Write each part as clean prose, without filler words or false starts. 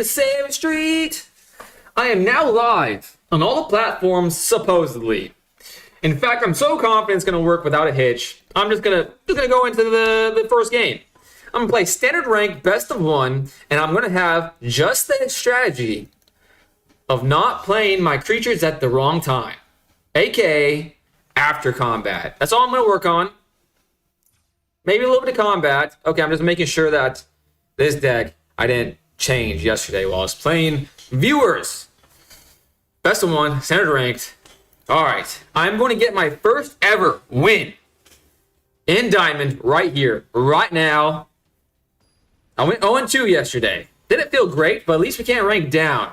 Save Street. I am now live on all the platforms, supposedly. In fact, I'm so confident it's gonna work without a hitch. I'm just gonna go into the first game. I'm gonna play standard rank, best of one, and I'm gonna have just the strategy of not playing my creatures at the wrong time, aka after combat. That's all I'm gonna work on. Maybe a little bit of combat. Okay, I'm just making sure that this deck I didn't change yesterday while I was playing. Viewers, best of one, standard ranked. All right, I'm going to get my first ever win in Diamond right here, right now. I went 0-2 yesterday. Didn't feel great, but at least we can't rank down.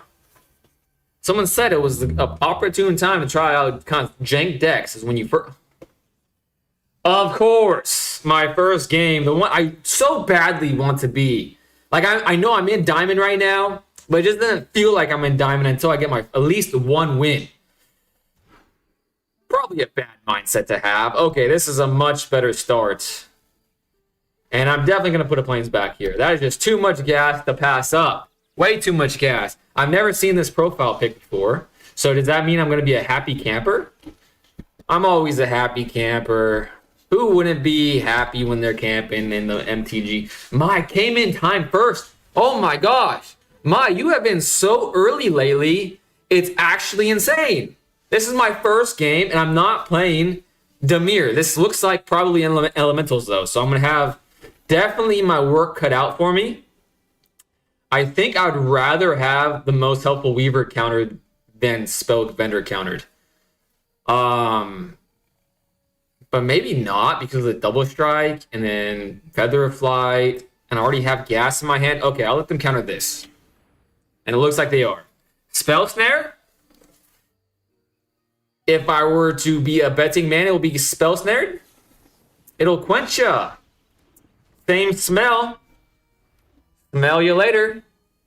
Someone said it was an opportune time to try out kind of jank decks is when you first... Of course, my first game, the one I so badly want to be. Like, I know I'm in Diamond right now, but it just doesn't feel like I'm in Diamond until I get my at least one win. Probably a bad mindset to have. Okay, this is a much better start. And I'm definitely going to put a Plains back here. That is just too much gas to pass up. Way too much gas. I've never seen this profile pic before. So does that mean I'm going to be a happy camper? I'm always a happy camper. Who wouldn't be happy when they're camping in the MTG? My came in time first. Oh my gosh. My, you have been so early lately. It's actually insane. This is my first game, and I'm not playing Dimir. This looks like probably elementals, though. So I'm going to have definitely my work cut out for me. I think I would rather have the most helpful Weaver countered than Spell Vendor countered. But maybe not because of the double strike and then Feather of Flight, and I already have gas in my hand. Okay, I'll let them counter this. And it looks like they are. Spell Snare. If I were to be a betting man, it will be Spell Snared. It'll quench ya. Same smell. Smell you later.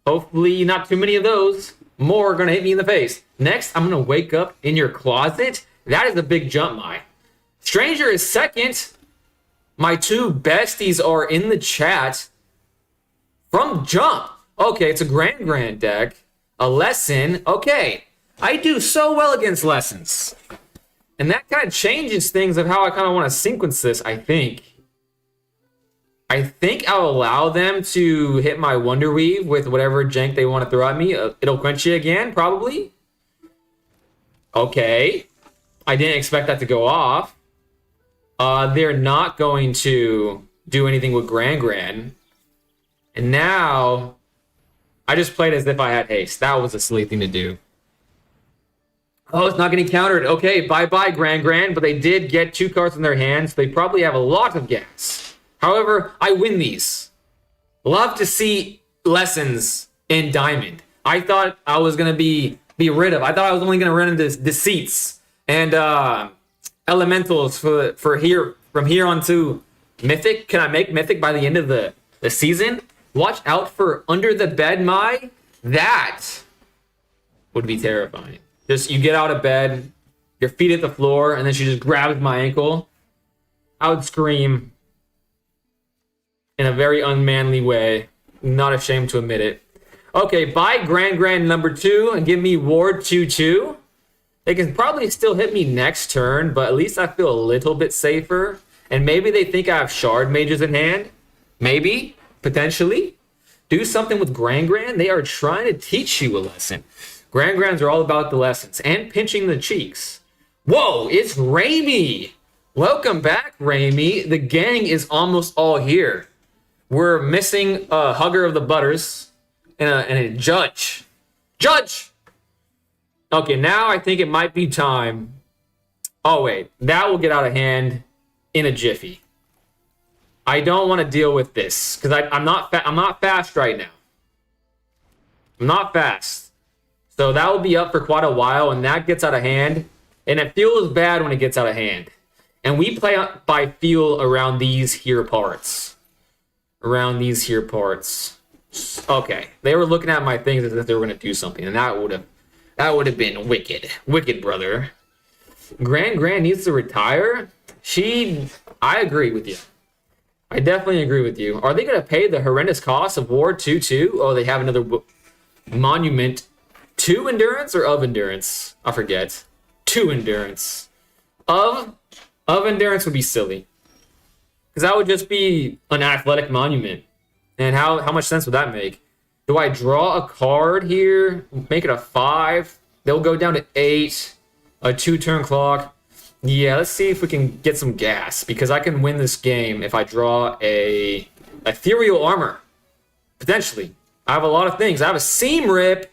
Hopefully not too many of those. More are going to hit me in the face. Next, I'm going to wake up in your closet. That is a big jump, my. Stranger is second. My two besties are in the chat from jump. Okay, it's a Grand deck. A lesson. Okay. I do so well against lessons. And that kind of changes things of how I kind of want to sequence this, I think. I think I'll allow them to hit my Wonder Weave with whatever jank they want to throw at me. It'll quench you again, probably. Okay. I didn't expect that to go off. They're not going to do anything with Grand. And now, I just played as if I had haste. That was a silly thing to do. Oh, it's not getting countered. Okay, bye-bye, Grand. But they did get two cards in their hands. So they probably have a lot of gas. However, I win these. Love to see lessons in Diamond. I thought I was going to be rid of. I thought I was only going to run into Deceits and Elementals for here from here on to Mythic. Can I make Mythic by the end of the season? Watch out for Under the Bed, my. That would be terrifying. Just you get out of bed, your feet hit the floor, and then she just grabs my ankle. I would scream in a very unmanly way. Not ashamed to admit it. Okay, buy Grand number 2 and give me Ward 2/2. They can probably still hit me next turn, but at least I feel a little bit safer. And maybe they think I have Shard Mages in hand. Maybe, potentially. Do something with Grand. They are trying to teach you a lesson. Grands are all about the lessons and pinching the cheeks. Whoa, it's Raimi. Welcome back, Raimi. The gang is almost all here. We're missing a Hugger of the Butters and a Judge. Judge! Okay, now I think it might be time. Oh, wait. That will get out of hand in a jiffy. I don't want to deal with this because I'm not fast right now. I'm not fast. So that will be up for quite a while, and that gets out of hand. And it feels bad when it gets out of hand. And we play by feel around these here parts. Around these here parts. Okay. They were looking at my things as if they were going to do something, and that would have been wicked. Wicked, brother. Grand needs to retire. I agree with you. I definitely agree with you. Are they going to pay the horrendous cost of Ward 2/2? Oh, they have another Monument. 2 endurance or of endurance? I forget. 2 endurance. Of endurance would be silly. Because that would just be an athletic monument. And how much sense would that make? Do I draw a card here? Make it a 5? They'll go down to 8. A 2-turn clock. Yeah, let's see if we can get some gas. Because I can win this game if I draw a ethereal armor. Potentially. I have a lot of things. I have a seam rip.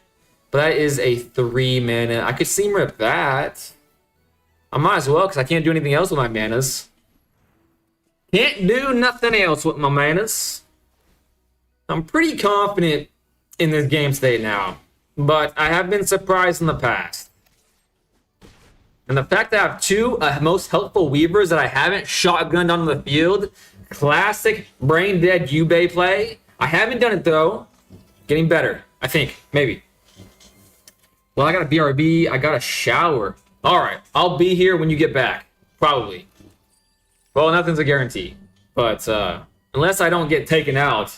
But that is a 3 mana. I could seam rip that. I might as well because I can't do anything else with my manas. Can't do nothing else with my manas. I'm pretty confident in this game state now. But I have been surprised in the past. And the fact that I have 2 most helpful weavers that I haven't shotgunned on the field. Classic brain dead Yubei play. I haven't done it though. Getting better. I think. Maybe. Well, I got a BRB. I got a shower. All right. I'll be here when you get back. Probably. Well, nothing's a guarantee. But unless I don't get taken out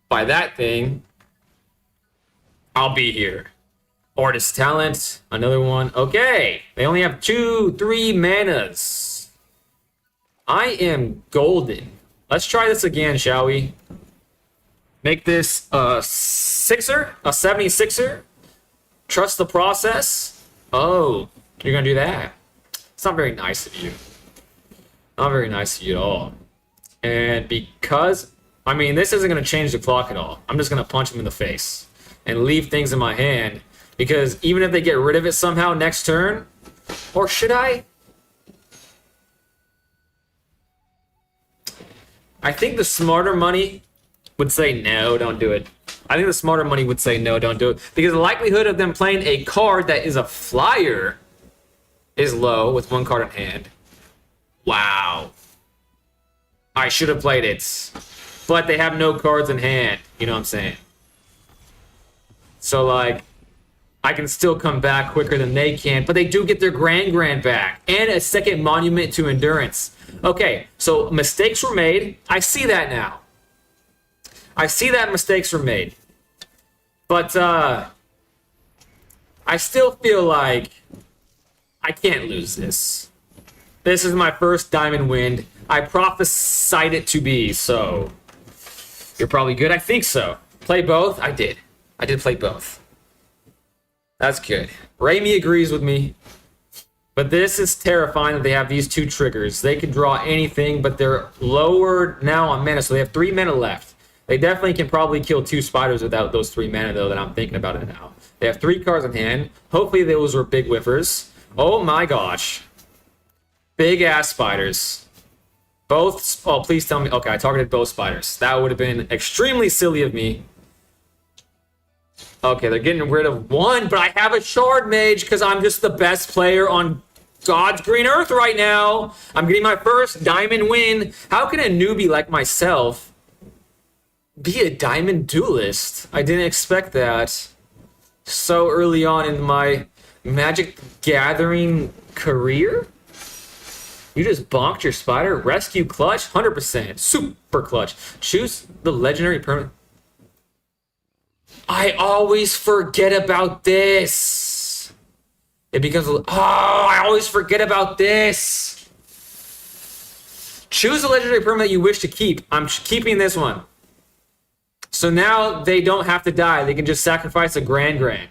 by that thing, I'll be here. Artist talent. Another one. Okay. They only have 2-3 manas. I am golden. Let's try this again, shall we? Make this a 6er. A 76er. Trust the process. Oh, you're gonna do that. It's not very nice of you. Not very nice of you at all. And because, I mean, this isn't gonna change the clock at all. I'm just gonna punch him in the face and leave things in my hand because even if they get rid of it somehow next turn, or should I? I think the smarter money would say no, don't do it. I think the smarter money would say no, don't do it. Because the likelihood of them playing a card that is a flyer is low with 1 card in hand. Wow. I should have played it. But they have no cards in hand. You know what I'm saying? So, like, I can still come back quicker than they can. But they do get their Grand back. And a second monument to endurance. Okay, so mistakes were made. I see that now. I see that mistakes were made. But I still feel like I can't lose this. This is my first diamond win. I prophesied it to be, so you're probably good. I think so. Play both? I did. I did play both. That's good. Raimi agrees with me. But this is terrifying that they have these 2 triggers. They can draw anything, but they're lower now on mana, so they have 3 mana left. They definitely can probably kill 2 spiders without those 3 mana, though, that I'm thinking about it now. They have 3 cards in hand. Hopefully those were big whiffers. Oh my gosh. Big-ass spiders. Both... Oh, please tell me... Okay, I targeted both spiders. That would have been extremely silly of me. Okay, they're getting rid of 1, but I have a Shard Mage because I'm just the best player on God's green earth right now. I'm getting my first diamond win. How can a newbie like myself be a diamond duelist? I didn't expect that so early on in my Magic Gathering career. You just bonked your spider. Rescue clutch, 100%. Super clutch. Choose the legendary permanent. I always forget about this. It becomes, oh, I always forget about this. Choose a legendary permanent you wish to keep. I'm keeping this one. So now they don't have to die. They can just sacrifice a Grand.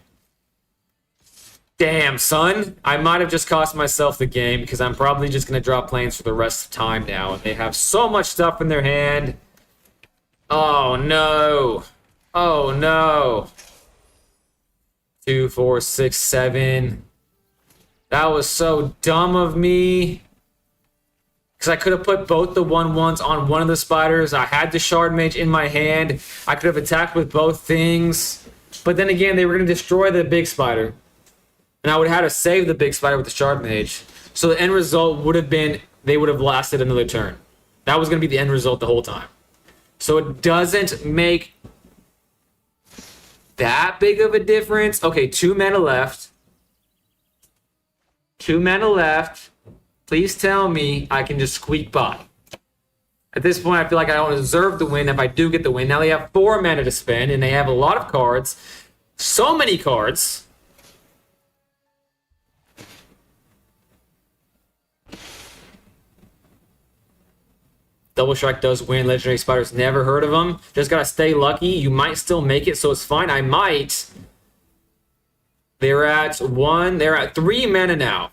Damn, son. I might have just cost myself the game because I'm probably just going to draw planes for the rest of time now. And they have so much stuff in their hand. Oh, no. Oh, no. 2, 4, 6, 7. That was so dumb of me. Because I could have put both the 1/1s on one of the spiders. I had the Shard Mage in my hand. I could have attacked with both things. But then again, they were going to destroy the big spider. And I would have had to save the big spider with the Shard Mage. So the end result would have been, they would have lasted another turn. That was going to be the end result the whole time. So it doesn't make that big of a difference. Okay, 2 mana left. 2 mana left. Please tell me I can just squeak by. At this point, I feel like I don't deserve the win if I do get the win. Now they have 4 mana to spend, and they have a lot of cards. So many cards. Double Strike does win. Legendary Spiders, never heard of them. Just gotta stay lucky. You might still make it, so it's fine. I might. They're at 3 mana now.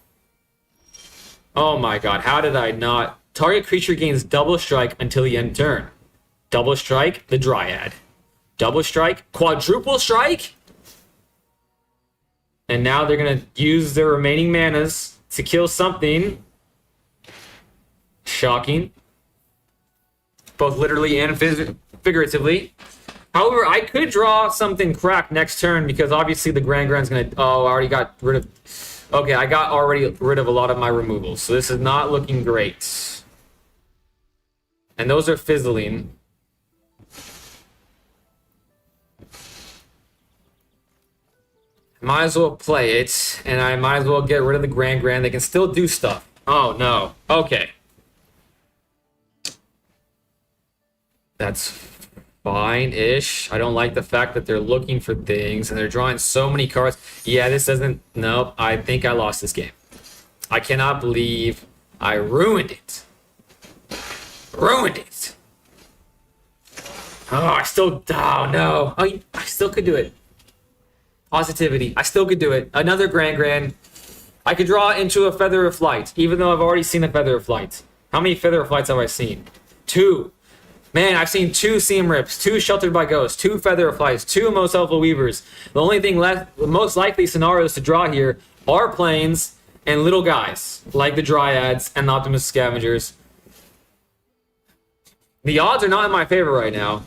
Oh my god, how did I not? Target creature gains double strike until the end turn. Double strike, the Dryad. Double strike, quadruple strike? And now they're gonna use their remaining manas to kill something. Shocking. Both literally and figuratively. However, I could draw something cracked next turn because obviously the Grand's gonna... Oh, I already got rid of... Okay, I got already rid of a lot of my removals. So this is not looking great. And those are fizzling. Might as well play it. And I might as well get rid of the Grand. They can still do stuff. Oh, no. Okay. That's fine-ish. I don't like the fact that they're looking for things and they're drawing so many cards. Yeah, this doesn't... Nope, I think I lost this game. I cannot believe I ruined it. Ruined it. Oh, I still... Oh, no. Oh, I still could do it. Positivity. I still could do it. Another Grand. I could draw into a Feather of Flight, even though I've already seen a Feather of Flight. How many Feather of Flights have I seen? 2. Man, I've seen 2 Seam Rips, 2 Sheltered by Ghosts, 2 Feather of Flights, 2 Most Helpful Weavers. The only thing left, the most likely scenarios to draw here are planes and little guys, like the Dryads and the Optimus Scavengers. The odds are not in my favor right now.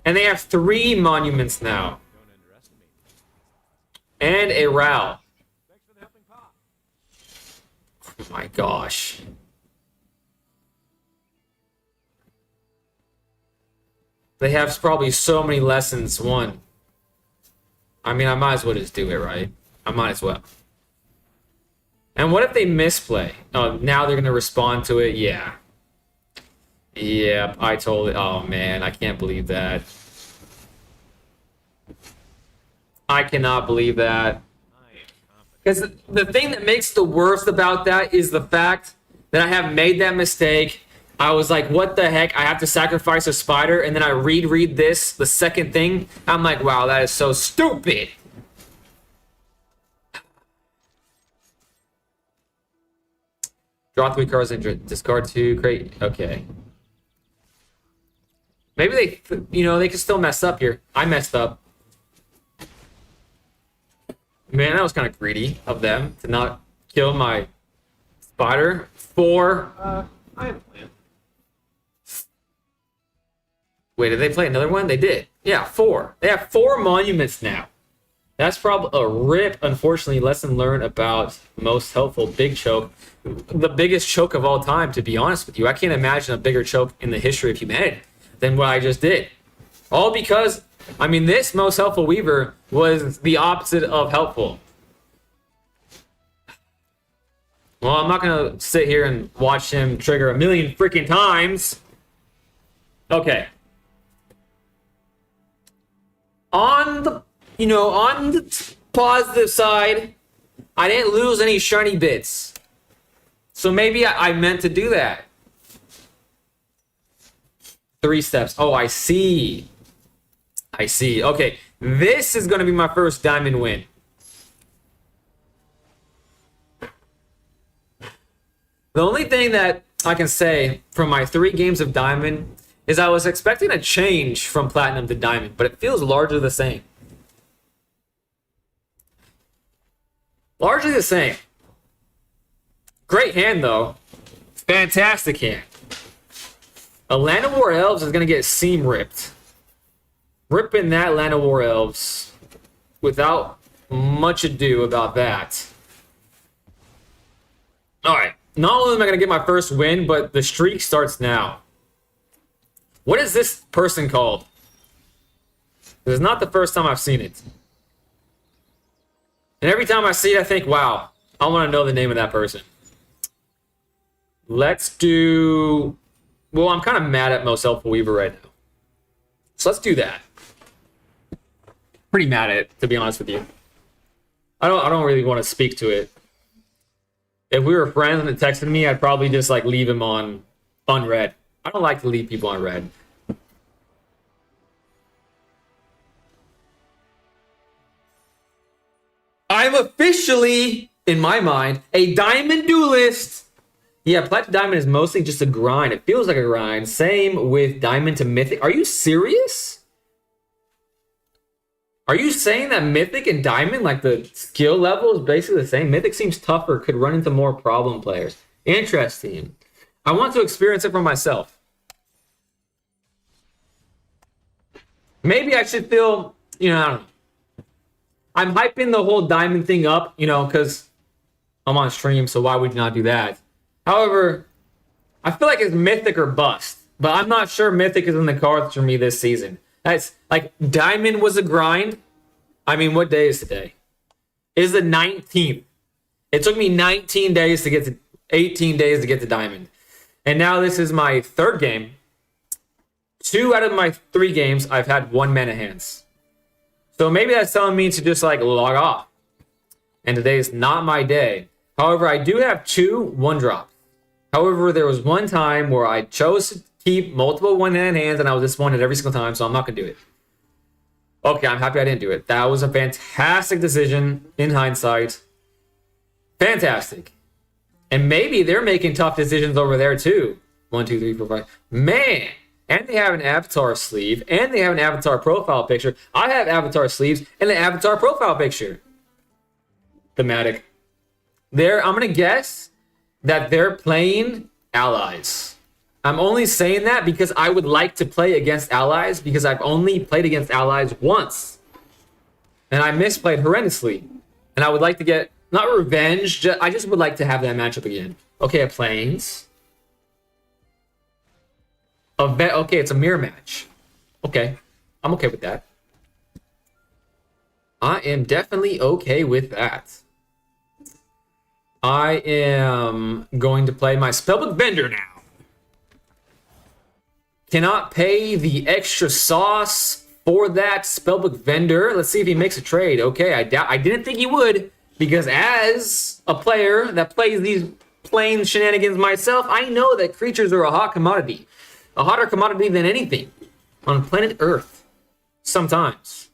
And they have 3 monuments now. And a Ral. Oh my gosh. They have probably so many lessons. One. I mean, I might as well just do it, right? I might as well. And what if they misplay? Oh, now they're going to respond to it? Yeah. Yep, I told it. Oh, man, I can't believe that. I cannot believe that. Because the thing that makes the worst about that is the fact that I have made that mistake. I was like, what the heck? I have to sacrifice a spider, and then I read this, the second thing. I'm like, wow, that is so stupid. Draw 3 cards and discard 2. Great. Okay. Maybe they, they can still mess up here. I messed up. Man, that was kind of greedy of them to not kill my spider. 4. I have a plan. Wait, did they play another one? They did. Yeah, 4. They have 4 monuments now. That's probably a rip, unfortunately, lesson learned about Most Helpful Big Choke. The biggest choke of all time, to be honest with you. I can't imagine a bigger choke in the history of humanity than what I just did. All because, I mean, this Most Helpful Weaver was the opposite of helpful. Well, I'm not going to sit here and watch him trigger a million freaking times. Okay. On the positive side, I didn't lose any shiny bits. So maybe I meant to do that. 3 steps. Oh, I see. I see. Okay, this is going to be my first diamond win. The only thing that I can say from my 3 games of diamond is I was expecting a change from platinum to diamond, but it feels largely the same. Largely the same. Great hand, though. Fantastic hand. A Land of War Elves is going to get seam ripped. Ripping that Land of War Elves without much ado about that. Alright. Not only am I going to get my first win, but the streak starts now. What is this person called? This is not the first time I've seen it. And every time I see it, I think, wow, I want to know the name of that person. Let's do... Well, I'm kind of mad at Most Helpful Weaver right now. So let's do that. pretty mad at it, to be honest with you. I don't really want to speak to it. If we were friends and it texted me, I'd probably just like leave him on unread. I don't like to leave people unread. I'm officially, in my mind, a diamond duelist. Yeah, Platinum Diamond is mostly just a grind. It feels like a grind. Same with Diamond to Mythic. Are you serious? Are you saying that Mythic and Diamond, like the skill level is basically the same? Mythic seems tougher, could run into more problem players. Interesting. I want to experience it for myself. Maybe I should feel, I don't know. I'm hyping the whole Diamond thing up, because I'm on stream, so why would you not do that? However, I feel like it's Mythic or bust, but I'm not sure Mythic is in the cards for me this season. That's like Diamond was a grind. I mean, what day is today? It's the 19th. It took me 19 days to get to 18 days to get to Diamond. And now this is my third game. 2 out of my 3 games, I've had 1 mana hands. So maybe that's telling me to just like log off. And today is not my day. However, I do have 2 1-drops. However, there was one time where I chose to keep multiple 1-hand hands and I was disappointed every single time, so I'm not going to do it. Okay, I'm happy I didn't do it. That was a fantastic decision in hindsight. Fantastic. And maybe they're making tough decisions over there too. 1, 2, 3, 4, 5. Man! And they have an avatar sleeve, and they have an avatar profile picture. I have avatar sleeves and an avatar profile picture. Thematic. I'm going to guess that they're playing allies. I'm only saying that because I would like to play against allies because I've only played against allies once. And I misplayed horrendously. And I would like to get, not revenge, I just would like to have that matchup again. Okay, a plains. Okay, it's a mirror match. Okay, I'm okay with that. I am definitely okay with that. I am going to play my Spellbook Vendor now. Cannot pay the extra sauce for that Spellbook Vendor. Let's see if he makes a trade. Okay, I didn't think he would, because as a player that plays these plain shenanigans myself, I know that creatures are a hot commodity. A hotter commodity than anything on planet Earth. Sometimes.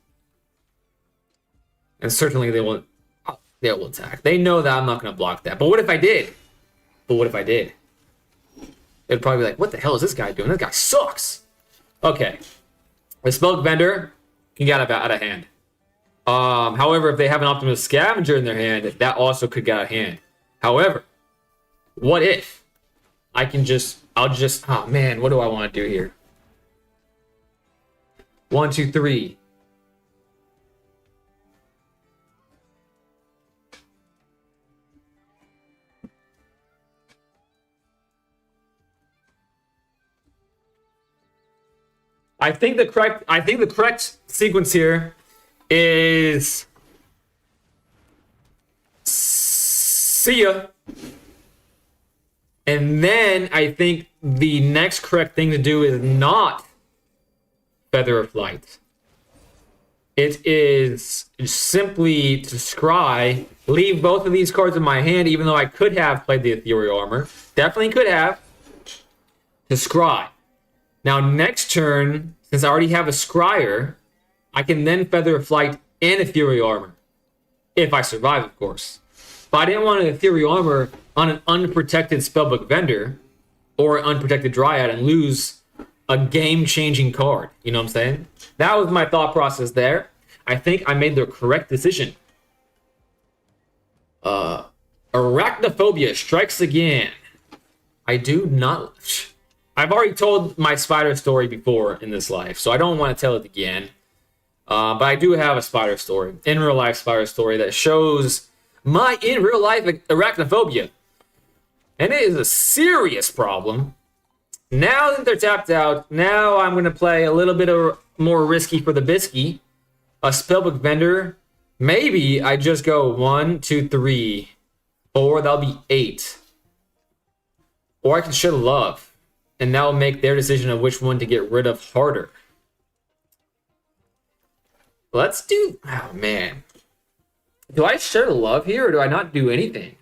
And certainly they will attack. They know that I'm not going to block that. But what if I did? It'd probably be like, what the hell is this guy doing? This guy sucks. Okay. The Spellbook Vendor can get out of hand. However, if they have an Optimus Scavenger in their hand, that also could get out of hand. However, what if oh man, what do I want to do here? 1, 2, 3. I think the correct sequence here is see ya. And then I think the next correct thing to do is not Feather of Flight. It is simply to scry, leave both of these cards in my hand, even though I could have played the Ethereal Armor. Definitely could have. To scry. Now, next turn, since I already have a Scryer, I can then Feather of Flight and Ethereal Armor. If I survive, of course. But I didn't want an Ethereal Armor on an unprotected Spellbook Vendor or an unprotected Dryad and lose a game-changing card. You know what I'm saying? That was my thought process there. I think I made the correct decision. Arachnophobia strikes again. I do not... I've already told my spider story before in this life, so I don't want to tell it again. But I do have a spider story, in real life spider story, that shows my in real life arachnophobia. And it is a serious problem. Now that they're tapped out, now I'm going to play a little bit more risky for the biscuit. A Spellbook Vendor. Maybe I just go 1, 2, 3, 4. That'll be 8. Or I can Shed Love. And that will make their decision of which one to get rid of harder. Let's do... Oh, man. Do I share love here, or do I not do anything?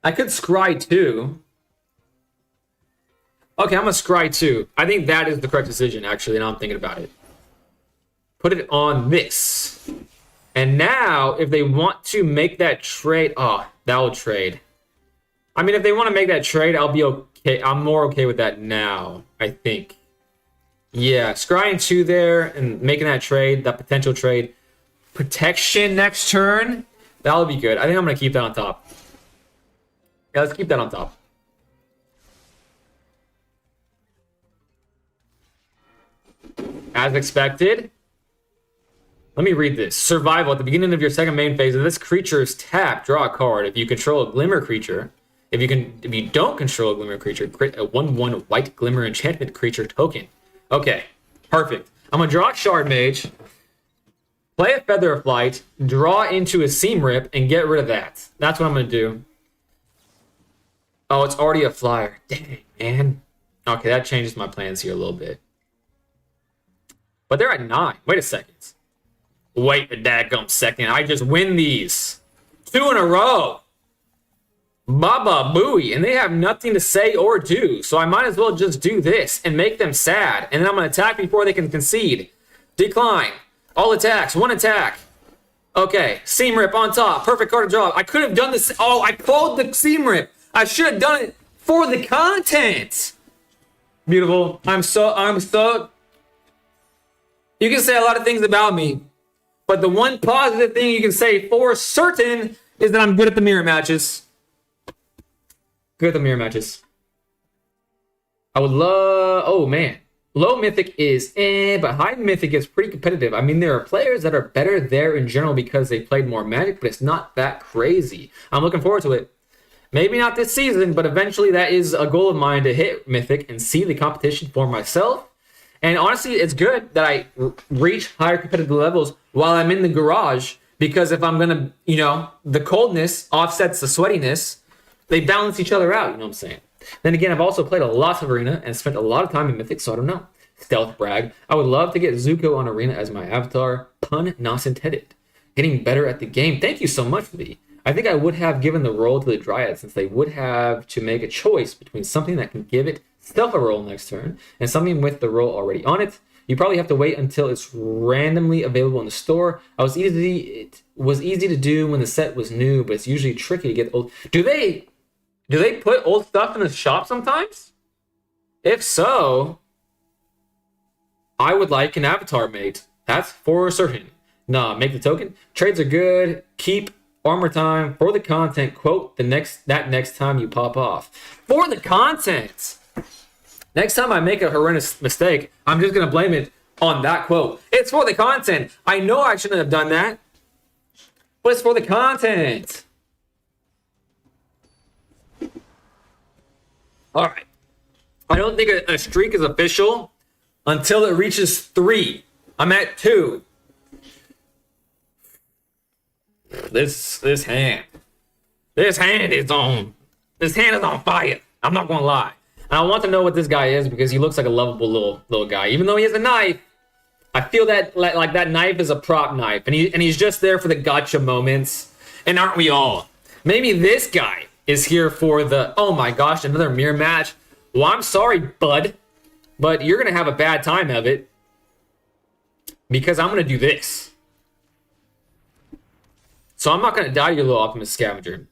I could scry too. Okay, I'm gonna scry too. I think that is the correct decision, actually, now I'm thinking about it. Put it on this. And now, if they want to make that trade... Oh, that will trade. I mean, if they want to make that trade, I'll be okay. I'm more okay with that now, I think. Yeah, scrying 2 there and making that trade, that potential trade. Protection next turn. That'll be good. I think I'm going to keep that on top. Yeah, let's keep that on top. As expected. Let me read this. Survival. At the beginning of your second main phase, if this creature is tapped, draw a card. If you control a Glimmer creature, if you don't control a Glimmer creature, create a 1/1 white Glimmer enchantment creature token. Okay, perfect. I'm gonna draw a Shard Mage, play a Feather of Flight, draw into a Seam Rip, and get rid of that. That's what I'm gonna do. Oh, it's already a flyer. Dang, man. Okay, that changes my plans here a little bit. But they're at 9. Wait a second. Wait a daggum second. I just win these. 2 in a row. Baba Booey. And they have nothing to say or do. So I might as well just do this and make them sad. And then I'm going to attack before they can concede. Decline. All attacks. 1 attack. Okay. Seam Rip on top. Perfect card to draw. I could have done this. Oh, I called the Seam Rip. I should have done it for the content. Beautiful. I'm so... You can say a lot of things about me. But the one positive thing you can say for certain is that I'm good at the mirror matches. Good at the mirror matches. I would love... Oh, man. Low Mythic is but high Mythic is pretty competitive. I mean, there are players that are better there in general because they played more Magic, but it's not that crazy. I'm looking forward to it. Maybe not this season, but eventually that is a goal of mine to hit Mythic and see the competition for myself. And honestly, it's good that I reach higher competitive levels while I'm in the garage, because if I'm going to, the coldness offsets the sweatiness. They balance each other out, you know what I'm saying? Then again, I've also played a lot of Arena and spent a lot of time in Mythic, so I don't know. Stealth brag. I would love to get Zuko on Arena as my avatar. Pun not intended. Getting better at the game. Thank you so much, Lee. I think I would have given the role to the Dryad, since they would have to make a choice between something that can give it Stealth a roll next turn and something with the roll already on it. You probably have to wait until it's randomly available in the store. It was easy to do when the set was new, but it's usually tricky to get old. Do they put old stuff in the shop sometimes? If so, I would like an avatar made. That's for certain. Nah, make the token. Trades are good. Keep armor time for the content. Quote that next time you pop off. For the content. Next time I make a horrendous mistake, I'm just going to blame it on that quote. It's for the content. I know I shouldn't have done that, but it's for the content. All right. I don't think a streak is official until it reaches 3. I'm at 2. This hand is on fire. I'm not going to lie. And I want to know what this guy is, because he looks like a lovable little guy. Even though he has a knife, I feel that like that knife is a prop knife, and he's just there for the gotcha moments. And aren't we all? Maybe this guy is here for the, oh my gosh, another mirror match. Well, I'm sorry, bud, but you're gonna have a bad time of it, because I'm gonna do this. So I'm not gonna die to your little Optimus Scavenger.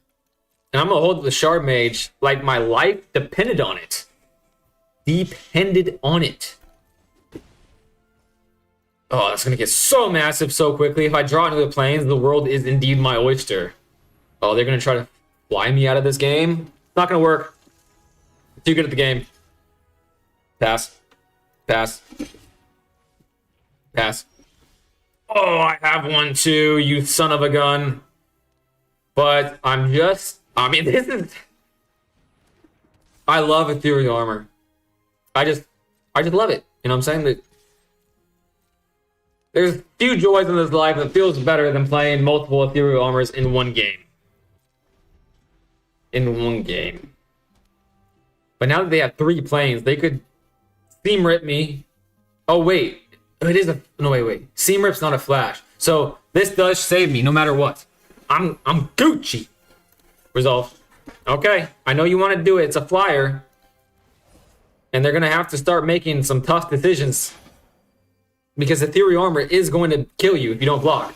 And I'm going to hold the Shard Mage like my life depended on it. Depended on it. Oh, that's going to get so massive so quickly. If I draw into the planes, the world is indeed my oyster. Oh, they're going to try to fly me out of this game? Not going to work. Too good at the game. Pass. Pass. Pass. Oh, I have one too, you son of a gun. But this is... I love Ethereal Armor. I just love it. You know what I'm saying? That there's few joys in this life that feels better than playing multiple Ethereal Armors in one game. But now that they have 3 planes, they could Seam Rip me. Oh, wait. Oh, it is a no. Wait. Seam Rip's not a flash, so this does save me no matter what. I'm Gucci. Resolve. Okay, I know you want to do it. It's a flyer, and they're gonna have to start making some tough decisions because Ethereal Armor is going to kill you if you don't block.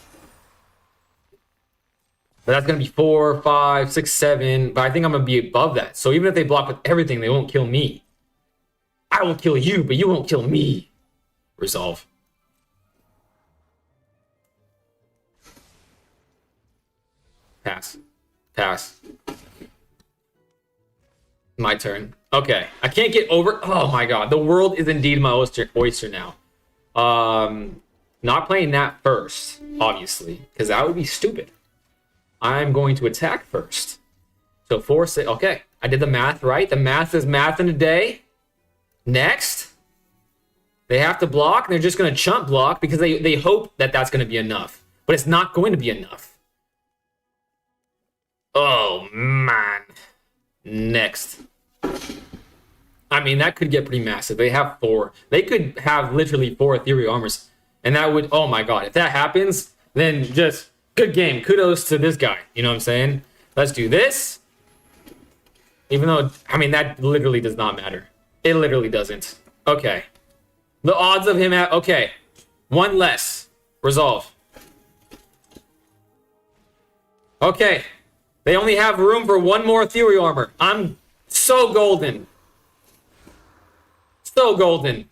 But that's gonna be 4, 5, 6, 7. But I think I'm gonna be above that. So even if they block with everything, they won't kill me. I will kill you, but you won't kill me. Resolve. Pass. My turn. Okay. I can't get over. Oh my god. The world is indeed my oyster now. Not playing that first, obviously, because that would be stupid. I'm going to attack first. So 4, 6. Okay. I did the math right. The math is math in a day. Next. They have to block, and they're just going to chump block because they hope that that's going to be enough. But it's not going to be enough. Oh, man. Next. I mean, that could get pretty massive. They have 4. They could have literally 4 Ethereal Armors. And that would... Oh, my God. If that happens, then just... Good game. Kudos to this guy. You know what I'm saying? Let's do this. Even though... I mean, that literally does not matter. It literally doesn't. Okay. The odds of him... Okay. 1 less. Resolve. Okay. They only have room for 1 more Ethereal Armor. I'm so golden. So golden.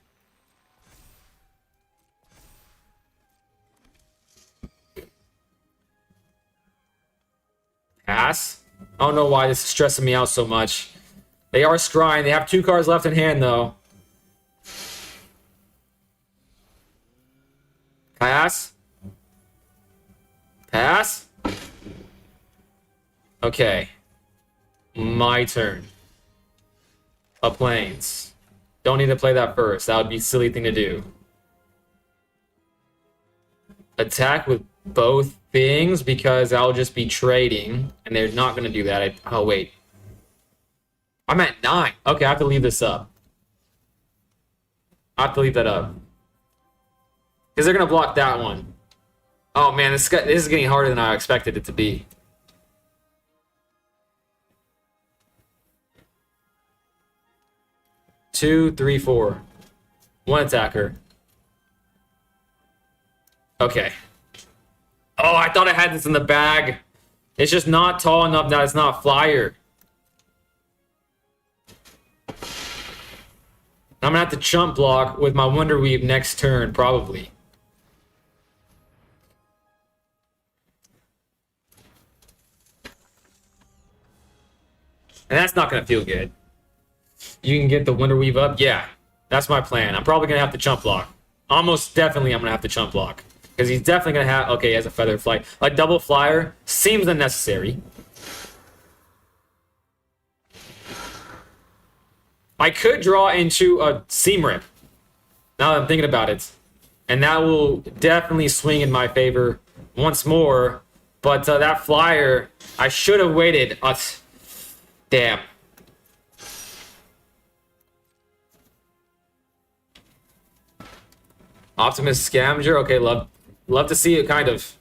Pass. I don't know why this is stressing me out so much. They are scrying. They have 2 cards left in hand, though. Pass. Pass. Okay. My turn. Up planes. Don't need to play that first. That would be a silly thing to do. Attack with both things because I'll just be trading. And they're not going to do that. Oh, wait. I'm at 9. Okay, I have to leave this up. I have to leave that up. Because they're going to block that one. Oh, man. This is getting harder than I expected it to be. Two, 3, 4. 1 attacker. Okay. Oh, I thought I had this in the bag. It's just not tall enough that it's not flyer. I'm gonna have to chump block with my Wonder Weave next turn, probably. And that's not gonna feel good. You can get the Wonder Weave up? Yeah, that's my plan. I'm probably going to have to chump block. Almost definitely I'm going to have to chump block. Because he's definitely going to have... Okay, he has a Feather Flight. A double flyer seems unnecessary. I could draw into a Seam Rip. Now that I'm thinking about it. And that will definitely swing in my favor once more. But that flyer, I should have waited. Damn. Optimus Scavenger. Okay, love to see it, kind of.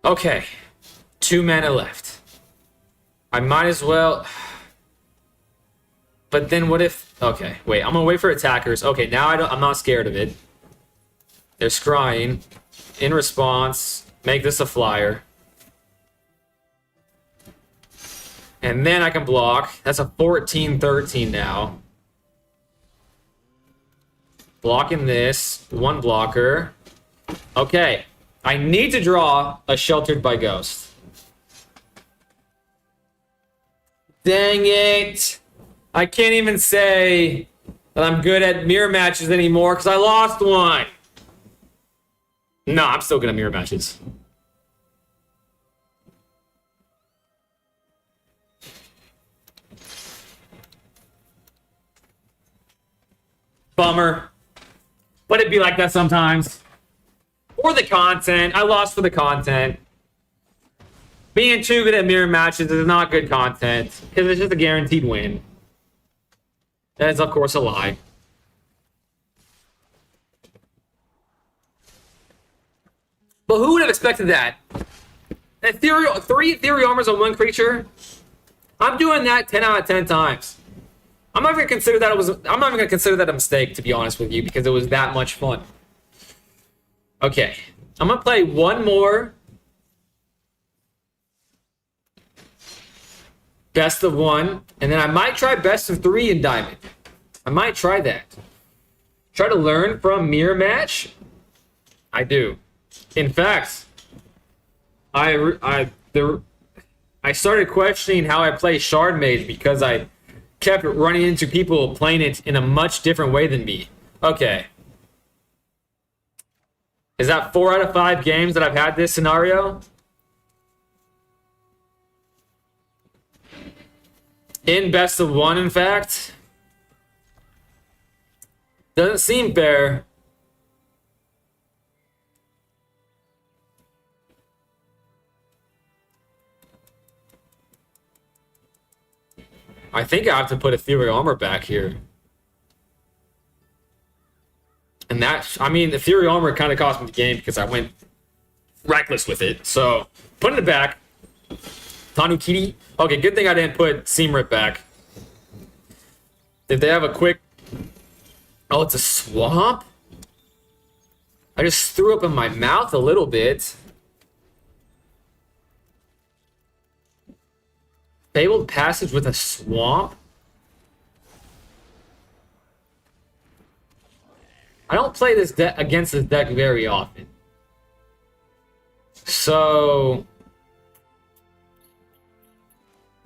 Okay. 2 mana left. I might as well... But then what if... Okay, wait. I'm going to wait for attackers. Okay, now I'm not scared of it. They're scrying. In response, make this a flyer. And then I can block. That's a 14-13 now. Blocking this. 1 blocker. Okay. I need to draw a Sheltered by Ghost. Dang it. I can't even say that I'm good at mirror matches anymore because I lost one. No, I'm still good at mirror matches. Bummer. But it'd be like that sometimes. Or the content. I lost for the content. Being too good at mirror matches is not good content. Because it's just a guaranteed win. That is, of course, a lie. But who would have expected that? Three ethereal armors on one creature? I'm doing that 10 out of 10 times. I'm not even gonna consider that a mistake, to be honest with you, because it was that much fun. Okay. I'm gonna play one more best of one, and then I might try best of three in Diamond. I might try that. Try to learn from Mirror Match. I do. In fact, I started questioning how I play Shard Mage because I kept running into people playing it in a much different way than me. Okay. Is that 4 out of 5 games that I've had this scenario? In best of one, in fact. Doesn't seem fair. I think I have to put Ethereal Armor back here. And that, I mean, Ethereal Armor kind of cost me the game because I went reckless with it. So, putting it back. Tanukiri. Okay, good thing I didn't put Seamrip back. Did they have a quick... Oh, it's a swamp? I just threw up in my mouth a little bit. Fabled Passage with a swamp? I don't play this deck against this deck very often. So...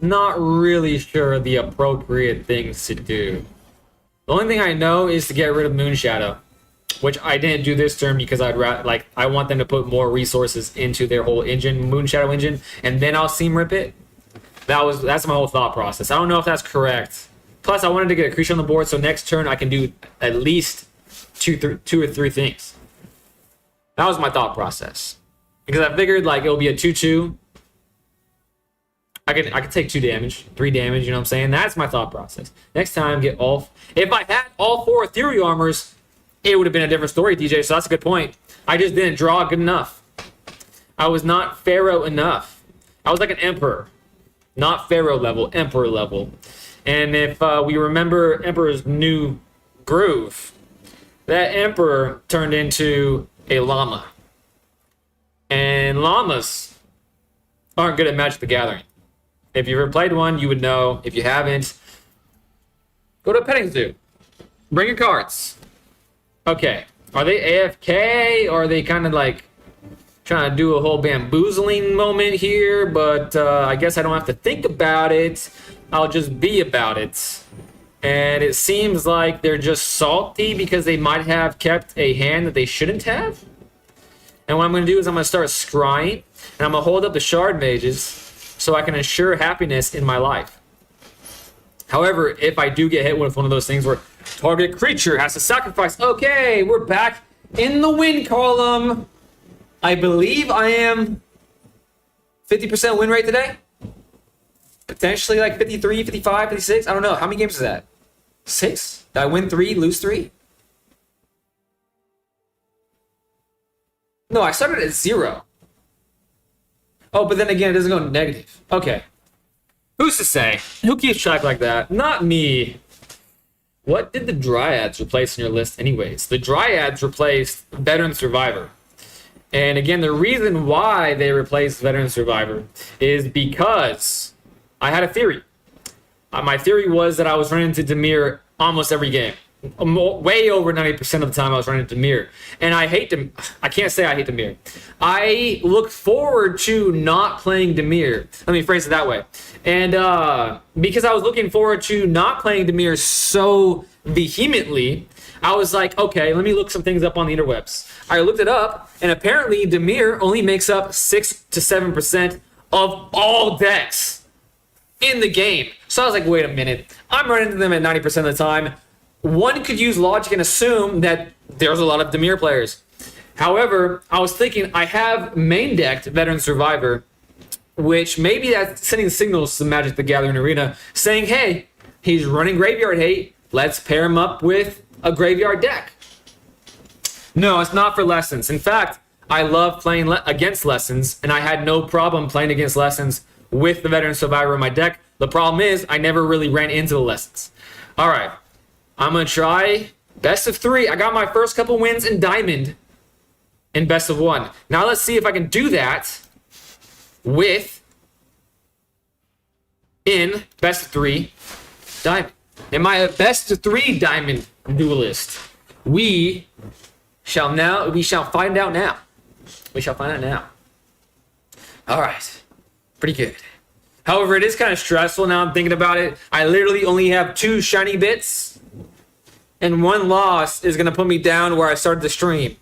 Not really sure the appropriate things to do. The only thing I know is to get rid of Moonshadow, which I didn't do this turn because I want them to put more resources into their whole engine, Moonshadow engine, and then I'll seam rip it. That's my whole thought process. I don't know if that's correct. Plus, I wanted to get a creature on the board, so next turn I can do at least two or three things. That was my thought process because I figured like it'll be a 2/2. I could take 2 damage, 3 damage, you know what I'm saying? That's my thought process. Next time, get all... If I had all 4 Ethereal Armors, it would have been a different story, DJ, so that's a good point. I just didn't draw good enough. I was not Pharaoh enough. I was like an Emperor. Not Pharaoh level, Emperor level. And if we remember Emperor's new groove, that Emperor turned into a llama. And llamas aren't good at Magic the Gathering. If you've ever played one, you would know. If you haven't, go to a petting zoo. Bring your cards. Okay. Are they AFK? Or are they kind of like trying to do a whole bamboozling moment here? But I guess I don't have to think about it. I'll just be about it. And it seems like they're just salty because they might have kept a hand that they shouldn't have. And what I'm going to do is I'm going to start scrying. And I'm going to hold up the Shard Mages so I can ensure happiness in my life. However, if I do get hit with one of those things where target creature has to sacrifice, okay, we're back in the win column. I believe I am 50% win rate today. Potentially like 53, 55, 56. I don't know. How many games is that? 6? Did I win 3, lose 3? No, I started at 0. Oh, but then again, it doesn't go negative. Okay. Who's to say? Who keeps track like that? Not me. What did the Dryads replace in your list anyways? The Dryads replaced Veteran Survivor. And again, the reason why they replaced Veteran Survivor is because I had a theory. My theory was that I was running into Dimir almost every game. Way over 90% of the time I was running into Dimir. And I can't say I hate Dimir. I look forward to not playing Dimir. Let me phrase it that way. And because I was looking forward to not playing Dimir so vehemently, I was like, okay, let me look some things up on the interwebs. I looked it up, and apparently Dimir only makes up 6 to 7% of all decks in the game. So I was like, wait a minute. I'm running into them at 90% of the time. One could use logic and assume that there's a lot of Dimir players. However, I was thinking I have main decked Veteran Survivor, which maybe that's sending signals to Magic the Gathering Arena saying, hey, he's running Graveyard Hate. Let's pair him up with a Graveyard deck. No, it's not for lessons. In fact, I love playing against Lessons, and I had no problem playing against Lessons with the Veteran Survivor in my deck. The problem is I never really ran into the Lessons. All right, I'm going to try best of 3. I got my first couple wins in Diamond in best of 1. Now let's see if I can do that with in best of 3 Diamond. In my best of 3 Diamond duelist, we shall find out now. We shall find out now. All right, pretty good. However, it is kind of stressful now I'm thinking about it. I literally only have 2 shiny bits, and 1 loss is going to put me down where I started the stream.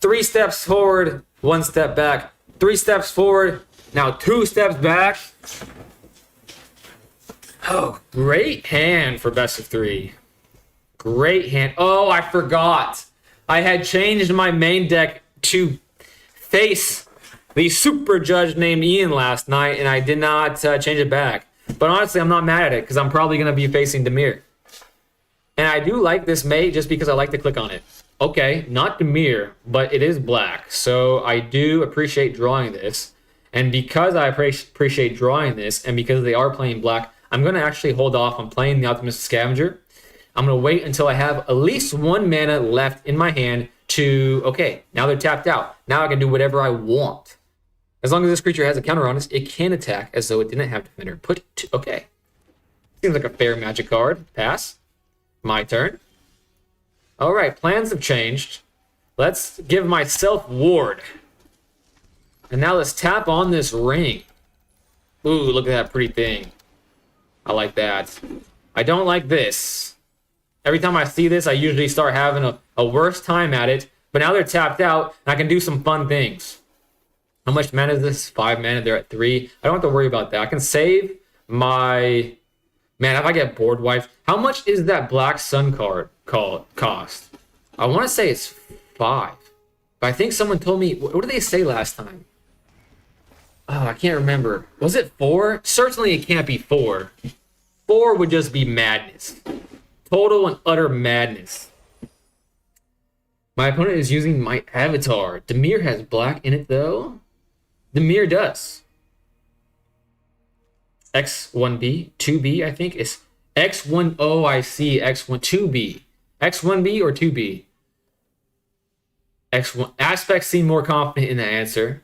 3 steps forward, 1 step back. 3 steps forward, now 2 steps back. Oh, great hand for best of 3. Great hand. Oh, I forgot. I had changed my main deck to face the super judge named Ian last night, and I did not change it back. But honestly, I'm not mad at it because I'm probably going to be facing Demir. And I do like this mate just because I like to click on it. Okay, not Demir, but it is black. So I do appreciate drawing this. And because I appreciate drawing this, and because they are playing black, I'm going to actually hold off on playing the Optimistic Scavenger. I'm going to wait until I have at least 1 mana left in my hand to, okay, now they're tapped out. Now I can do whatever I want. As long as this creature has a counter on it, it can attack as though it didn't have Defender. Okay. Seems like a fair Magic card. Pass. My turn. All right, plans have changed. Let's give myself Ward. And now let's tap on this ring. Ooh, look at that pretty thing. I like that. I don't like this. Every time I see this, I usually start having a worse time at it. But now they're tapped out, and I can do some fun things. How much mana is this? 5 mana. They're at 3. I don't have to worry about that. I can save my... Man, if I get board wiped... How much is that Black Sun card cost? I want to say it's 5. But I think someone told me... What did they say last time? Oh, I can't remember. Was it 4? Certainly it can't be 4. 4 would just be madness. Total and utter madness. My opponent is using my avatar. Demir has black in it, though. Demir does. X1B, 2B, I think. It's X1. Oh, I see. X1, 2B. X1B or 2B? X1. Aspects seem more confident in the answer.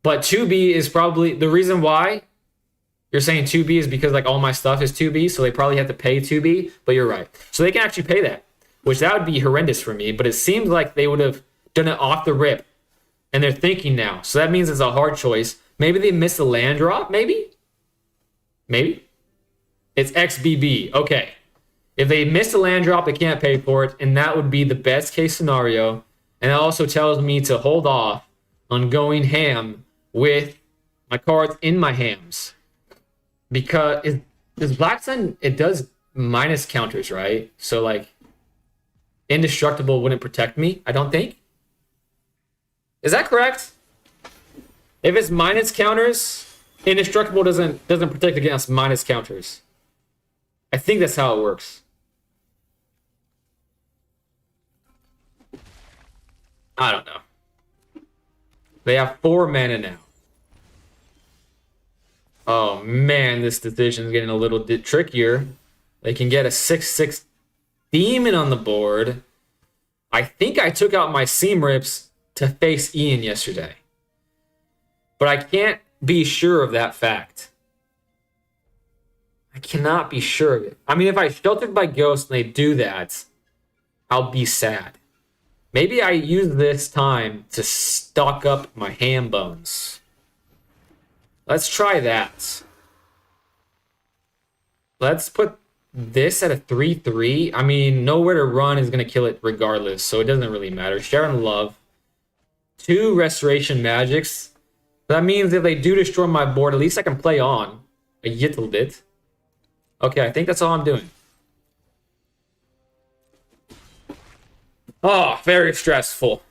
But 2B is probably... The reason why you're saying 2B is because like all my stuff is 2B, so they probably have to pay 2B, but you're right. So they can actually pay that, which that would be horrendous for me, but it seems like they would have done it off the rip, and they're thinking now. So that means it's a hard choice. Maybe they missed a land drop, maybe? Maybe? It's XBB, okay. If they missed a land drop, they can't pay for it, and that would be the best case scenario, and it also tells me to hold off on going ham with my cards in my hams. Because does Black Sun, it does minus counters, right? So like indestructible wouldn't protect me, I don't think. Is that correct? If it's minus counters, indestructible doesn't protect against minus counters. I think that's how it works. I don't know. They have 4 mana now. Oh man, this decision is getting a little bit trickier. They can get a 6/6 demon on the board. I think I took out my seam rips to face Ian yesterday, but I can't be sure of that fact. I cannot be sure of it. I mean, if I sheltered by ghost and they do that, I'll be sad. Maybe I use this time to stock up my ham bones. Let's try that. Let's put this at a 3/3. I mean, nowhere to run is going to kill it regardless, so it doesn't really matter. Sharon Love. 2 Restoration Magics. That means if they do destroy my board, at least I can play on a little bit. Okay, I think that's all I'm doing. Oh, very stressful.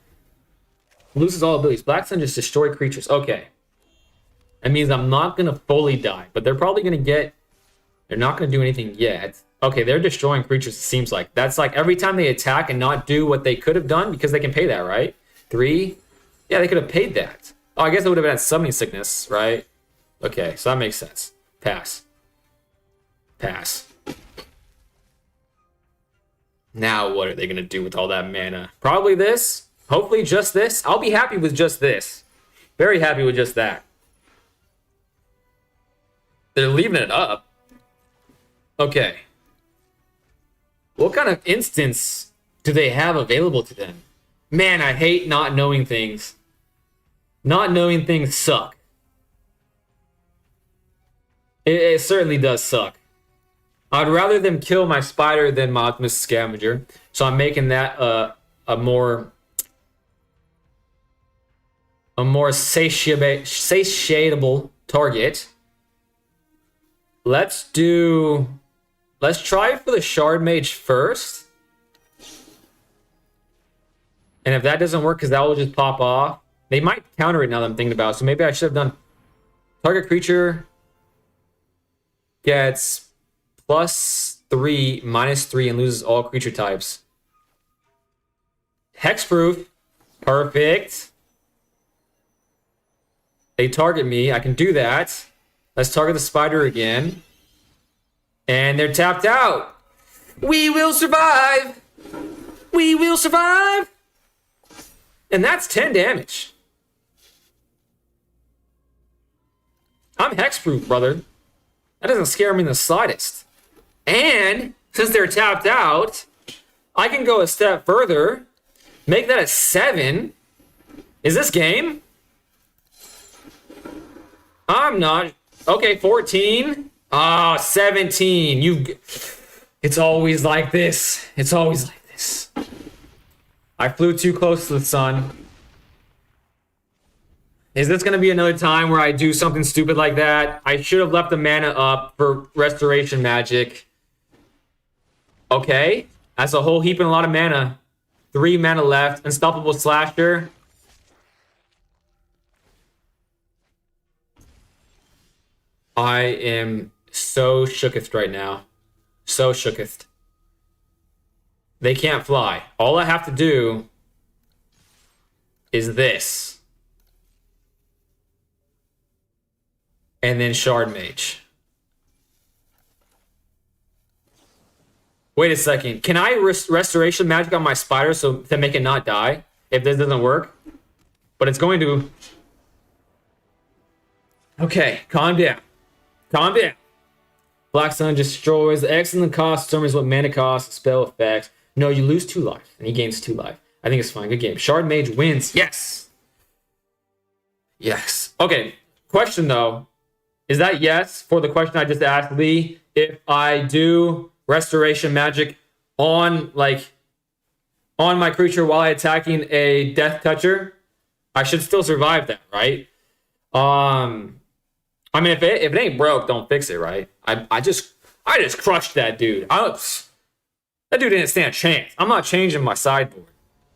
Loses all abilities. Black Sun just destroy creatures. Okay. That means I'm not going to fully die, but they're probably going to get... They're not going to do anything yet. Okay, they're destroying creatures, it seems like. That's like every time they attack and not do what they could have done, because they can pay that, right? 3? Yeah, they could have paid that. Oh, I guess it would have been at summoning sickness, right? Okay, so that makes sense. Pass. Pass. Now what are they going to do with all that mana? Probably this. Hopefully just this. I'll be happy with just this. Very happy with just that. They're leaving it up. Okay. What kind of instance do they have available to them? Man, I hate not knowing things. Not knowing things suck. It certainly does suck. I'd rather them kill my spider than my Optimus Scavenger. So I'm making that a more satiable target. Let's try for the Shard Mage first. And if that doesn't work, because that will just pop off. They might counter it now that I'm thinking about it. So maybe I should have done target creature gets +3, -3, and loses all creature types. Hexproof. Perfect. They target me. I can do that. Let's target the spider again. And they're tapped out. We will survive. We will survive. And that's 10 damage. I'm hexproof, brother. That doesn't scare me in the slightest. And since they're tapped out, I can go a step further. Make that a 7. Is this game? I'm not. Okay, 14. Ah, 17. It's always like this. It's always like this. I flew too close to the sun. Is this going to be another time where I do something stupid like that? I should have left the mana up for restoration magic. Okay. That's a whole heap and a lot of mana. 3 mana left. Unstoppable Slasher. I am so shooketh right now. So shooketh. They can't fly. All I have to do is this. And then Shard Mage. Wait a second. Can I restoration magic on my spider so to make it not die if this doesn't work? But it's going to. Okay, calm down. Calm down. Black Sun destroys. Excellent cost determines what mana cost spell effects. No, you lose 2 life and he gains 2 life. I think it's fine. Good game. Shard Mage wins. Yes. Yes. Okay. Question though. Is that yes for the question I just asked Lee? If I do restoration magic on my creature while attacking a death toucher, I should still survive that, right? I mean, if it ain't broke, don't fix it, right? I just crushed that dude. That dude didn't stand a chance. I'm not changing my sideboard.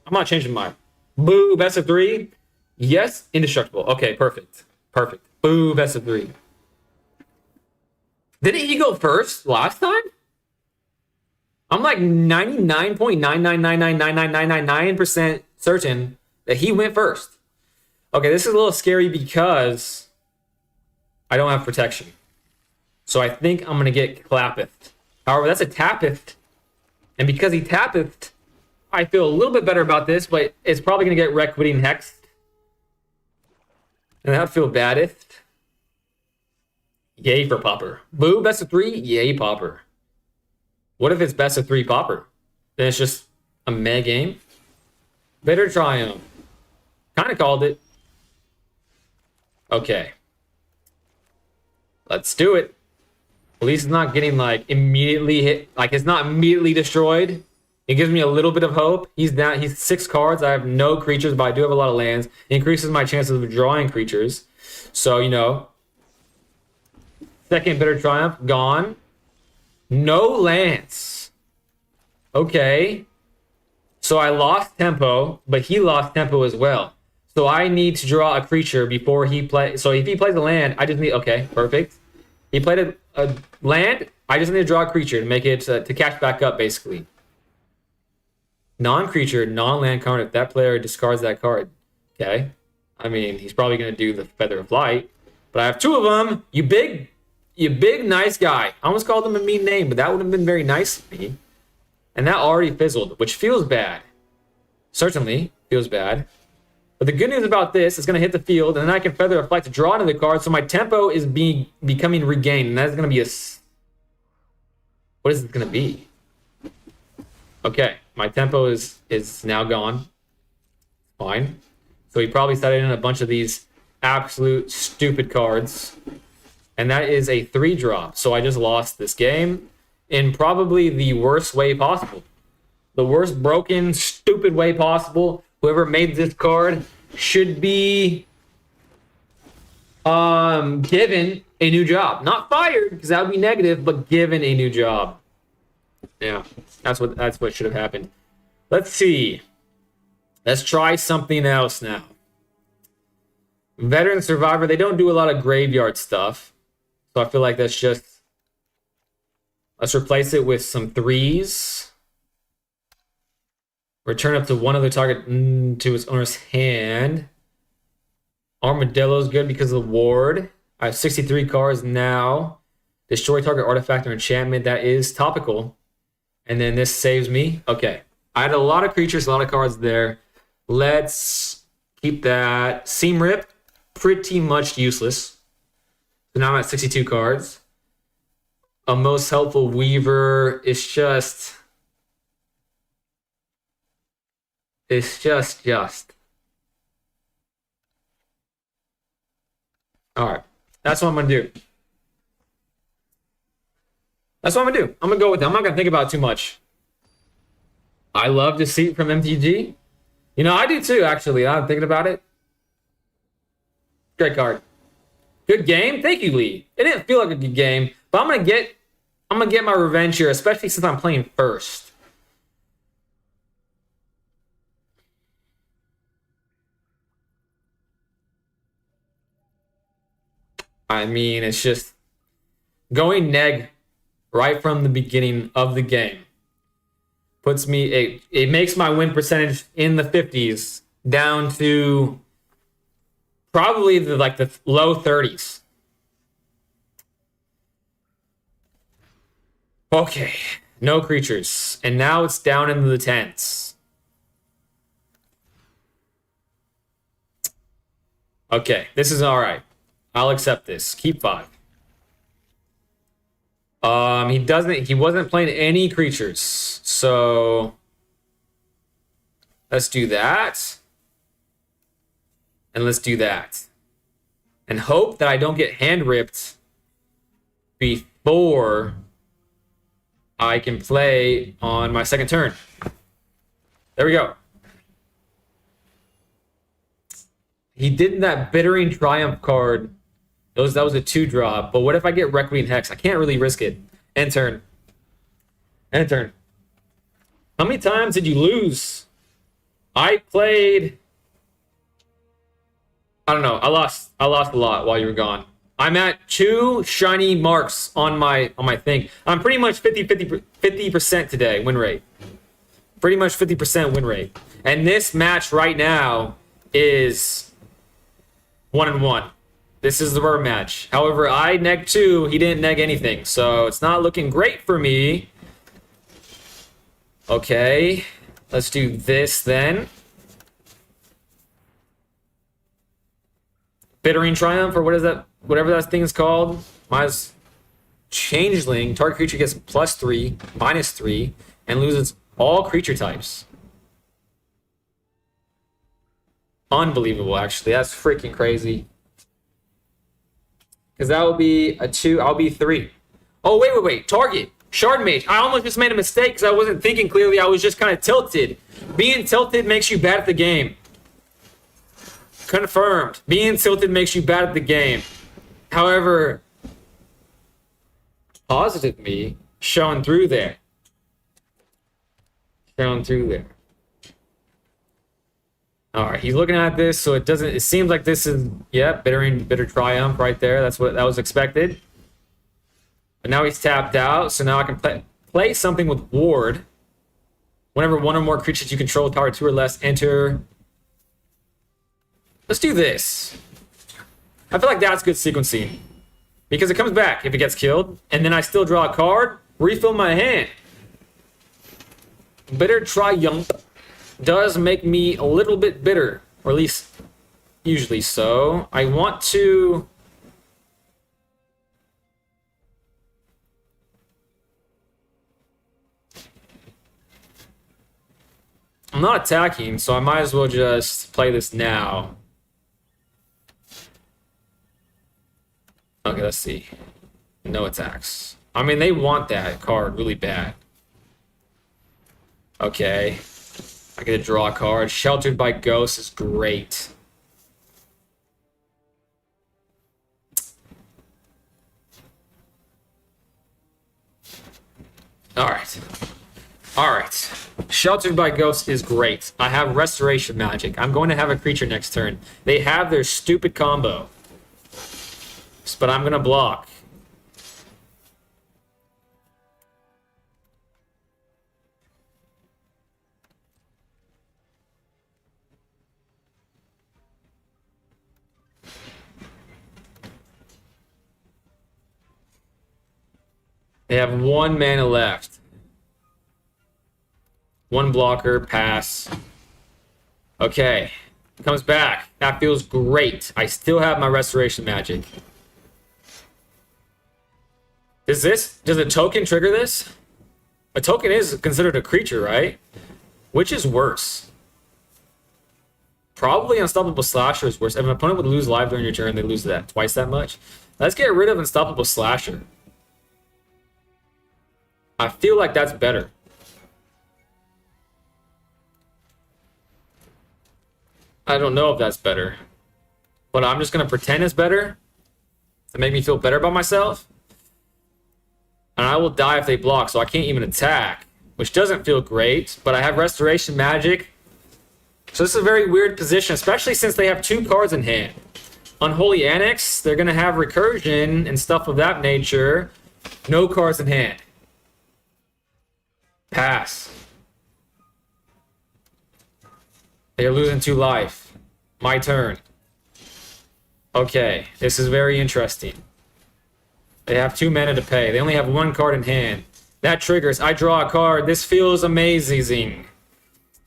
I'm not changing my boo best of 3. Yes, indestructible. Okay, perfect. Perfect. Boo best of 3. Didn't he go first last time? I'm like 99.999999999% certain that he went first. Okay, this is a little scary because I don't have protection. So I think I'm going to get Clappeth. However, that's a Tappeth. And because he Tappeth, I feel a little bit better about this, but it's probably going to get Requiting Hexed. And that would feel baddest. Yay for Popper. Boo, best of 3? Yay, Popper. What if it's best of 3 Popper? Then it's just a meh game? Bitter Triumph. Kind of called it. Okay. Let's do it. At least it's not getting immediately hit. It's not immediately destroyed. It gives me a little bit of hope. He's 6 cards. I have no creatures, but I do have a lot of lands. It increases my chances of drawing creatures. So, second Bitter Triumph, gone. No lands. Okay. So I lost tempo, but he lost tempo as well. So I need to draw a creature before he plays. So if he plays a land, I just need. Okay, perfect. He played a land. I just need to draw a creature to make it to catch back up, basically. Non-creature, non-land card. If that player discards that card, okay. I mean, he's probably gonna do the Feather of Light. But I have two of them. You big nice guy. I almost called him a mean name, but that would have been very nice of me. And that already fizzled, which feels bad. Certainly feels bad. But the good news about this is going to hit the field, and then I can Feather of Flight to draw another card, so my tempo is becoming regained, and that's going to be a... What is it going to be? Okay, my tempo is now gone. Fine. So he probably started in a bunch of these absolute stupid cards. And that is a 3-drop. So I just lost this game in probably the worst way possible. The worst broken, stupid way possible. Whoever made this card should be given a new job. Not fired, because that would be negative, but given a new job. Yeah, that's what should have happened. Let's see. Let's try something else now. Veteran Survivor, they don't do a lot of graveyard stuff. So I feel like that's just... Let's replace it with some 3s. Return up to one other target to its owner's hand. Armadillo's good because of the ward. I have 63 cards now. Destroy target artifact or enchantment. That is topical. And then this saves me. Okay. I had a lot of creatures, a lot of cards there. Let's keep that. Seam Rip, pretty much useless. So now I'm at 62 cards. A most helpful Weaver is just... It's just. Alright. That's what I'm going to do. That's what I'm going to do. I'm going to go with it. I'm not going to think about it too much. I love Deceit from MTG. You know, I do too, actually. I'm thinking about it. Great card. Good game. Thank you, Lee. It didn't feel like a good game, but I'm going to get my revenge here, especially since I'm playing first. I mean, it's just going neg right from the beginning of the game puts me it makes my win percentage in the 50s down to probably the low 30s. Okay, no creatures, and now it's down into the 10s. Okay, this is all right. I'll accept this. Keep 5. He wasn't playing any creatures. So let's do that. And let's do that. And hope that I don't get hand ripped before I can play on my second turn. There we go. He did that Bittering Triumph card. That was a 2-drop. But what if I get Requiem Hex? I can't really risk it. End turn. End turn. How many times did you lose? I played... I don't know. I lost a lot while you were gone. I'm at 2 shiny marks on my thing. I'm pretty much 50% today win rate. Pretty much 50% win rate. And this match right now is 1-1. This is the rubber match. However, I negged 2. He didn't neg anything. So it's not looking great for me. Okay. Let's do this then. Bittering Triumph, or what is that? Whatever that thing is called. Mine's Changeling. Target creature gets +3, -3, and loses all creature types. Unbelievable, actually. That's freaking crazy. Because that will be a 2. I'll be 3. Oh, wait. Target. Shard Mage. I almost just made a mistake because I wasn't thinking clearly. I was just kind of tilted. Being tilted makes you bad at the game. Confirmed. Being tilted makes you bad at the game. However, positive me showing through there. Showing through there. All right, he's looking at this, so it seems like this is, Bitter Triumph right there. That was expected. But now he's tapped out, so now I can play something with Ward. Whenever one or more creatures you control with power 2 or less enter. Let's do this. I feel like that's good sequencing. Because it comes back if it gets killed. And then I still draw a card. Refill my hand. Bitter Triumph does make me a little bit bitter. Or at least usually so. I want to... I'm not attacking, so I might as well just play this now. Okay, let's see. No attacks. I mean, they want that card really bad. Okay. I get to draw a card. Sheltered by Ghosts is great. Alright. Alright. Sheltered by Ghosts is great. I have Restoration Magic. I'm going to have a creature next turn. They have their stupid combo. But I'm going to block. They have 1 mana left. 1 blocker, pass. Okay. Comes back. That feels great. I still have my Restoration Magic. Does a token trigger this? A token is considered a creature, right? Which is worse? Probably Unstoppable Slasher is worse. If an opponent would lose life during your turn, they lose that twice that much. Let's get rid of Unstoppable Slasher. I feel like that's better. I don't know if that's better. But I'm just going to pretend it's better to make me feel better about myself. And I will die if they block, so I can't even attack. Which doesn't feel great, but I have Restoration Magic. So this is a very weird position, especially since they have 2 cards in hand. Unholy Annex, they're going to have Recursion and stuff of that nature. No cards in hand. Pass. They're losing 2 life. My turn. Okay, this is very interesting. They have 2 mana to pay. They only have 1 card in hand. That triggers. I draw a card. This feels amazing.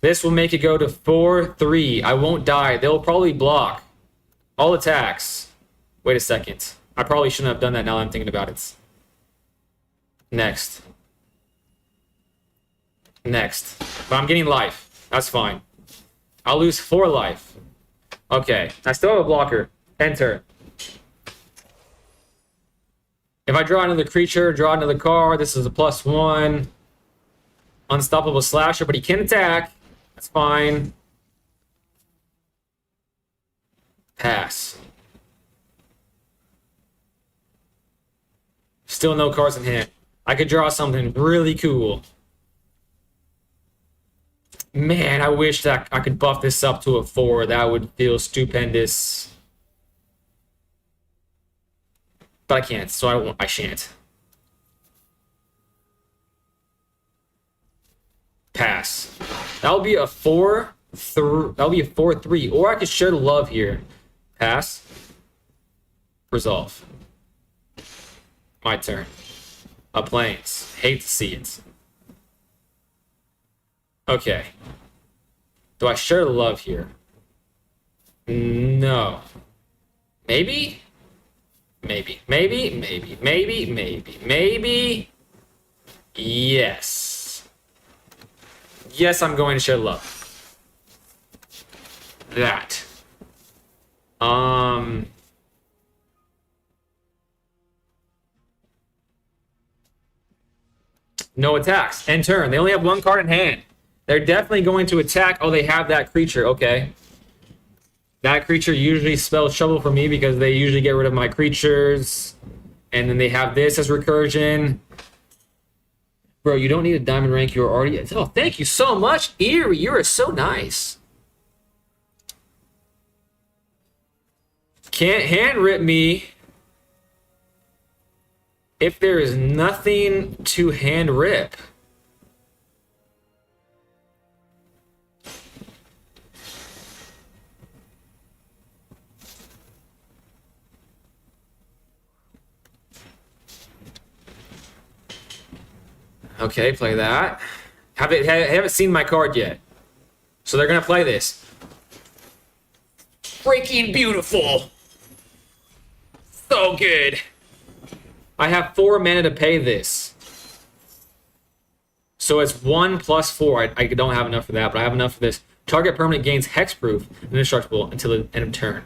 This will make it go to 4-3. I won't die. They'll probably block. All attacks. Wait a second. I probably shouldn't have done that now that I'm thinking about it. Next. Next. But I'm getting life. That's fine. I'll lose 4 life. Okay. I still have a blocker. Enter. If I draw another creature, draw another card, this is a +1. Unstoppable Slasher, but he can attack. That's fine. Pass. Still no cards in hand. I could draw something really cool. Man, I wish that I could buff this up to a 4. That would feel stupendous. But I can't, so I shan't. Pass. That'll be a 4-3. That'll be a 4-3. Or I could share the love here. Pass. Resolve. My turn. A Plains. Hate to see it. Okay. Do I share the love here? No. Maybe? Maybe. Yes. Yes, I'm going to share love. That. No attacks. End turn. They only have 1 card in hand. They're definitely going to attack. Oh, they have that creature. Okay. That creature usually spells trouble for me because they usually get rid of my creatures. And then they have this as recursion. Bro, you don't need a diamond rank. You're already... Oh, thank you so much, Eerie. You are so nice. Can't hand rip me if there is nothing to hand rip. Okay, play that. Haven't seen my card yet. So they're gonna play this. Freaking beautiful. So good. I have 4 mana to pay this. So it's 1 plus 4. I don't have enough for that, but I have enough for this. Target permanent gains hexproof and indestructible until the end of turn.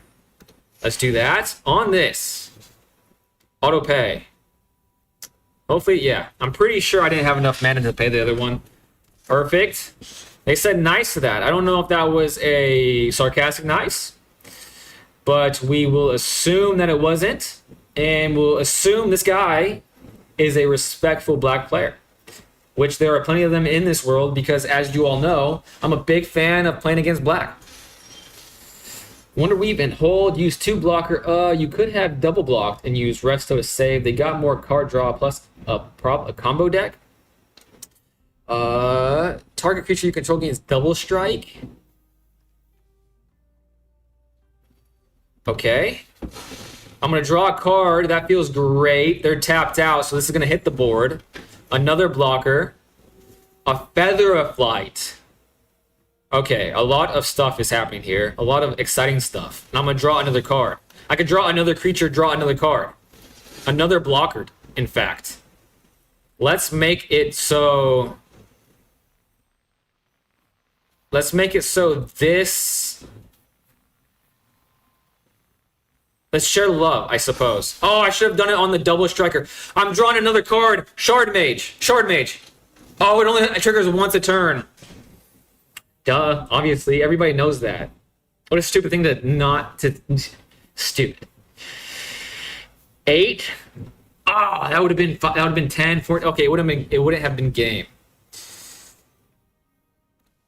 Let's do that. On this. Auto pay. Hopefully, yeah. I'm pretty sure I didn't have enough mana to pay the other one. Perfect. They said nice to that. I don't know if that was a sarcastic nice, but we will assume that it wasn't, and we'll assume this guy is a respectful black player, which there are plenty of them in this world because, as you all know, I'm a big fan of playing against black. Wonder Weave and hold, use 2 blocker. You could have double blocked and use Resto to save. They got more card draw plus a combo deck. Target creature you control gains double strike. Okay. I'm going to draw a card. That feels great. They're tapped out, so this is going to hit the board. Another blocker. A Feather of Flight. Okay, a lot of stuff is happening here. A lot of exciting stuff. And I'm going to draw another card. I could draw another creature, draw another card. Another blocker, in fact. Let's make it so... Let's make it so this... Let's share love, I suppose. Oh, I should have done it on the double striker. I'm drawing another card. Shard Mage. Shard Mage. Oh, it only triggers once a turn. Duh. Obviously, everybody knows that. What a stupid thing to not to... Stupid. 8. Ah, that would have been 10, 14. Okay, it wouldn't have been game.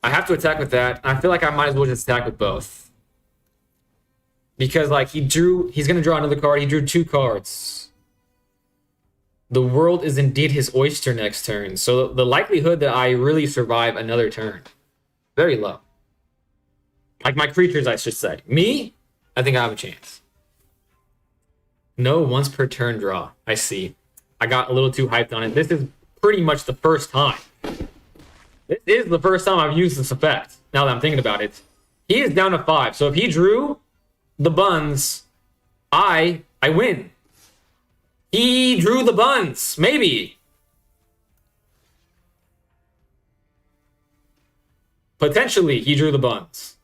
I have to attack with that. I feel like I might as well just attack with both. Because, like, he's going to draw another card. He drew 2 cards. The world is indeed his oyster next turn. So the likelihood that I really survive another turn, very low. Like my creatures, I should say. Me, I think I have a chance. No once per turn draw. I see. I got a little too hyped on it. This is pretty much the first time. This is the first time I've used this effect, now that I'm thinking about it. He is down to 5. So if he drew the buns, I win. He drew the buns. Maybe. Potentially, he drew the buns.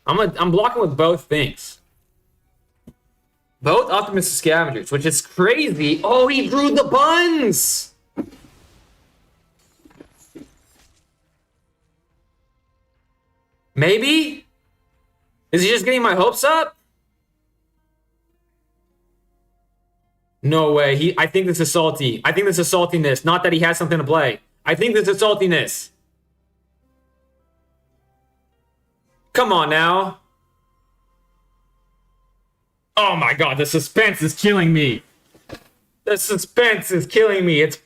I'm blocking with both things. Both Optimistic Scavengers, which is crazy. Oh, he drew the buns! Maybe? Is he just getting my hopes up? No way. I think this is salty. I think this is saltiness. Not that he has something to play. I think this is saltiness. Come on now. Oh my god, the suspense is killing me. The suspense is killing me. It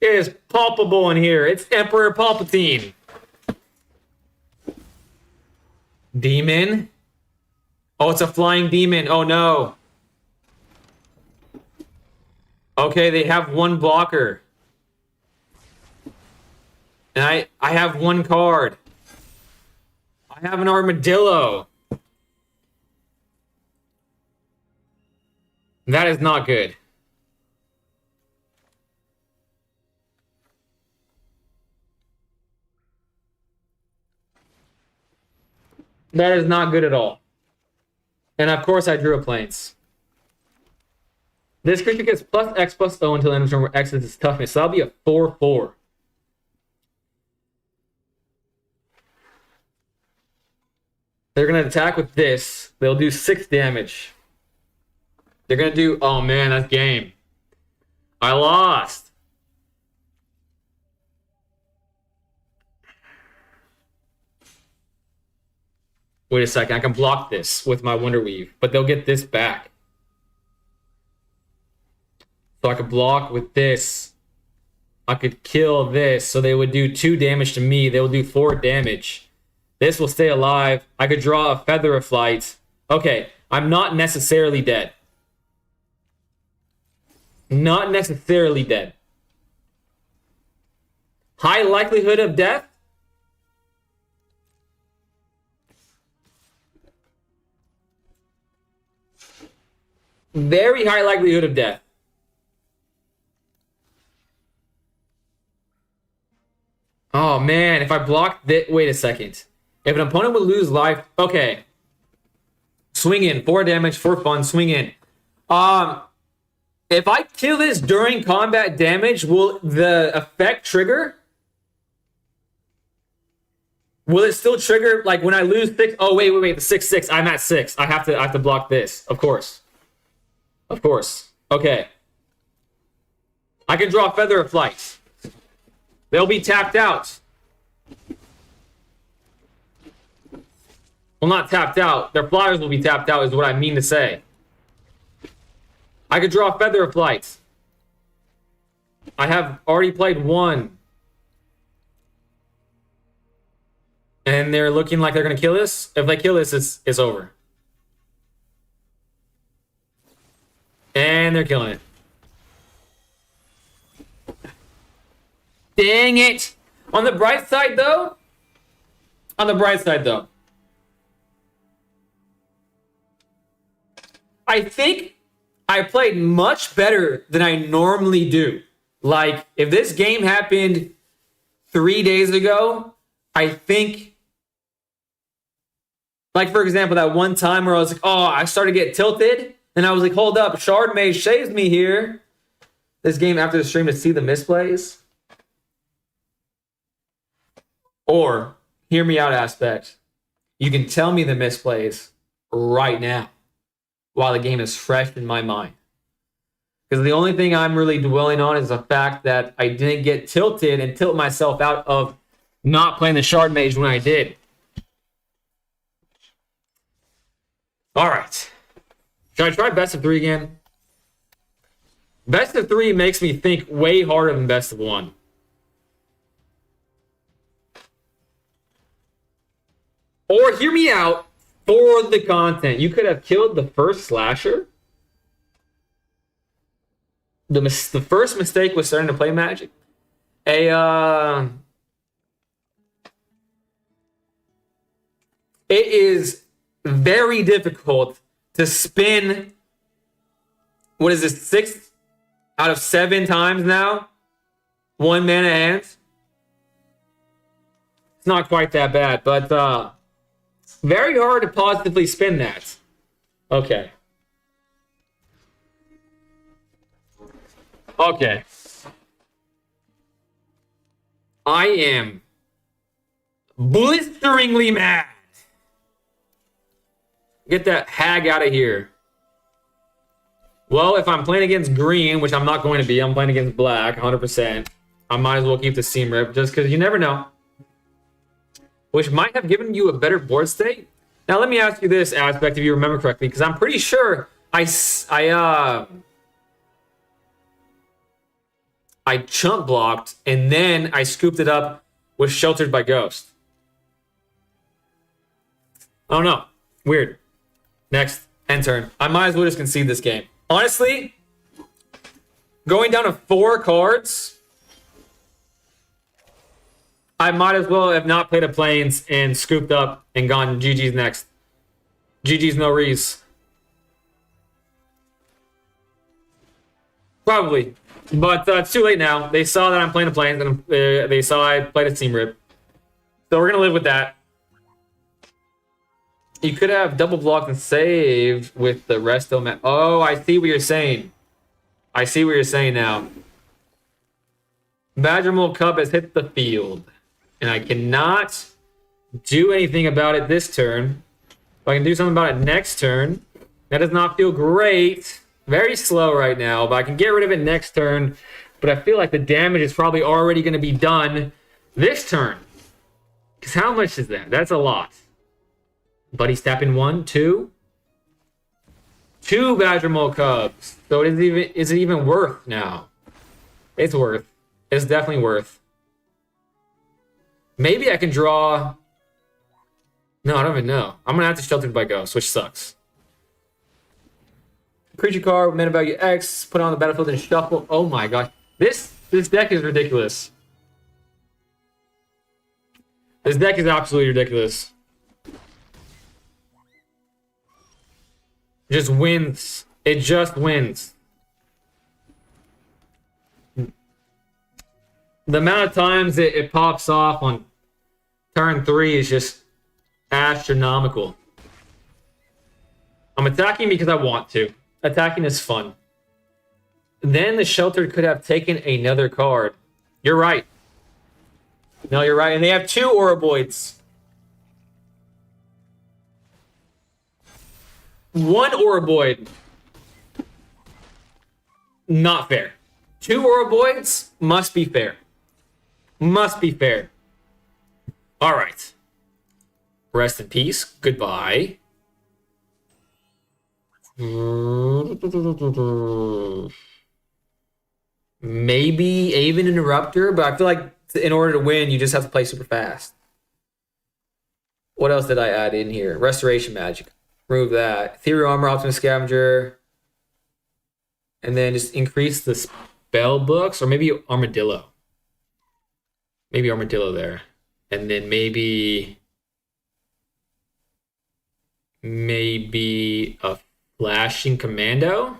is palpable in here. It's Emperor Palpatine. Demon? Oh, it's a flying demon. Oh no. Okay, they have 1 blocker. And I have 1 card. I have an armadillo. That is not good. That is not good at all. And of course I drew a Plains. This creature gets plus X plus O until end of turn where X is its toughness. So that'll be a 4/4. They're going to attack with this. They'll do 6 damage. They're going to do... Oh, man, that's game. I lost. Wait a second. I can block this with my Wonder Weave, but they'll get this back. So I could block with this. I could kill this, so they would do 2 damage to me. They will do 4 damage. This will stay alive. I could draw a Feather of Flight. Okay, I'm not necessarily dead. Not necessarily dead. High likelihood of death? Very high likelihood of death. Oh man, if I block this, wait a second. If an opponent would lose life, okay. Swing in, 4 damage for fun, swing in. If I kill this during combat damage, will the effect trigger? Will it still trigger like when I lose 6? Oh wait, the 6/6. I'm at 6. I have to block this. Of course. Of course. Okay. I can draw Feather of Flight. They'll be tapped out. Well, not tapped out. Their flyers will be tapped out is what I mean to say. I could draw Feather of Flight. I have already played 1. And they're looking like they're going to kill this. If they kill this, it's over. And they're killing it. Dang it. On the bright side, though. I think I played much better than I normally do. Like, if this game happened 3 days ago, I think, like, for example, that one time where I was like, oh, I started to get tilted, and I was like, hold up, Shard Mage shaves me here. This game after the stream to see the misplays. Or, hear me out aspect. You can tell me the misplays right now while the game is fresh in my mind. Because the only thing I'm really dwelling on is the fact that I didn't get tilted and tilt myself out of not playing the Shard Mage when I did. Alright. Should I try best of 3 again? Best of 3 makes me think way harder than best of 1. Or hear me out for the content. You could have killed the first slasher. The first mistake was starting to play Magic. It is very difficult to spin. What is this? 6 out of 7 times now? 1 mana hands. It's not quite that bad, but very hard to positively spin that. Okay. Okay. I am blisteringly mad. Get that hag out of here. Well, if I'm playing against green, which I'm not going to be, I'm playing against black, 100%. I might as well keep the seam rip, just because you never know. Which might have given you a better board state. Now, let me ask you this aspect, if you remember correctly, because I'm pretty sure I chump blocked, and then I scooped it up with Sheltered by Ghost. I don't know. Weird. Next. End turn. I might as well just concede this game. Honestly, going down to 4 cards, I might as well have not played a Plains and scooped up and gone GG's next. GG's no rees. Probably. But it's too late now. They saw that I'm playing a Plains, and they saw I played a Seam Rip. So we're going to live with that. You could have double blocked and saved with the resto map. Oh, I see what you're saying. I see what you're saying now. Badgermole Cub has hit the field. And I cannot do anything about it this turn. If I can do something about it next turn, that does not feel great. Very slow right now, but I can get rid of it next turn. But I feel like the damage is probably already going to be done this turn. Because how much is that? That's a lot. Buddy's tapping 1, 2. 2 Badgermole Cubs. So is it even worth now? It's worth. It's definitely worth. Maybe I can draw... No, I don't even know. I'm going to have to Sheltered by Ghost, which sucks. creature card with mana value X, put it on the battlefield and shuffle. Oh my gosh. This deck is ridiculous. This deck is absolutely ridiculous. It just wins. It just wins. The amount of times it pops off on turn 3 is just astronomical. I'm attacking because I want to. Attacking is fun. Then the Sheltered could have taken another card. You're right. No, you're right. And they have 2 Oroboids. 1 Oroboid. Not fair. 2 Oroboids must be fair. Must be fair. All right. Rest in peace. Goodbye. Maybe Aven Interrupter, but I feel like in order to win, you just have to play super fast. What else did I add in here? Restoration Magic. Remove that. Ethereal Armor, Optimus Scavenger. And then just increase the spell books, or maybe Armadillo. Maybe Armadillo there. And then maybe a Flashing Commando.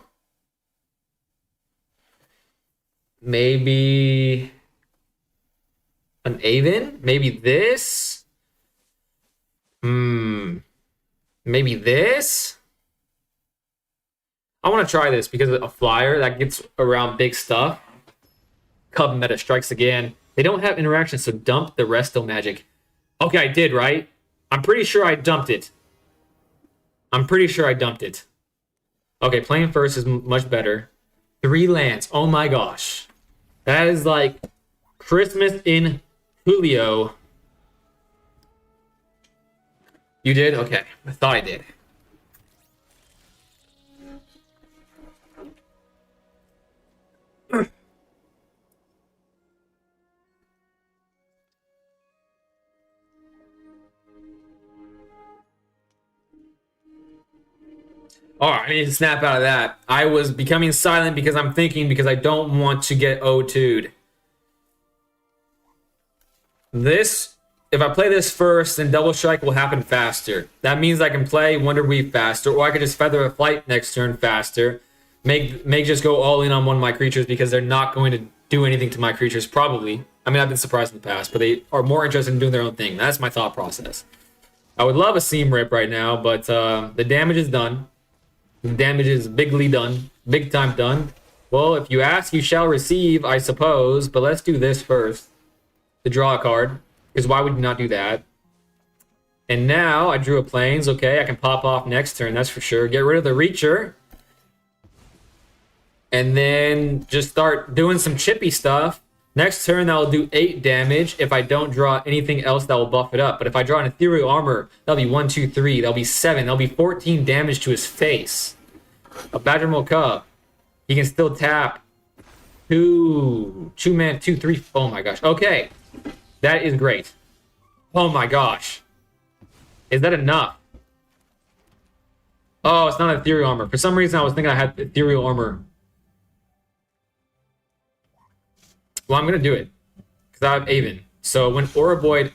Maybe an Aven. Maybe this. Maybe this. I want to try this because a flyer that gets around big stuff. Cub meta strikes again. They don't have interaction, so dump the Resto Magic. Okay, I did, right? I'm pretty sure I dumped it. Okay, playing first is much better. 3 lands. Oh my gosh. That is like Christmas in Julio. You did? Okay. I thought I did. All right, I need to snap out of that. I was becoming silent because I'm thinking because I don't want to get O2'd. This, if I play this first, then Double Strike will happen faster. That means I can play Wonder Weave faster, or I could just Feather of Flight next turn faster. Make just go all in on one of my creatures because they're not going to do anything to my creatures, probably. I mean, I've been surprised in the past, but they are more interested in doing their own thing. That's my thought process. I would love a Seam Rip right now, but the damage is done. The damage is bigly done. Big time done. Well, if you ask, you shall receive, I suppose. But let's do this first. To draw a card. Because why would you not do that? And now I drew a Plains. Okay, I can pop off next turn, that's for sure. Get rid of the Reacher. And then just start doing some chippy stuff. Next turn, that will do 8 damage if I don't draw anything else that will buff it up. But if I draw an Ethereal Armor, that'll be 1, 2, 3. That'll be 7. That'll be 14 damage to his face. A Badgermole Cub. He can still tap 2 man, 2, 3. Oh my gosh. Okay. That is great. Oh my gosh. Is that enough? Oh, it's not Ethereal Armor. For some reason, I was thinking I had Ethereal Armor. Well, I'm going to do it because I have Aven. So when Oroboid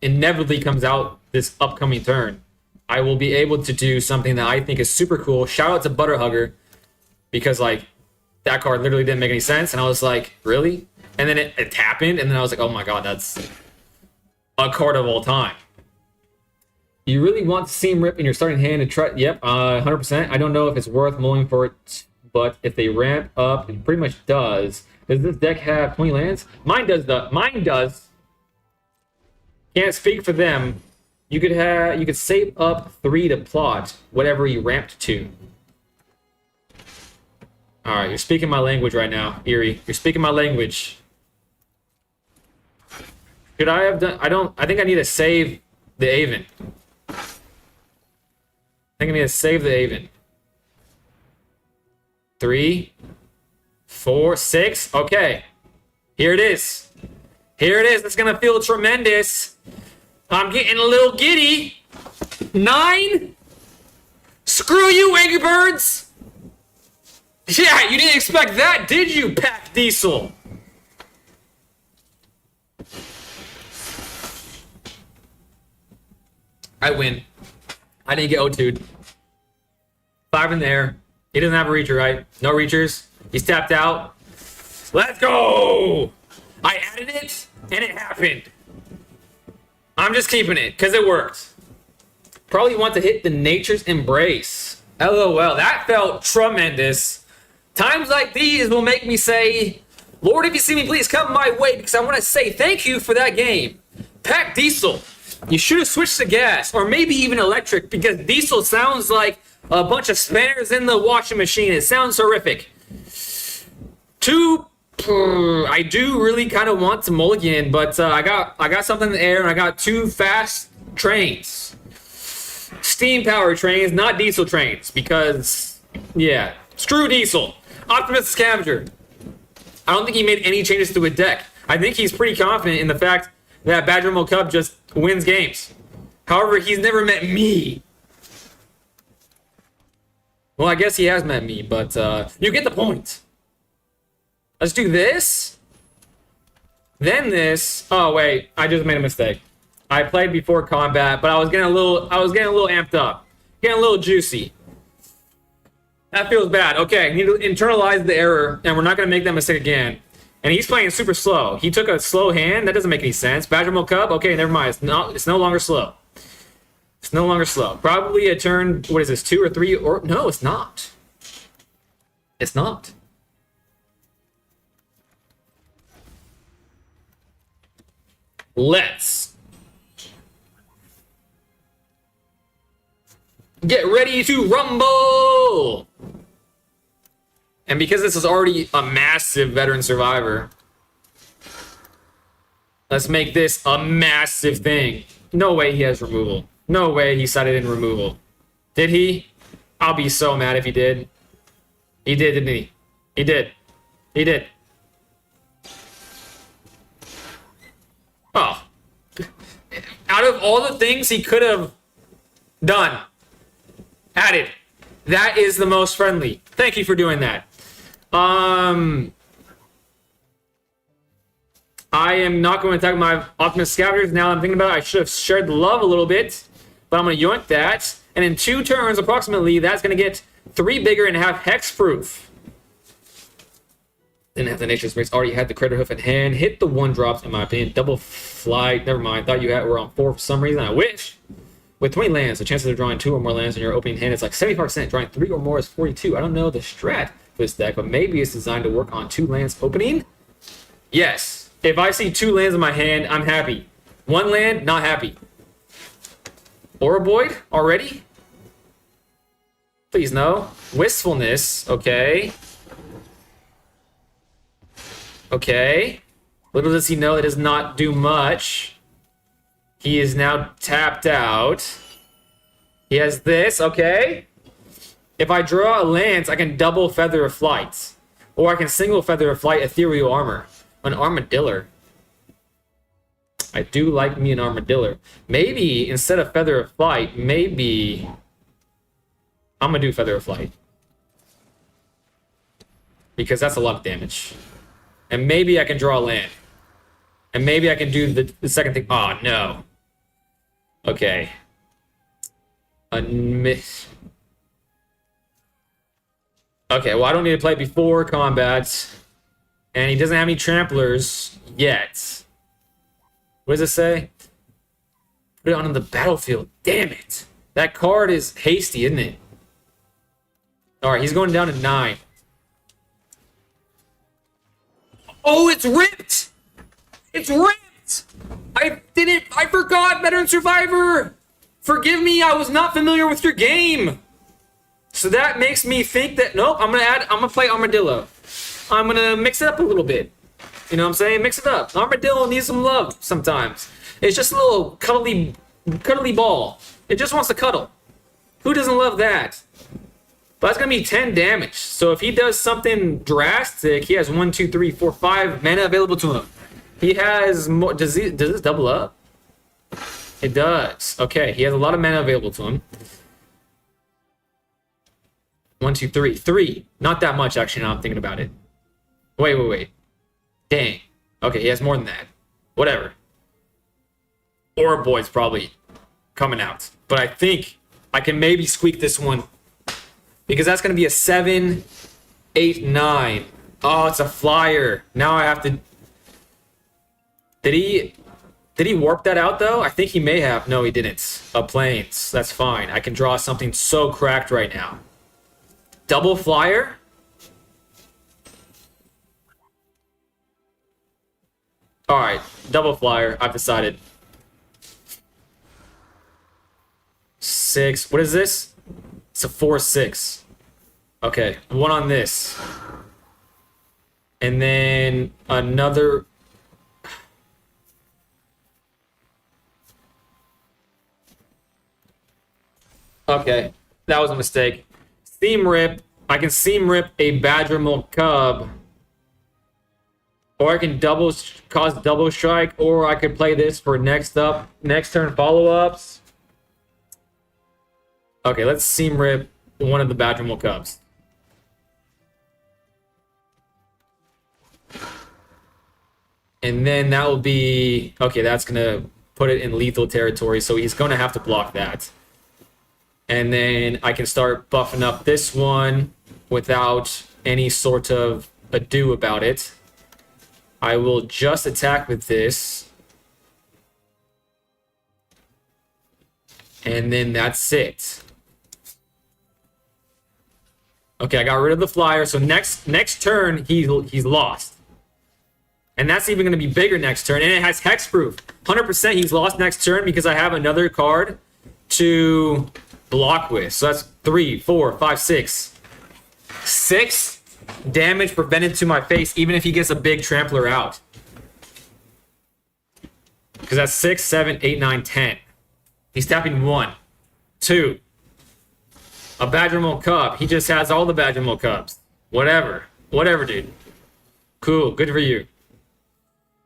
inevitably comes out this upcoming turn, I will be able to do something that I think is super cool. Shout out to Butterhugger because, like, that card literally didn't make any sense. And I was like, really? And then it happened. And then I was like, oh my God, that's a card of all time. You really want to Seam Rip in your starting hand and try. Yep, 100%. I don't know if it's worth mulling for it, but if they ramp up, it pretty much does. Does this deck have 20 lands? Mine does. Mine does. Can't speak for them. You could save up 3 to plot whatever you ramped to. All right, you're speaking my language right now, Eerie. You're speaking my language. Should I have done? I think I need to save the Aven. I think I need to save the Aven. 3, 4, 6. Okay. Here it is. Here it is. It's going to feel tremendous. I'm getting a little giddy. 9. Screw you, Angry Birds. Yeah, you didn't expect that, did you, Pack Diesel? I win. I didn't get O2'd. 5 in there. He doesn't have a reacher, right? No reachers. He's tapped out. Let's go! I added it, and it happened. I'm just keeping it, because it worked. Probably want to hit the Nature's Embrace. LOL, that felt tremendous. Times like these will make me say, Lord, if you see me, please come my way, because I want to say thank you for that game. Pack Diesel, you should have switched to gas, or maybe even electric, because Diesel sounds like a bunch of spinners in the washing machine. It sounds horrific. I do really kind of want to mulligan, but I got something in the air, and I got 2 fast trains. Steam power trains, not diesel trains, because, yeah, screw diesel. Optimus Scavenger. I don't think he made any changes to a deck. I think he's pretty confident in the fact that Badger Mo Cub just wins games. However, he's never met me. Well, I guess he has met me, but you get the point. Let's do this. Then this. Oh wait, I just made a mistake. I played before combat, but I was getting a little amped up, getting a little juicy. That feels bad. Okay, I need to internalize the error, and we're not gonna make that mistake again. And he's playing super slow. He took a slow hand. That doesn't make any sense. Badger Mo Cub. Okay, never mind. It's no longer slow. It's no longer slow. Probably a turn. What is this? 2 or 3? Or no, it's not. It's not. Let's get ready to rumble. And because this is already a massive veteran survivor, let's make this a massive thing. No way he has removal. No way he sided in removal. Did he? I'll be so mad if he did. He did, didn't he? He did. He did. Oh. Out of all the things he could have done, added, that is the most friendly. Thank you for doing that. I am not going to attack my Optimus Scavengers. Now I'm thinking about it, I should have shared the love a little bit, but I'm going to yoink that. And in 2 turns, approximately, that's going to get 3 bigger and have hexproof. Didn't have the Nature's Embrace. Already had the Crater Hoof in hand. Hit the 1-drops, in my opinion. Double flight. Never mind. Thought you were on 4 for some reason. I wish. With 20 lands, the chances of drawing 2 or more lands in your opening hand is like 75%. Drawing 3 or more is 42. I don't know the strat for this deck, but maybe it's designed to work on 2 lands opening. Yes. If I see 2 lands in my hand, I'm happy. 1 land, not happy. Oroboid already? Please no. Wistfulness. Okay. Okay. Little does he know it does not do much. He is now tapped out. He has this. Okay. If I draw a lance, I can double Feather of Flight. Or I can single Feather of Flight Ethereal Armor. An Armadillo. I do like me an Armadillo. Maybe instead of Feather of Flight, maybe I'm gonna do Feather of Flight. Because that's a lot of damage. And maybe I can draw a land. And maybe I can do the second thing. Oh, no. Okay. A miss. Okay, well, I don't need to play before combat. And he doesn't have any tramplers yet. What does it say? Put it on the battlefield. Damn it. That card is hasty, isn't it? Alright, he's going down to 9. Oh, it's ripped! It's ripped! I forgot, Veteran Survivor! Forgive me, I was not familiar with your game! So that makes me think that, nope, I'm gonna play Armadillo. I'm gonna mix it up a little bit. You know what I'm saying? Mix it up. Armadillo needs some love sometimes. It's just a little cuddly ball. It just wants to cuddle. Who doesn't love that? But that's gonna be 10 damage. So if he does something drastic, he has 1, 2, 3, 4, 5 mana available to him. He has more. Does this double up? It does. Okay, he has a lot of mana available to him. 1, 2, 3. 3. Not that much, actually, now I'm thinking about it. Wait. Dang. Okay, he has more than that. Whatever. Orboid's probably coming out. But I think I can maybe squeak this one. Because that's going to be a 7, 8, 9. Oh, it's a flyer. Now I have to... Did he warp that out, though? I think he may have. No, he didn't. Planes. That's fine. I can draw something so cracked right now. Double flyer? Alright, double flyer. I've decided. 6. What is this? It's a 4/6. Okay, 1 on this. And then another... Okay, that was a mistake. Seam Rip. I can Seam Rip a Badgermole Cub. Or I can cause double strike, or I could play this for next turn follow-ups. Okay, let's Seam Rip one of the Badgermole Cubs. And then that will be... Okay, that's going to put it in lethal territory, so he's going to have to block that. And then I can start buffing up this one without any sort of ado about it. I will just attack with this. And then that's it. Okay, I got rid of the flyer. So next turn, he's lost. And that's even going to be bigger next turn. And it has hexproof. 100% he's lost next turn because I have another card to block with. So that's 3, 4, 5, 6. 6 damage prevented to my face, even if he gets a big trampler out. Because that's 6, 7, 8, 9, 10. He's tapping 1, 2. A Badgermole Cub. He just has all the Badgermole Cubs. Whatever, dude. Cool. Good for you.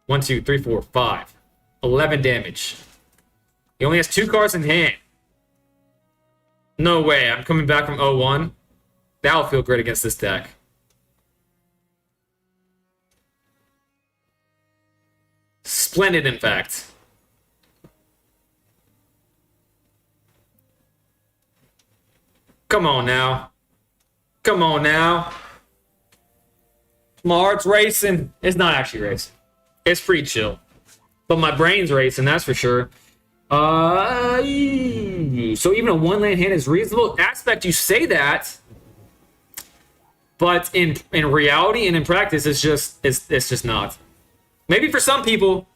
1, 2, 3, 4, 5. 11 damage. He only has 2 cards in hand. No way. I'm coming back from 0-1. That'll feel great against this deck. Splendid, in fact. Come on now. My heart's racing. It's not actually racing. It's pretty chill. But my brain's racing, that's for sure. So even a 1-land hand is reasonable. Aspect, you say that. But in reality and in practice, it's just not. Maybe for some people,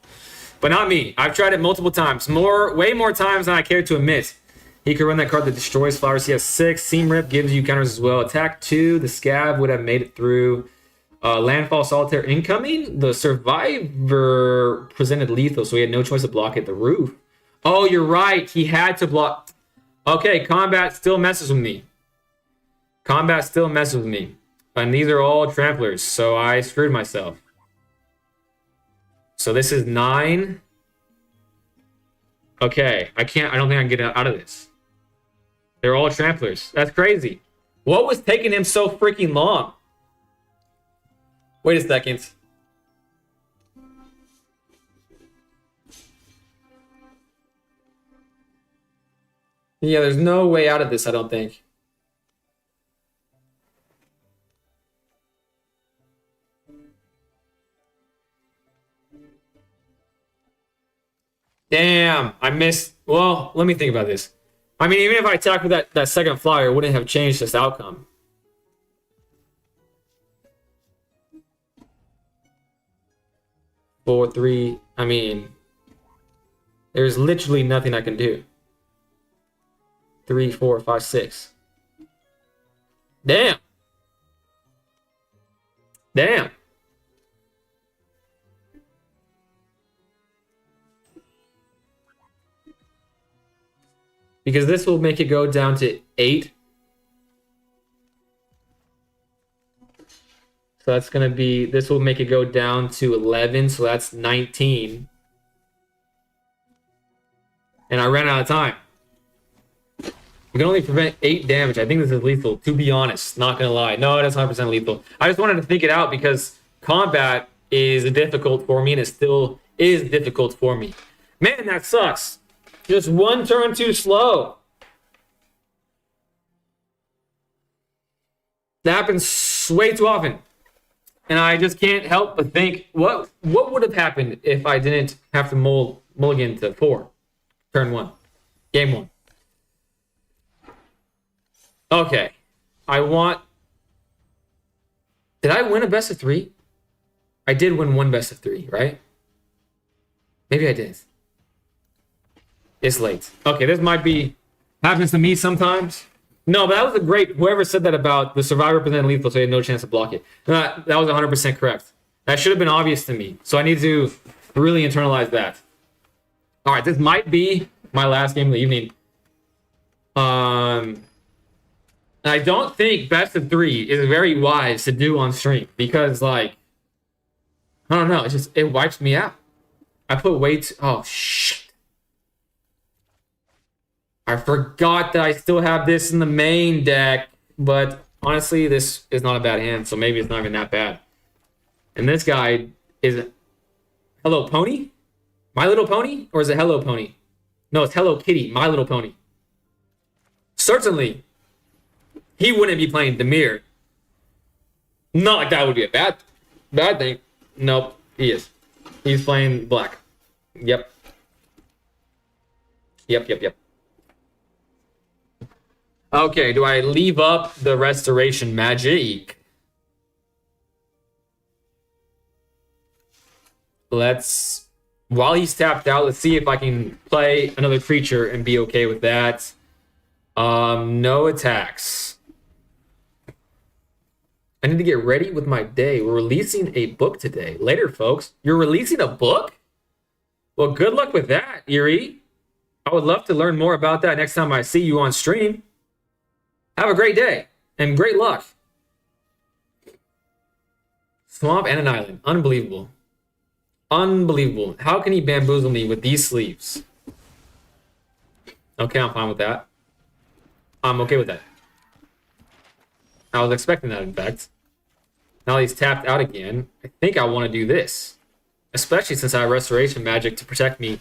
but not me. I've tried it multiple times. Way more times than I care to admit. He could run that card that destroys flowers. He has 6. Seam Rip gives you counters as well. Attack 2. The Scab would have made it through. Landfall Solitaire incoming. The Survivor presented lethal, so he had no choice to block at the roof. Oh, you're right. He had to block. Okay, combat still messes with me. And these are all tramplers, so I screwed myself. So this is 9. Okay, I don't think I can get out of this. They're all tramplers. That's crazy. What was taking him so freaking long? Wait a second. Yeah, there's no way out of this, I don't think. Damn, I missed. Well, let me think about this. I mean, even if I attacked with that second flyer, it wouldn't have changed this outcome. Four, 3. I mean, there's literally nothing I can do. 3, 4, 5, 6. Damn. Because this will make it go down to 8. So that's going to be... This will make it go down to 11. So that's 19. And I ran out of time. We can only prevent 8 damage. I think this is lethal, to be honest. Not gonna lie. No, it is 100% lethal. I just wanted to think it out because combat is difficult for me, and it still is difficult for me. Man, that sucks. Just one turn too slow. That happens way too often. And I just can't help but think, what would have happened if I didn't have to mulligan to 4? Turn 1. Game 1. Okay. Did I win a best of 3? I did win one best of 3, right? Maybe I did. It's late. Okay, this might be happens to me sometimes. No, but that was a great. Whoever said that about the survivor representing lethal, so he had no chance to block it. That was 100% correct. That should have been obvious to me. So I need to really internalize that. All right, this might be my last game of the evening. I don't think best of 3 is very wise to do on stream because, like, I don't know. It wipes me out. I put way too. Oh shit. I forgot that I still have this in the main deck, but honestly, this is not a bad hand, so maybe it's not even that bad. And this guy is Hello Pony? My Little Pony? Or is it Hello Pony? No, it's Hello Kitty, My Little Pony. Certainly, he wouldn't be playing Demir. Not like that would be a bad thing. Nope, he is. He's playing black. Yep. Okay, do I leave up the restoration magic? While he's tapped out, let's see if I can play another creature and be okay with that. No attacks. I need to get ready with my day. We're releasing a book today. Later, folks. You're releasing a book? Well, good luck with that, Erie. I would love to learn more about that next time I see you on stream. Have a great day and great luck. Swamp and an island. Unbelievable. Unbelievable. How can he bamboozle me with these sleeves? Okay, I'm fine with that. I'm okay with that. I was expecting that, in fact. Now he's tapped out again. I think I want to do this. Especially since I have restoration magic to protect me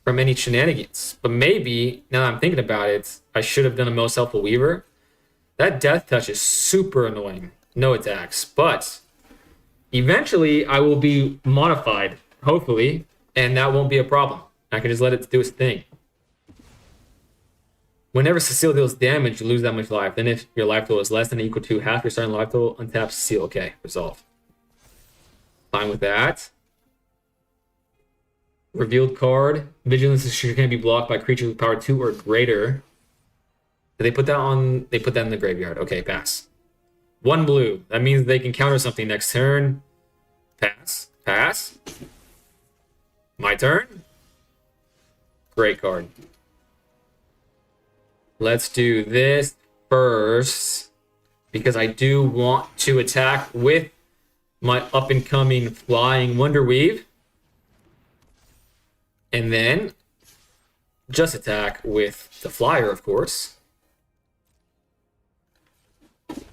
from any shenanigans. But maybe, now that I'm thinking about it, I should have done a most helpful weaver. That death touch is super annoying. No attacks. But eventually I will be modified, hopefully, and that won't be a problem. I can just let it do its thing. Whenever Cecile deals damage, you lose that much life. Then if your life total is less than or equal to half your starting life total, untap Cecile. Okay, resolved. Fine with that. Revealed card. Vigilance can be blocked by creatures with power 2 or greater. Did they put that on? They put that in the graveyard. Okay, pass. 1 blue. That means they can counter something next turn. Pass. Pass. My turn. Great card. Let's do this first because I do want to attack with my up-and-coming Flying Wonderweave. And then just attack with the flyer, of course.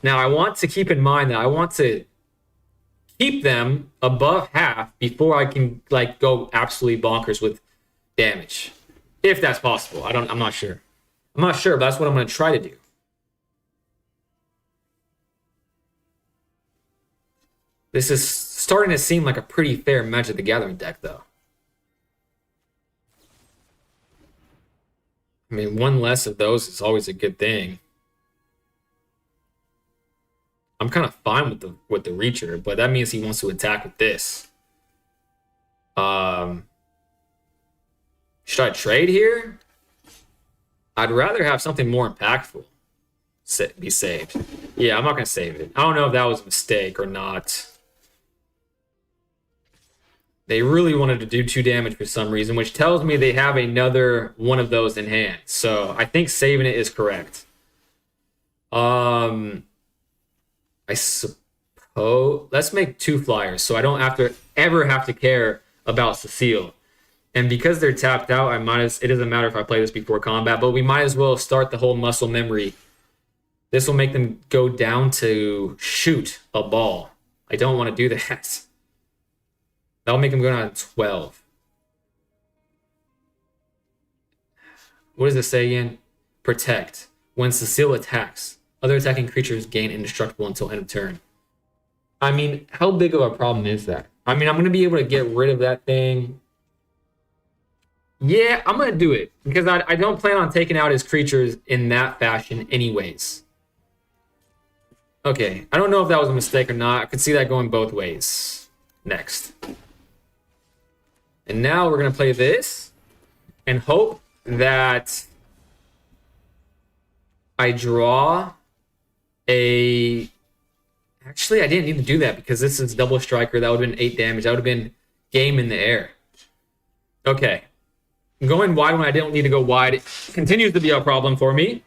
Now, I want to keep in mind that I want to keep them above half before I can like go absolutely bonkers with damage. If that's possible. I'm not sure. I'm not sure, but that's what I'm going to try to do. This is starting to seem like a pretty fair Magic the Gathering deck, though. I mean, one less of those is always a good thing. I'm kind of fine with the Reacher, but that means he wants to attack with this. Should I trade here? I'd rather have something more impactful be saved. Yeah, I'm not going to save it. I don't know if that was a mistake or not. They really wanted to do 2 damage for some reason, which tells me they have another one of those in hand. So I think saving it is correct. I suppose let's make 2 flyers so I don't ever have to care about Cecile. And because they're tapped out, it doesn't matter if I play this before combat, but we might as well start the whole muscle memory. This will make them go down to shoot a ball. I don't want to do that. That'll make them go down to 12. What does it say again? Protect. When Cecile attacks, other attacking creatures gain indestructible until end of turn. I mean, how big of a problem is that? I mean, I'm going to be able to get rid of that thing. Yeah, I'm going to do it. Because I don't plan on taking out his creatures in that fashion anyways. Okay, I don't know if that was a mistake or not. I could see that going both ways. Next. And now we're going to play this. And hope that I draw a... Actually, I didn't need to do that because this is double striker. That would have been 8 damage. That would have been game in the air. Okay. Going wide when I didn't need to go wide continues to be a problem for me.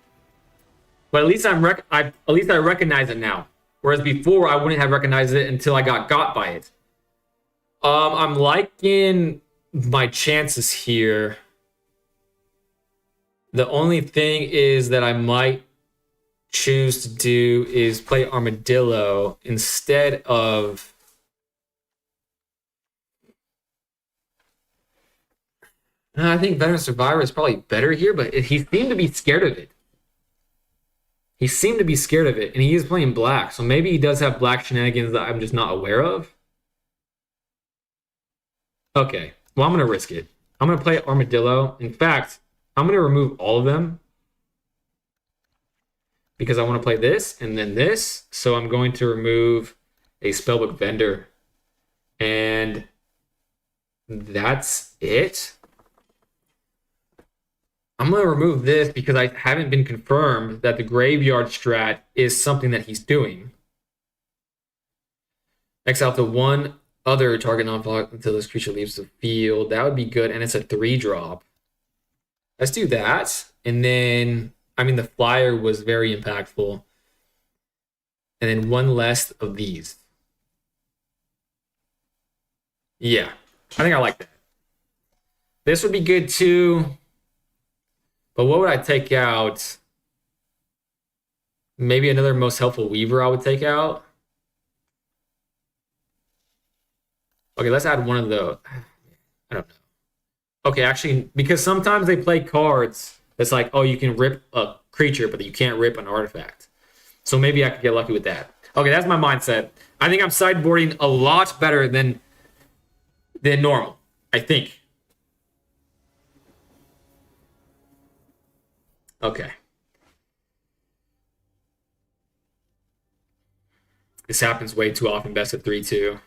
But at least I recognize it now. Whereas before, I wouldn't have recognized it until I got by it. I'm liking my chances here. The only thing is that I might choose to do is play Armadillo instead of... I think Veteran Survivor is probably better here, but he seemed to be scared of it. He seemed to be scared of it, and he is playing black, so maybe he does have black shenanigans that I'm just not aware of. Okay, well, I'm going to risk it. I'm going to play Armadillo. In fact, I'm going to remove all of them because I want to play this and then this. So I'm going to remove a Spellbook Vendor, and that's it. I'm going to remove this because I haven't been confirmed that the graveyard strat is something that he's doing. Exile to one other target non-block until this creature leaves the field. That would be good, and it's a 3-drop. Let's do that. And then, I mean, the flyer was very impactful. And then one less of these. Yeah, I think I like that. This would be good too. But what would I take out? Maybe another Most Helpful Weaver I would take out. Okay, let's add one of the... I don't know. Okay, actually, because sometimes they play cards that's like, oh, you can rip a creature, but you can't rip an artifact. So maybe I could get lucky with that. Okay, that's my mindset. I think I'm sideboarding a lot better than normal, I think. Okay. This happens way too often, best of 3-2.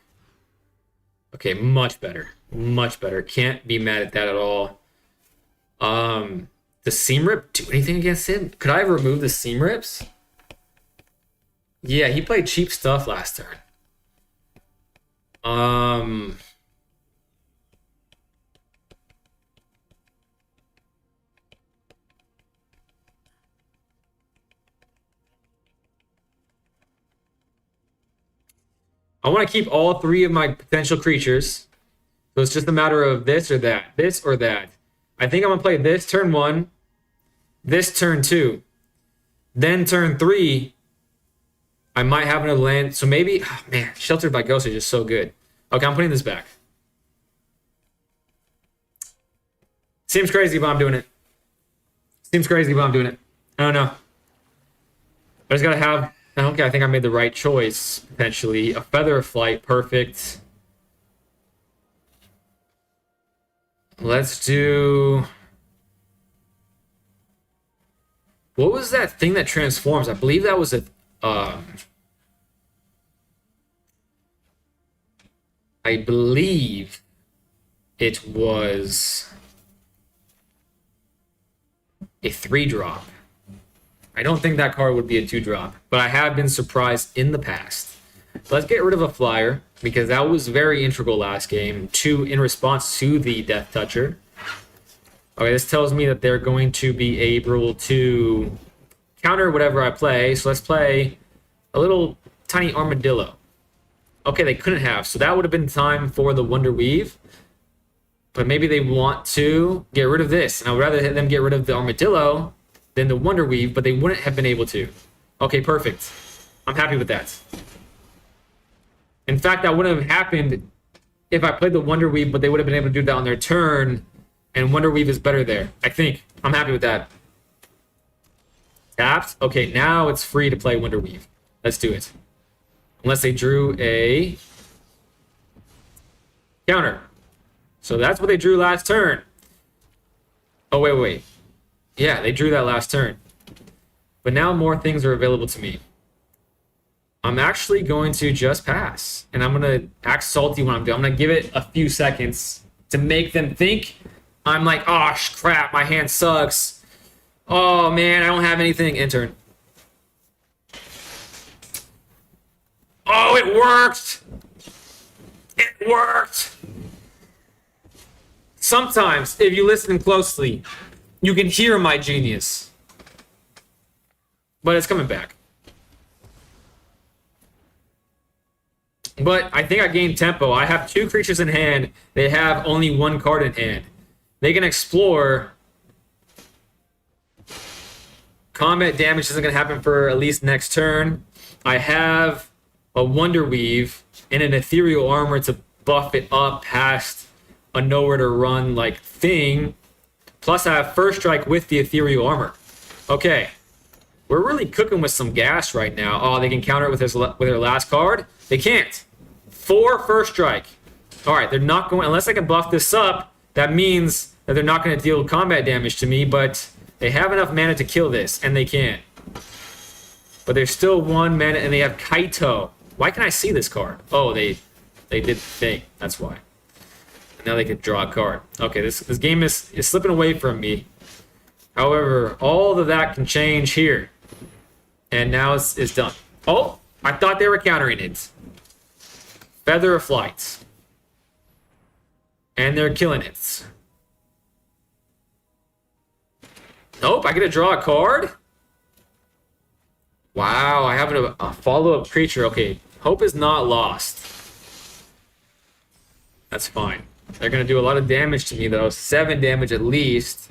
Okay, much better. Much better. Can't be mad at that at all. Does Seam Rip do anything against him? Could I remove the Seam Rips? Yeah, he played cheap stuff last turn. I want to keep all 3 of my potential creatures. So it's just a matter of this or that. This or that. I think I'm going to play this turn 1. This turn 2. Then turn 3. I might have another land. So maybe... Oh, man, Sheltered by Ghost is just so good. Okay, I'm putting this back. Seems crazy, but I'm doing it. Seems crazy, but I'm doing it. I don't know. I just got to have... Okay, I think I made the right choice, potentially. A Feather of Flight, perfect. Let's do... What was that thing that transforms? I believe that was a... I believe it was a 3-drop. I don't think that card would be a 2-drop, but I have been surprised in the past. Let's get rid of a flyer, because that was very integral last game, in response to the Death Toucher. Okay, this tells me that they're going to be able to counter whatever I play, so let's play a little tiny Armadillo. Okay, they couldn't have, so that would have been time for the Wonder Weave. But maybe they want to get rid of this. And I would rather them get rid of the Armadillo than the Wonder Weave, but they wouldn't have been able to. Okay, perfect. I'm happy with that. In fact, that wouldn't have happened if I played the Wonder Weave, but they would have been able to do that on their turn. And Wonder Weave is better there, I think. I'm happy with that. Tapped. Okay, now it's free to play Wonder Weave. Let's do it. Unless they drew a counter. So that's what they drew last turn. Oh, wait. Yeah, they drew that last turn. But now more things are available to me. I'm actually going to just pass. And I'm going to act salty when I'm done. I'm going to give it a few seconds to make them think I'm like, oh, crap, my hand sucks. Oh, man, I don't have anything. Intern. Oh, it worked. It worked. Sometimes, if you listen closely, you can hear my genius. But it's coming back. But I think I gained tempo. I have 2 creatures in hand. They have only 1 card in hand. They can explore. Combat damage isn't going to happen for at least next turn. I have a Wonder Weave and an Ethereal Armor to buff it up past a nowhere to run like thing. Plus I have First Strike with the Ethereal Armor. Okay. We're really cooking with some gas right now. Oh, they can counter it with their last card? They can't. 4 First Strike. Alright, they're not going... Unless I can buff this up, that means that they're not going to deal combat damage to me, but they have enough mana to kill this, and they can. But there's still 1 mana, and they have Kaito. Why can I see this card? Oh, they did the thing. That's why. And now they can draw a card. Okay, this game is slipping away from me. However, all of that can change here. And now it's done. Oh, I thought they were countering it. Feather of Flight. And they're killing it. Nope, I get to draw a card? Wow, I have a follow-up creature. Okay, hope is not lost. That's fine. They're going to do a lot of damage to me, though. 7 damage at least.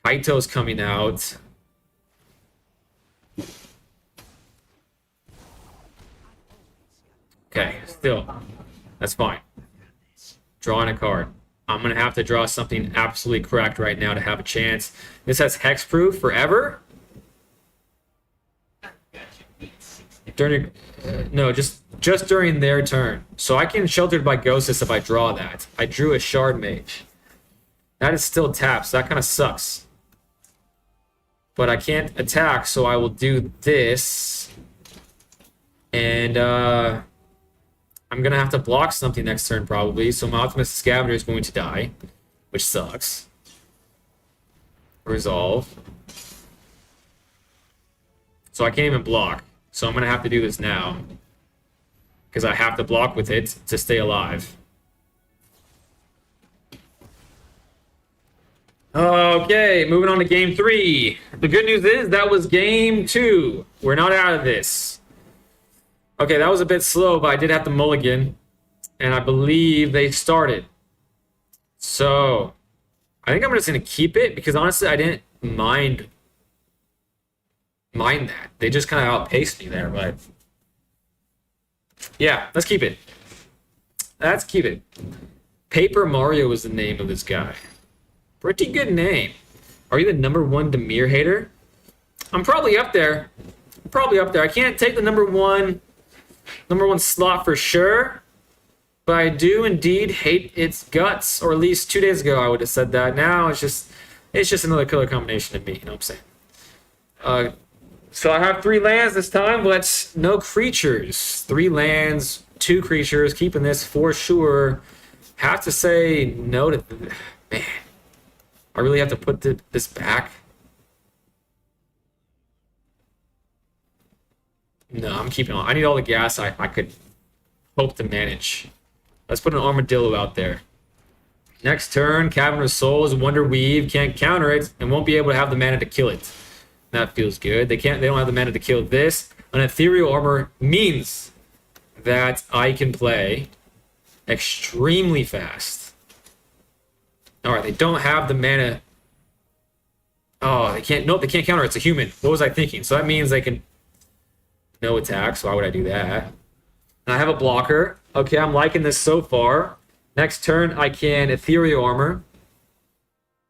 Kaito's coming out. Okay, still. That's fine. Drawing a card. I'm going to have to draw something absolutely correct right now to have a chance. This has hexproof forever. During no, just during their turn. So I can Sheltered by Ghostess if I draw that. I drew a Shard Mage. That is still tapped, so that kind of sucks. But I can't attack, so I will do this. And I'm going to have to block something next turn probably. So my Optimus Scavenger is going to die, which sucks. Resolve. So I can't even block. So I'm going to have to do this now. Because I have to block with it to stay alive. Okay, moving on to game 3. The good news is that was game 2. We're not out of this. Okay, that was a bit slow, but I did have to mulligan. And I believe they started. So, I think I'm just going to keep it because honestly, I didn't mind that. They just kind of outpaced me there, but yeah, let's keep it. Let's keep it. Paper Mario was the name of this guy. Pretty good name. Are you the #1 Demir hater? I'm probably up there. I can't take the number one slot for sure, but I do indeed hate its guts. Or at least 2 days ago I would have said that. Now it's just another killer combination to me. You know what I'm saying? So I have 3 lands this time, but no creatures. 3 lands, 2 creatures. Keeping this for sure. Have to say no to... Man. I really have to put this back? No, I'm keeping on. I need all the gas I could hope to manage. Let's put an Armadillo out there. Next turn, Cavern of Souls, Wonder Weave. Can't counter it and won't be able to have the mana to kill it. That feels good. They don't have the mana to kill this. An Ethereal Armor means that I can play extremely fast. All right, they don't have the mana. Oh, they can't. Nope, they can't counter. It's a human. What was I thinking? So that means they can no attacks. Why would I do that? And I have a blocker. Okay, I'm liking this so far. Next turn, I can ethereal armor.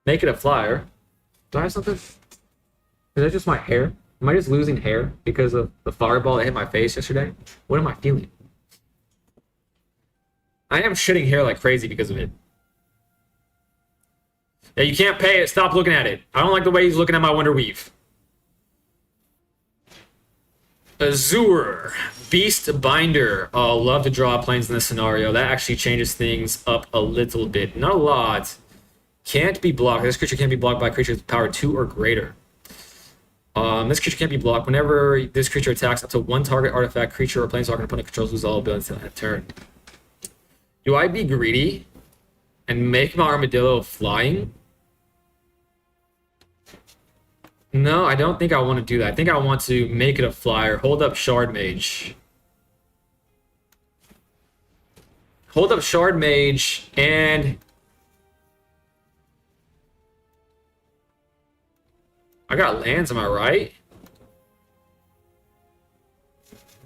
Make it a flyer. Do I have something? Is that just my hair? Am I just losing hair because of the fireball that hit my face yesterday? What am I feeling? I am shitting hair like crazy because of it. Yeah, you can't pay it. Stop looking at it. I don't like the way he's looking at my Wonder Weave. Azure. Beast Binder. Oh, love to draw planes in this scenario. That actually changes things up a little bit. Not a lot. Can't be blocked. This creature can't be blocked by a creature with power 2 or greater. This creature can't be blocked. Whenever this creature attacks, up to one target artifact, creature, or planeswalker opponent controls lose all abilities on that turn. Do I be greedy and make my armadillo flying? No, I don't think I want to do that. I think I want to make it a flyer. Hold up Shard Mage. Hold up Shard Mage and... I got lands, am I right?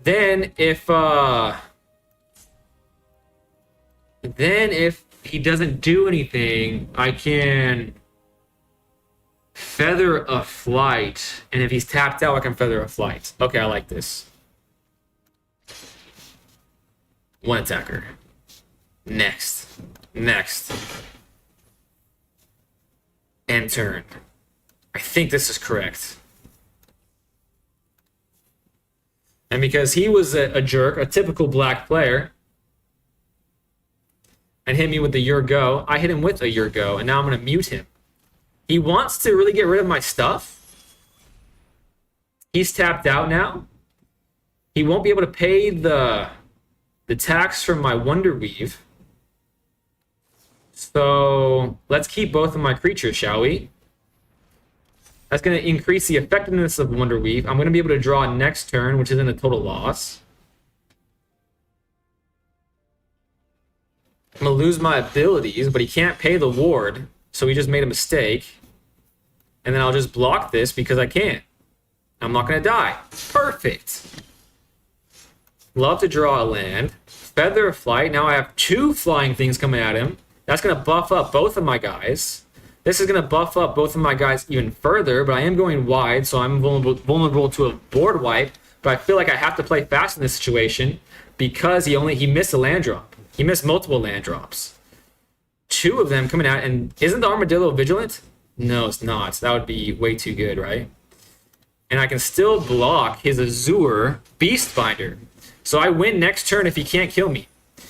Then if he doesn't do anything, I can Feather a Flight, and if he's tapped out, I can Feather a Flight. Okay, I like this. One attacker. Next. End turn. I think this is correct. And because he was a jerk, a typical black player, and hit me with the Your Go, I hit him with a Your Go, and now I'm going to mute him. He wants to really get rid of my stuff. He's tapped out now. He won't be able to pay the tax from my Wonder Weave. So let's keep both of my creatures, shall we? That's going to increase the effectiveness of Wonder Weave. I'm going to be able to draw next turn, which isn't a total loss. I'm going to lose my abilities, but he can't pay the ward, so he just made a mistake. And then I'll just block this because I can't. I'm not going to die. Perfect. Love to draw a land. Feather of Flight. Now I have 2 flying things coming at him. That's going to buff up both of my guys. This is going to buff up both of my guys even further, but I am going wide, so I'm vulnerable to a board wipe. But I feel like I have to play fast in this situation because he missed a land drop. He missed multiple land drops. 2 of them coming out, and isn't the Armadillo vigilant? No, it's not. That would be way too good, right? And I can still block his Azure Beast Binder. So I win next turn if he can't kill me.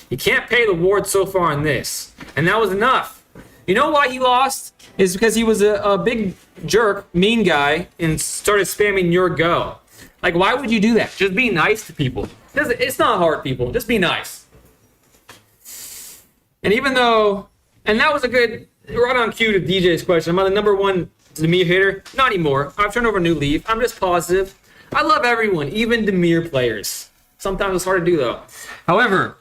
He can't pay the ward so far on this. And that was enough. You know why he lost? Is because he was a big jerk, mean guy, and started spamming Your Go. Like, why would you do that? Just be nice to people. It's not hard, people. Just be nice. And even though... And that was a good... Right on cue to DJ's question. Am I the #1 Dimir hitter? Not anymore. I've turned over a new leaf. I'm just positive. I love everyone, even Dimir players. Sometimes it's hard to do, though. However...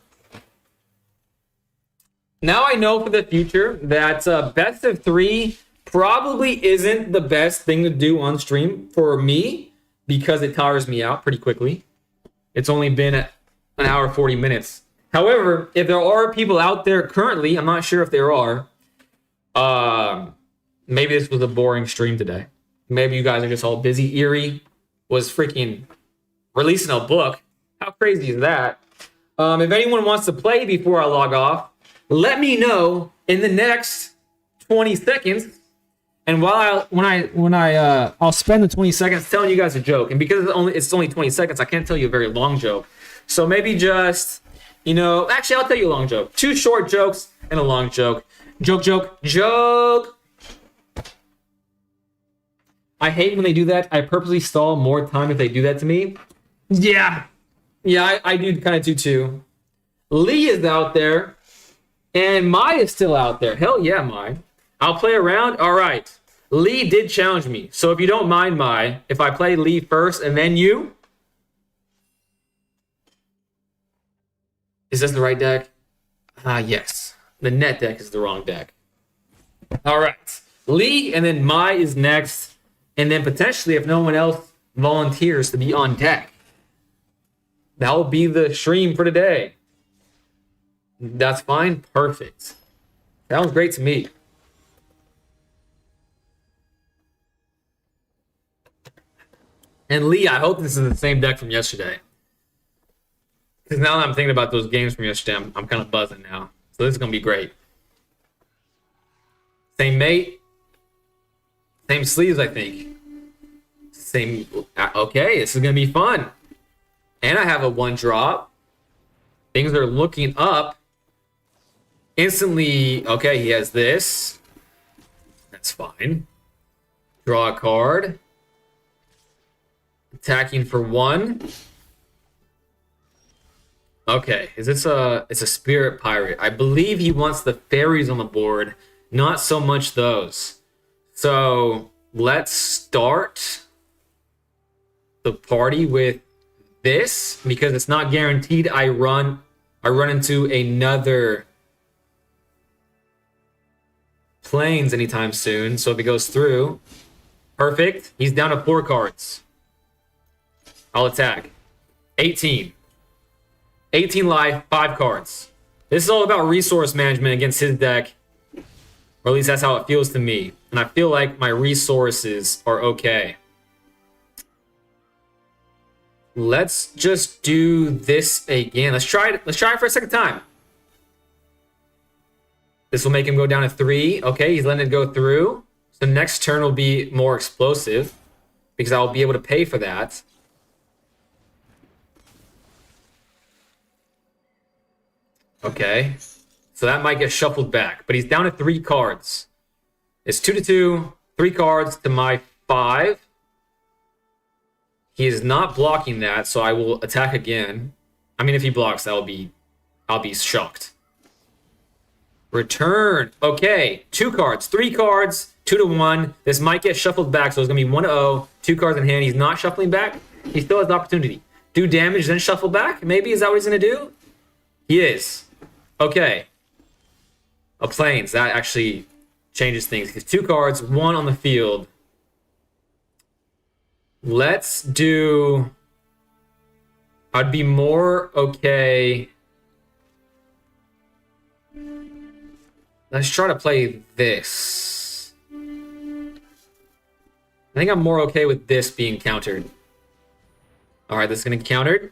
Now I know for the future that best of 3 probably isn't the best thing to do on stream for me because it tires me out pretty quickly. It's only been an hour 40 minutes. However, if there are people out there currently, I'm not sure if there are, maybe this was a boring stream today. Maybe you guys are just all busy. Eerie was freaking releasing a book. How crazy is that? If anyone wants to play before I log off, let me know in the next 20 seconds. And I'll spend the 20 seconds telling you guys a joke. And because it's only 20 seconds, I can't tell you a very long joke. So maybe just, actually I'll tell you a long joke. 2 short jokes and a long joke. Joke. I hate when they do that. I purposely stall more time if they do that to me. Yeah, I do kind of do too. Lee is out there. And Mai is still out there. Hell yeah, Mai. I'll play around. All right. Lee did challenge me. So if you don't mind, Mai, if I play Lee first and then you. Is this the right deck? Ah, yes. The net deck is the wrong deck. All right. Lee and then Mai is next. And then potentially, if no one else volunteers to be on deck, that will be the stream for today. That's fine. Perfect. Sounds great to me. And Lee, I hope this is the same deck from yesterday. Because now that I'm thinking about those games from yesterday, I'm kind of buzzing now. So this is going to be great. Same mate. Same sleeves, I think. Same. Okay, this is going to be fun. And I have a 1-drop. Things are looking up. Instantly, okay, he has this. That's fine. Draw a card. Attacking for 1. Okay, is this it's a spirit pirate. I believe he wants the fairies on the board, not so much those. So let's start the party with this because it's not guaranteed I run into another planes anytime soon. So if it goes through, perfect. He's down to 4 cards. I'll attack. 18 life, 5 cards. This is all about resource management against his deck. Or at least that's how it feels to me. And I feel like my resources are okay. Let's just do this again. Let's try it for a second time. This will make him go down to 3. Okay, he's letting it go through. So next turn will be more explosive because I'll be able to pay for that. Okay, so that might get shuffled back, but he's down to 3 cards. It's 2-2, 3 cards to my 5. He is not blocking that, so I will attack again. I mean, if he blocks, I'll be shocked. Return. Okay, 2 cards, 3 cards, 2-1. This might get shuffled back, so it's gonna be 1-0. 2 cards in hand. He's not shuffling back. He still has the opportunity. Do damage, then shuffle back. Maybe is that what he's gonna do? He is. Okay. A planes. That actually changes things. He's 2 cards, 1 on the field. Let's do... I'd be more okay... Let's try to play this. I think I'm more okay with this being countered. Alright, this is going to get countered.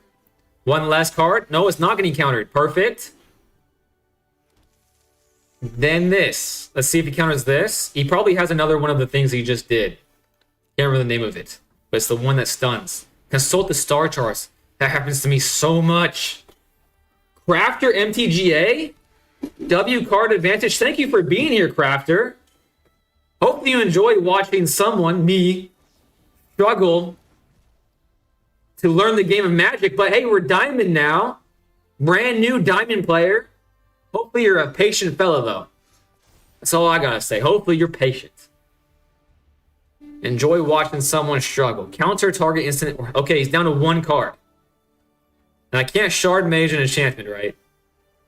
1 less card. No, it's not getting countered. Perfect. Then this. Let's see if he counters this. He probably has another one of the things he just did. Can't remember the name of it. But it's the one that stuns. Consult the star charts. That happens to me so much. Crafter MTGA? W card advantage. Thank you for being here, Crafter. Hopefully you enjoy watching someone, me, struggle to learn the game of Magic. But hey, we're Diamond now. Brand new Diamond player. Hopefully you're a patient fella, though. That's all I gotta say. Hopefully you're patient. Enjoy watching someone struggle. Counter target instant. Okay, he's down to 1 card. And I can't Shard Mage and Enchantment, right?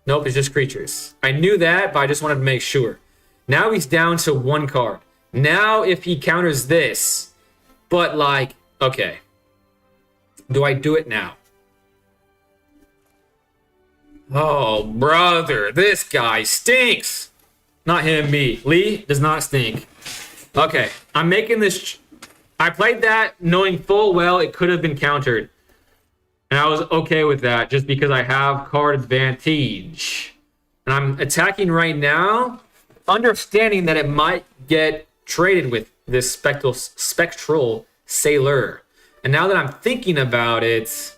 Nope, it's just creatures. I knew that, but I just wanted to make sure. Now he's down to 1 card. Now if he counters this, but like, okay. Do I do it now? Oh, brother, this guy stinks. Not him, me. Lee does not stink. Okay, I'm making this... I played that knowing full well it could have been countered. And I was okay with that just because I have card advantage. And I'm attacking right now, understanding that it might get traded with this spectral sailor. And now that I'm thinking about it...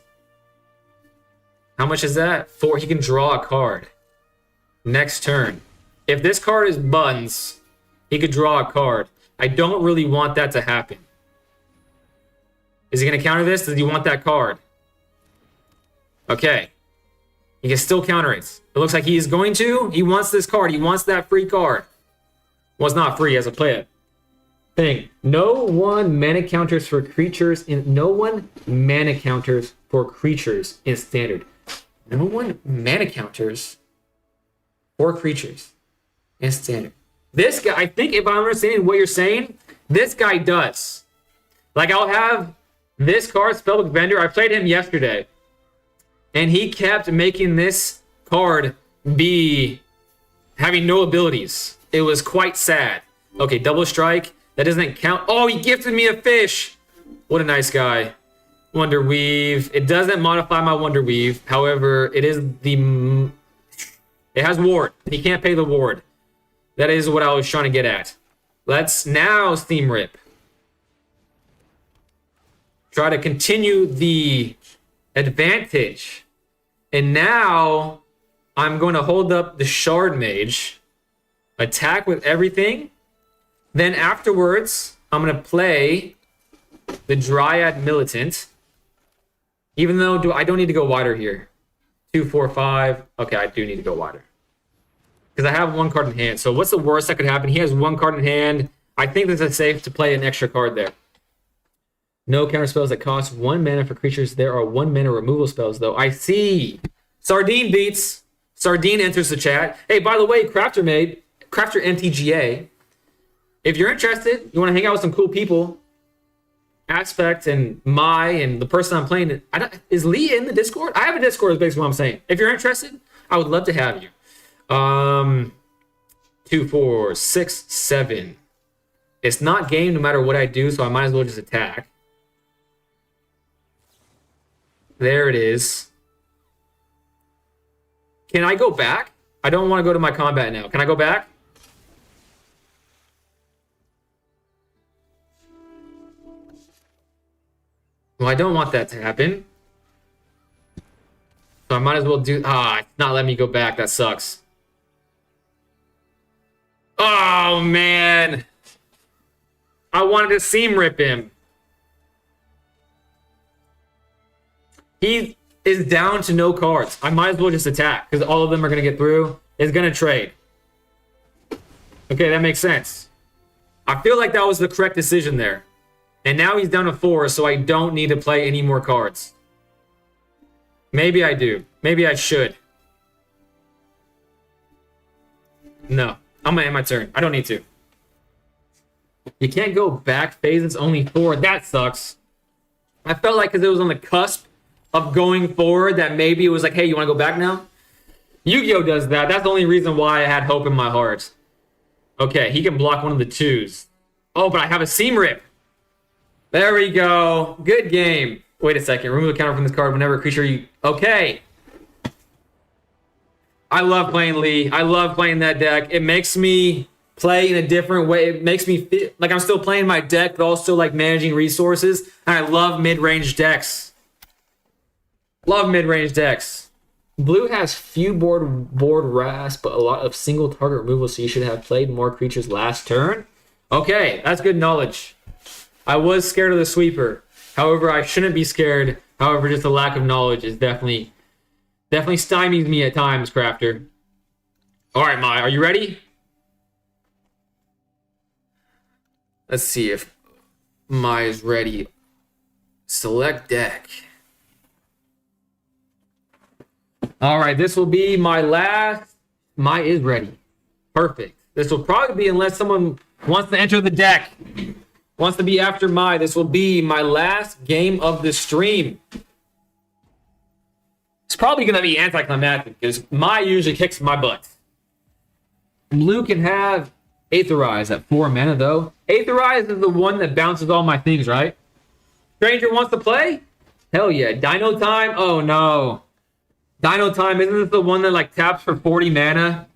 How much is that? 4. He can draw a card. Next turn. If this card is buttons, he could draw a card. I don't really want that to happen. Is he going to counter this? Does he want that card? Okay. He can still counter it. It looks like he is going to. He wants this card. He wants that free card. Well, it's not free as a player. Thing. No one mana counters for creatures in standard. No one mana counters. 4 creatures and standard. This guy, I think if I'm understanding what you're saying, this guy does. Like, I'll have this card, Spellbook Vendor. I played him yesterday, and he kept making this card be having no abilities. It was quite sad. Okay, double strike. That doesn't count. Oh, he gifted me a fish. What a nice guy. Wonder Weave. It doesn't modify my Wonder Weave. However, it has ward. He can't pay the ward. That is what I was trying to get at. Let's now Steam Rip. Try to continue the advantage. And now I'm going to hold up the Shard Mage. Attack with everything. Then afterwards, I'm going to play the Dryad Militant. Even though I don't need to go wider here. 2, 4, 5. Okay, I do need to go wider. Because I have 1 card in hand. So what's the worst that could happen? He has 1 card in hand. I think this is safe to play an extra card there. No counter spells that cost 1 mana for creatures. There are 1 mana removal spells, though. I see. Sardine beats. Sardine enters the chat. Hey, by the way, Crafter MTGA. If you're interested, you want to hang out with some cool people, Aspect and and the person I'm playing, is Lee in the Discord? I have a Discord, is basically what I'm saying. If you're interested, I would love to have you. 2, 4, 6, 7. It's not game no matter what I do, so I might as well just attack. There it is. Can I go back? I don't want to go to my combat now. Can I go back? Well, I don't want that to happen. So I might as well do... it's not letting me go back. That sucks. Oh, man. I wanted to Seam Rip him. He is down to no cards. I might as well just attack, because all of them are going to get through. It's going to trade. Okay, that makes sense. I feel like that was the correct decision there. And now he's down to 4, so I don't need to play any more cards. Maybe I do. Maybe I should. No. I'm going to end my turn. I don't need to. You can't go back phase. It's only 4. That sucks. I felt like because it was on the cusp of going forward that maybe it was like, hey, you want to go back now? Yu-Gi-Oh! Does that. That's the only reason why I had hope in my heart. Okay, he can block one of the 2s. Oh, but I have a Seam Rip. There we go. Good game. Wait a second. Remove the counter from this card whenever a creature you... Okay. I love playing Lee. I love playing that deck. It makes me play in a different way. It makes me feel like I'm still playing my deck, but also like managing resources. And I love mid-range decks. Love mid-range decks. Blue has few board rasp, but a lot of single target removal, so you should have played more creatures last turn. Okay, that's good knowledge. I was scared of the sweeper. However, I shouldn't be scared. However, just a lack of knowledge is definitely stymies me at times, Crafter. All right, Mai, are you ready? Let's see if Mai is ready. Select deck. All right, this will be my last. Mai is ready. Perfect. This will probably be, unless someone wants to enter the deck, wants to be after Mai, this will be my last game of the stream. It's probably going to be anticlimactic because Mai usually kicks my butt. Blue can have Aetherize at 4 mana, though. Aetherize is the one that bounces all my things, right? Stranger wants to play? Hell yeah. Dino Time? Oh, no. Dino Time, isn't this the one that, like, taps for 40 mana?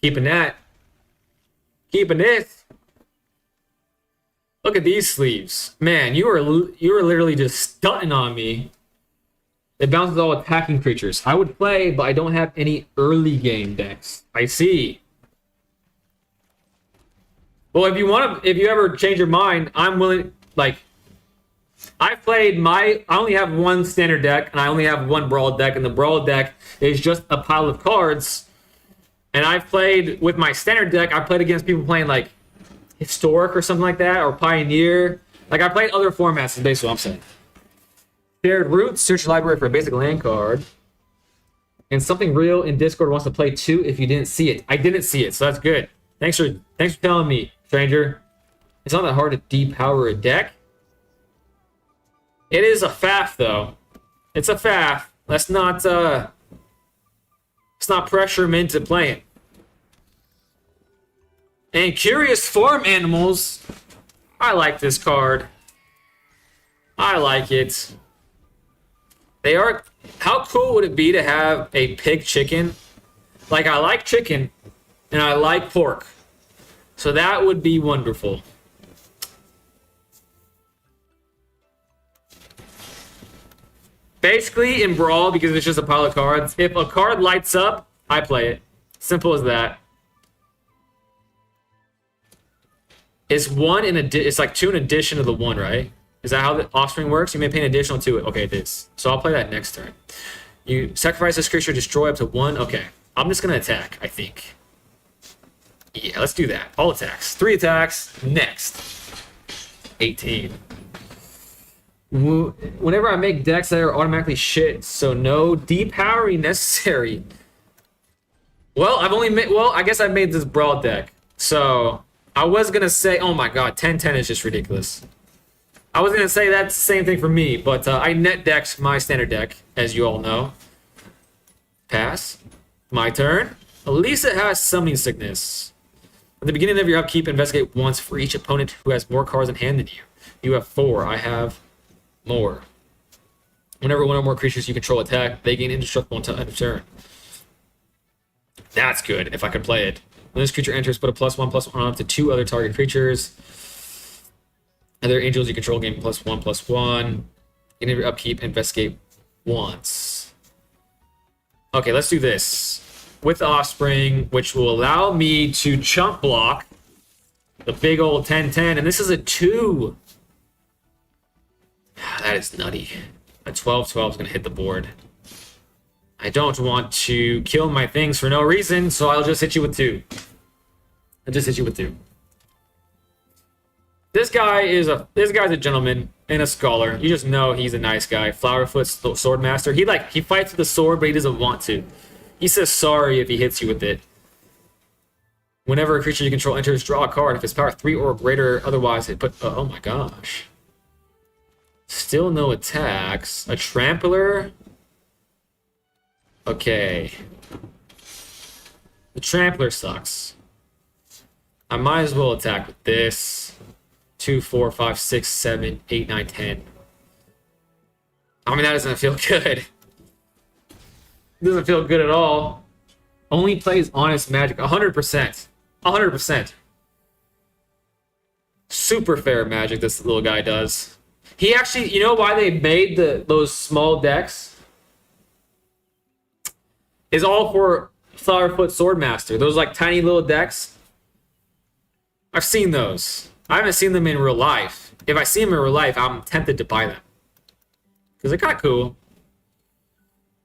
Keeping that. Keeping this. Look at these sleeves. Man, you are literally just stunting on me. It bounces all attacking creatures. I would play, but I don't have any early game decks. I see. Well, if you ever change your mind, I'm willing, like, I only have one standard deck, and I only have one brawl deck, and the brawl deck is just a pile of cards. And I've played with my standard deck, I played against people playing, like, Historic or something like that, or Pioneer. Like, I played other formats, is basically what I'm saying. Shared Roots, search your library for a basic land card. And something real in Discord wants to play too if you didn't see it. I didn't see it, so that's good. Thanks for telling me, stranger. It's not that hard to depower a deck. It is a faff, though. It's a faff. Let's not pressure him into playing. And Curious Farm Animals. I like this card. I like it. They are... How cool would it be to have a pig chicken? Like, I like chicken, and I like pork. So that would be wonderful. Basically, in Brawl, because it's just a pile of cards, if a card lights up, I play it. Simple as that. It's one in it's like 2 in addition to the 1, right? Is that how the offspring works? You may pay an additional to it. Okay, it is. So I'll play that next turn. You sacrifice this creature, destroy up to 1. Okay. I'm just going to attack, I think. Yeah, let's do that. All attacks. 3 attacks. Next. 18. Whenever I make decks that are automatically shit, so no depowering necessary. Well, I guess I made this Brawl deck. So, I was going to say, oh my god, 10-10 is just ridiculous. I was going to say that's the same thing for me, but I net decked my standard deck, as you all know. Pass. My turn. Elisa has Summoning Sickness. At the beginning of your upkeep, investigate once for each opponent who has more cards in hand than you. You have 4. I have more. Whenever one or more creatures you control attack, they gain indestructible until end of turn. That's good, if I could play it. When this creature enters, put a +1/+1 on up to 2 other target creatures. Other angels you control gain +1/+1. In your upkeep, investigate once. Okay, let's do this. With Offspring, which will allow me to chump block the big old 10-10, and this is a 2. That is nutty. A 12-12 is going to hit the board. I don't want to kill my things for no reason, so I'll just hit you with 2. This guy's a gentleman and a scholar. You just know he's a nice guy. Flowerfoot Swordmaster. He fights with a sword, but he doesn't want to. He says sorry if he hits you with it. Whenever a creature you control enters, draw a card. If it's power 3 or greater, otherwise it put. Oh my gosh. Still no attacks. A Trampler. Okay. The Trampler sucks. I might as well attack with this. 2, 4, 5, 6, 7, 8, 9, 10. I mean, that doesn't feel good. It doesn't feel good at all. Only plays Honest Magic. 100%. 100%. Super fair magic this little guy does. He actually, you know why they made those small decks? Is all for Flowerfoot Swordmaster. Those like tiny little decks. I've seen those. I haven't seen them in real life. If I see them in real life, I'm tempted to buy them. Because they're kind of cool.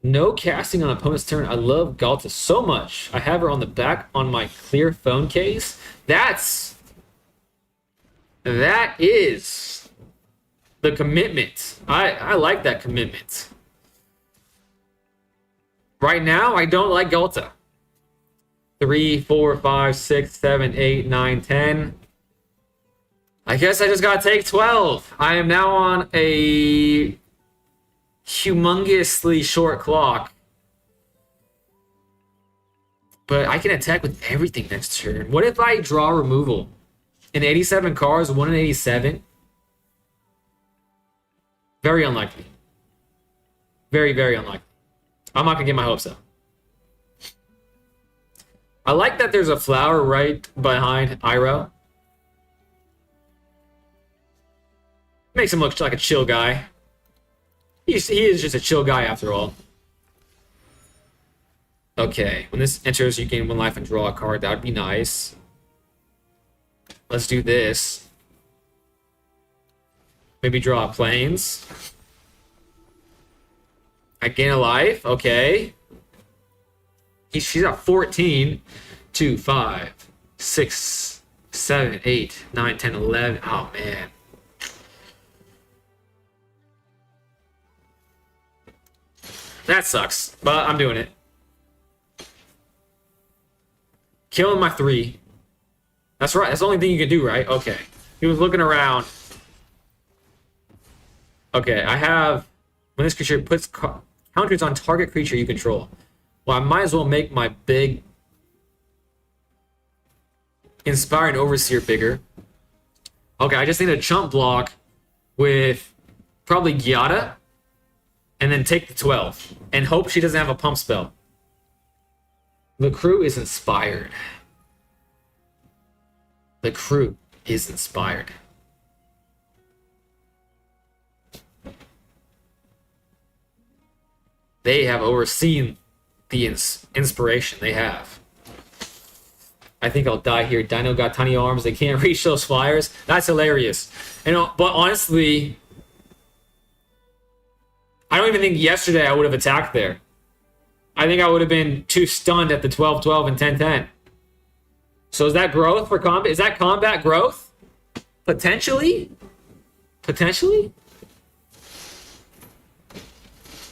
No casting on opponent's turn. I love Galta so much. I have her on the back on my clear phone case. That is the commitment. I like that commitment. Right now, I don't like Galta. 3, 4, 5, 6, 7, 8, 9, 10. I guess I just gotta take 12. I am now on a humongously short clock. But I can attack with everything next turn. What if I draw removal? In 87 cards, 1 in 87? Very unlikely. Very, very unlikely. I'm not gonna get my hopes up. I like that there's a flower right behind Iroh. Makes him look like a chill guy. He is just a chill guy after all. Okay, when this enters, you gain 1 life and draw a card. That would be nice. Let's do this. Maybe draw planes. I gain a life. Okay. She's at 14. 2, 5, 6, 7, 8, 9, 10, 11. Oh, man. That sucks, but I'm doing it. killing my 3. That's right. That's the only thing you can do, right? Okay. He was looking around. Okay, I have... When this creature puts counters on target creature you control. Well, I might as well make my big... Inspiring Overseer bigger. Okay, I just need a chump block with probably Gyata. And then take the 12. And hope she doesn't have a pump spell. The crew is inspired. The crew is inspired. They have overseen the inspiration they have. I think I'll die here. Dino got tiny arms. They can't reach those flyers. That's hilarious. But honestly, I don't even think yesterday I would have attacked there. I think I would have been too stunned at the 12-12 and 10-10. So is that growth for combat? Is that combat growth? Potentially? Potentially?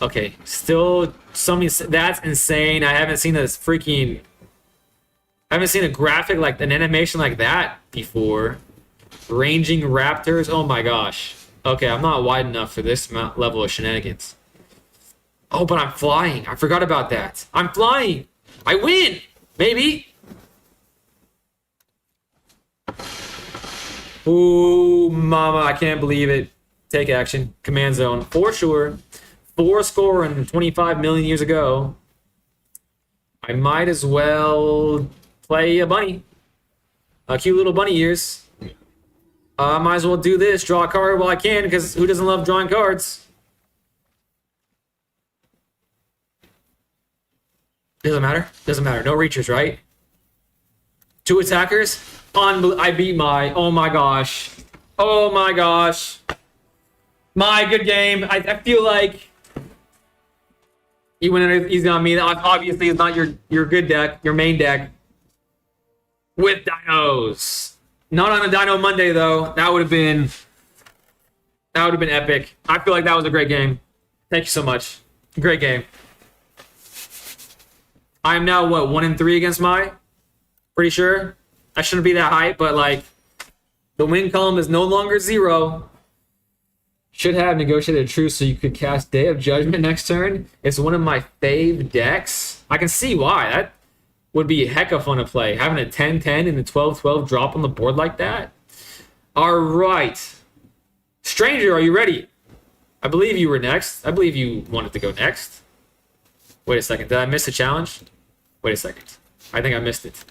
Okay, still something that's insane. I haven't seen a graphic like an animation like that before. Ranging raptors. Oh my gosh. Okay, I'm not wide enough for this level of shenanigans. Oh, but I'm flying. I forgot about that. I'm flying. I win. Maybe. Ooh, mama, I can't believe it. Take action. Command zone. For sure. 4 score and 25 million years ago. I might as well play a bunny. A cute little bunny ears. I might as well do this. Draw a card while I can, because who doesn't love drawing cards? Doesn't matter. Doesn't matter. No reachers, right? 2 attackers. I beat my... Oh my gosh. Oh my gosh. My good game. I feel like... You went in easy on me. Obviously, it's not your good deck, your main deck. With dinos. Not on a Dino Monday, though. That would have been epic. I feel like that was a great game. Thank you so much. Great game. I'm now, what, 1-3 against my? Pretty sure. I shouldn't be that high, but, like, the win column is no longer 0. Should have negotiated a truce so you could cast Day of Judgment next turn. It's one of my fave decks. I can see why. That would be a heck of fun to play. Having a 10-10 and a 12-12 drop on the board like that. All right. Stranger, are you ready? I believe you were next. I believe you wanted to go next. Wait a second. Did I miss a challenge? Wait a second. I think I missed it.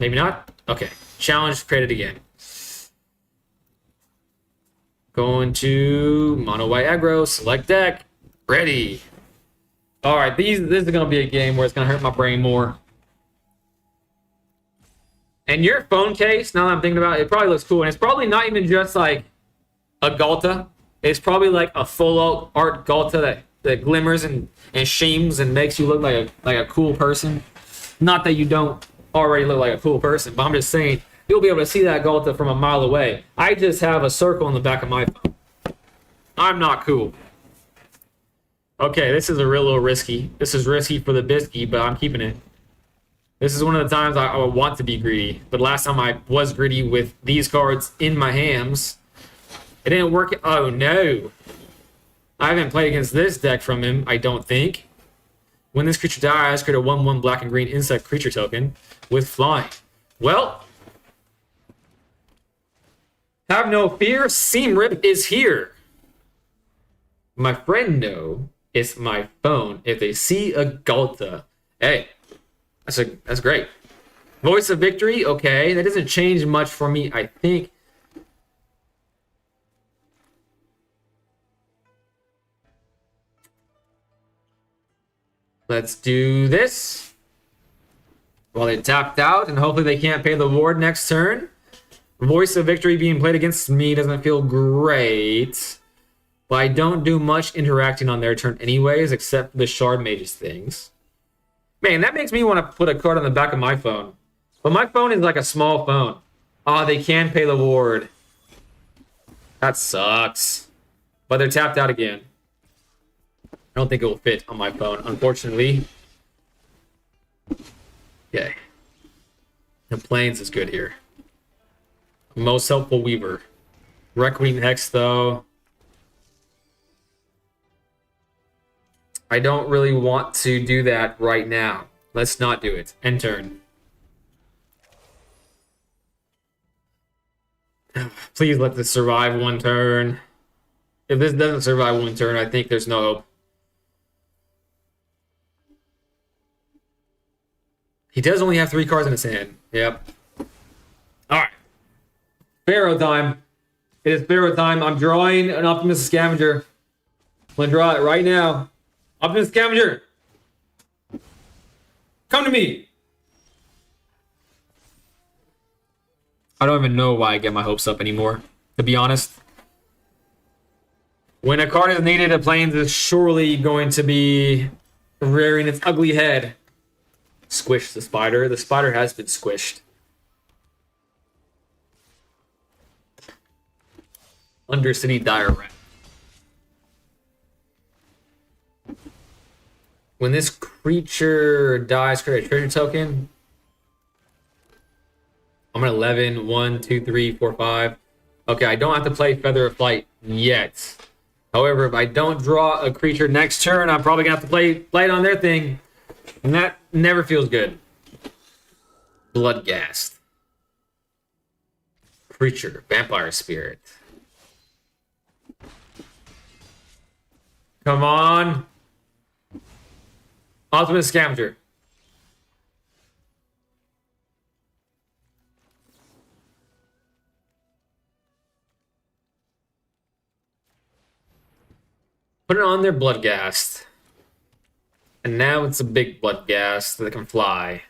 Maybe not? Okay. Challenge created again. Going to mono white aggro, select deck, ready. All right, this is gonna be a game where it's gonna hurt my brain more. And your phone case, now that I'm thinking about it, it probably looks cool, and it's probably not even just like a Galta. It's probably like a full art Galta that glimmers and shames and makes you look like a cool person. Not that you don't already look like a cool person, but I'm just saying. You'll be able to see that Galta from a mile away. I just have a circle in the back of my phone. I'm not cool. Okay, this is a real little risky. This is risky for the biscuit, but I'm keeping it. This is one of the times I want to be greedy. But last time I was greedy with these cards in my hands. It didn't work. Oh, no. I haven't played against this deck from him, I don't think. When this creature dies, create a 1/1 black and green insect creature token with flying. Well... Have no fear, Seam Rip is here. My friend know it's my phone if they see a Galta. Hey, that's great. Voice of Victory, okay. That doesn't change much for me, I think. Let's do this. While they tapped out, and hopefully they can't pay the ward next turn. Voice of Victory being played against me doesn't feel great. But I don't do much interacting on their turn anyways, except the Shard Mages things. Man, that makes me want to put a card on the back of my phone. But my phone is like a small phone. Oh, they can pay the ward. That sucks. But they're tapped out again. I don't think it will fit on my phone, unfortunately. Okay. The Plains is good here. Most helpful Weaver. Requiem Hex, though. I don't really want to do that right now. Let's not do it. End turn. Please let this survive one turn. If this doesn't survive one turn, I think there's no hope. He does only have 3 cards in his hand. Yep. Alright. Pharaoh time. It is Pharaoh time. I'm drawing an Optimus Scavenger. I'm going to draw it right now. Optimus Scavenger! Come to me! I don't even know why I get my hopes up anymore, to be honest. When a card is needed, a Plains is surely going to be rearing its ugly head. Squish the spider. The spider has been squished. Undercity Dire Rat. When this creature dies, create a treasure token. I'm at 11. 1, 2, 3, 4, 5. Okay, I don't have to play Feather of Flight yet. However, if I don't draw a creature next turn, I'm probably going to have to play it on their thing. And that never feels good. Bloodghast. Creature. Vampire Spirit. Come on. Optimus Scavenger. Put it on their Bloodghast. And now it's a big Bloodghast that can fly.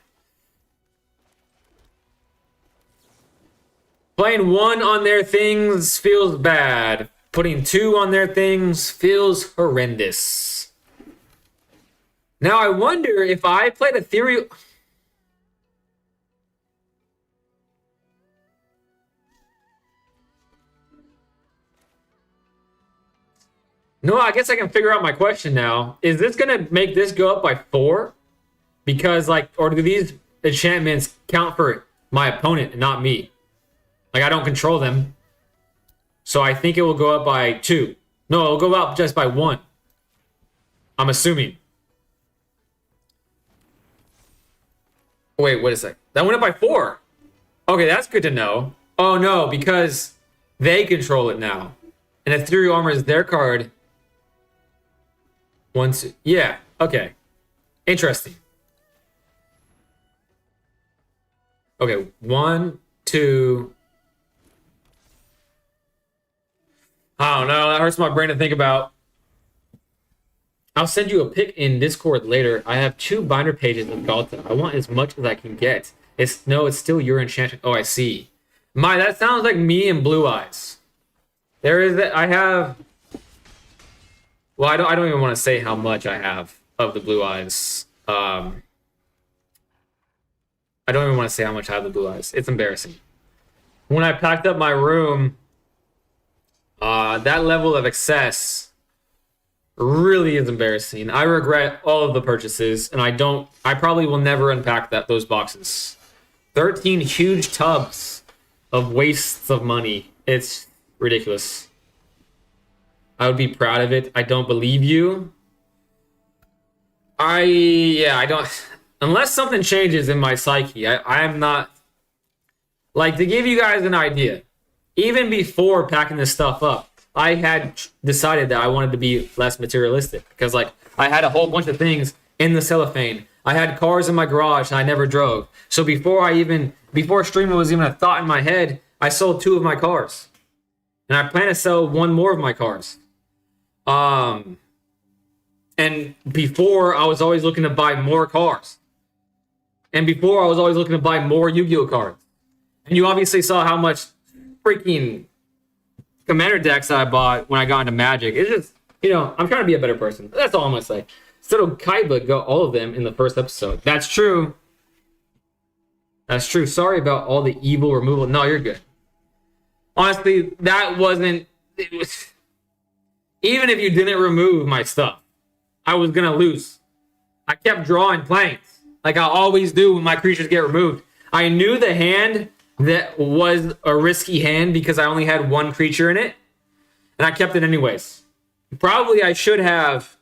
Playing 1 on their things feels bad. Putting 2 on their things feels horrendous. Now I wonder if I played Ethereal... No, I guess I can figure out my question now. Is this going to make this go up by 4? Because, like, or do these enchantments count for my opponent and not me? Like, I don't control them. So I think it will go up by 2. No, it'll go up just by 1. I'm assuming. Wait, what is that? That went up by 4. Okay, that's good to know. Oh, no, because they control it now. And Ethereal Armor is their card. Once, yeah, okay. Interesting. Okay, 1, 2. I don't know, that hurts my brain to think about. I'll send you a pic in Discord later. I have 2 binder pages of Galta. I want as much as I can get. It's still your enchantment. Oh, I see. That sounds like me and Blue Eyes. There is that I have. Well, I don't even want to say how much I have of the Blue Eyes. I don't even want to say how much I have the Blue Eyes. It's embarrassing. When I packed up my room, that level of excess really is embarrassing. I regret all of the purchases, and I probably will never unpack those boxes. 13 huge tubs of wastes of money. It's ridiculous. I would be proud of it. I don't believe you. I don't... Unless something changes in my psyche, I'm not... Like, to give you guys an idea, even before packing this stuff up, I had decided that I wanted to be less materialistic. Because, like, I had a whole bunch of things in the cellophane. I had cars in my garage and I never drove. So before streaming was even a thought in my head, I sold 2 of my cars. And I plan to sell 1 more of my cars. And before, I was always looking to buy more cars. And before, I was always looking to buy more Yu-Gi-Oh cards. And you obviously saw how much freaking commander decks I bought when I got into Magic. It's just, I'm trying to be a better person. That's all I'm going to say. Seto Kaiba got all of them in the first episode. That's true. That's true. Sorry about all the evil removal. No, you're good. Honestly, that wasn't... It was... Even if you didn't remove my stuff, I was going to lose. I kept drawing Plains. like I always do when my creatures get removed. I knew the hand that was a risky hand because I only had one creature in it, and I kept it anyways. Probably I should have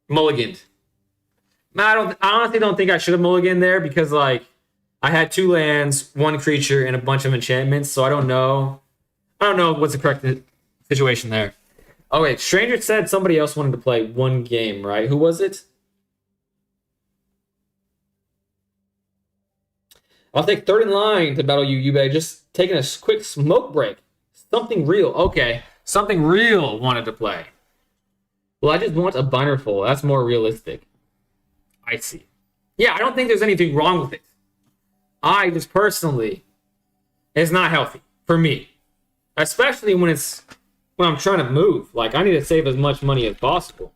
mulliganed. I honestly don't think I should have mulliganed there because like I had 2 lands, 1 creature, and a bunch of enchantments, so I don't know. I don't know what's the correct situation there. Oh wait, Stranger said somebody else wanted to play 1 game, right? Who was it? I'll take 3rd in line to battle you, Yubei. Just taking a quick smoke break. Something real. Okay. Something real wanted to play. Well, I just want a Binderful. That's more realistic. I see. Yeah, I don't think there's anything wrong with it. I just personally, it's not healthy for me. Especially when I'm trying to move. Like, I need to save as much money as possible.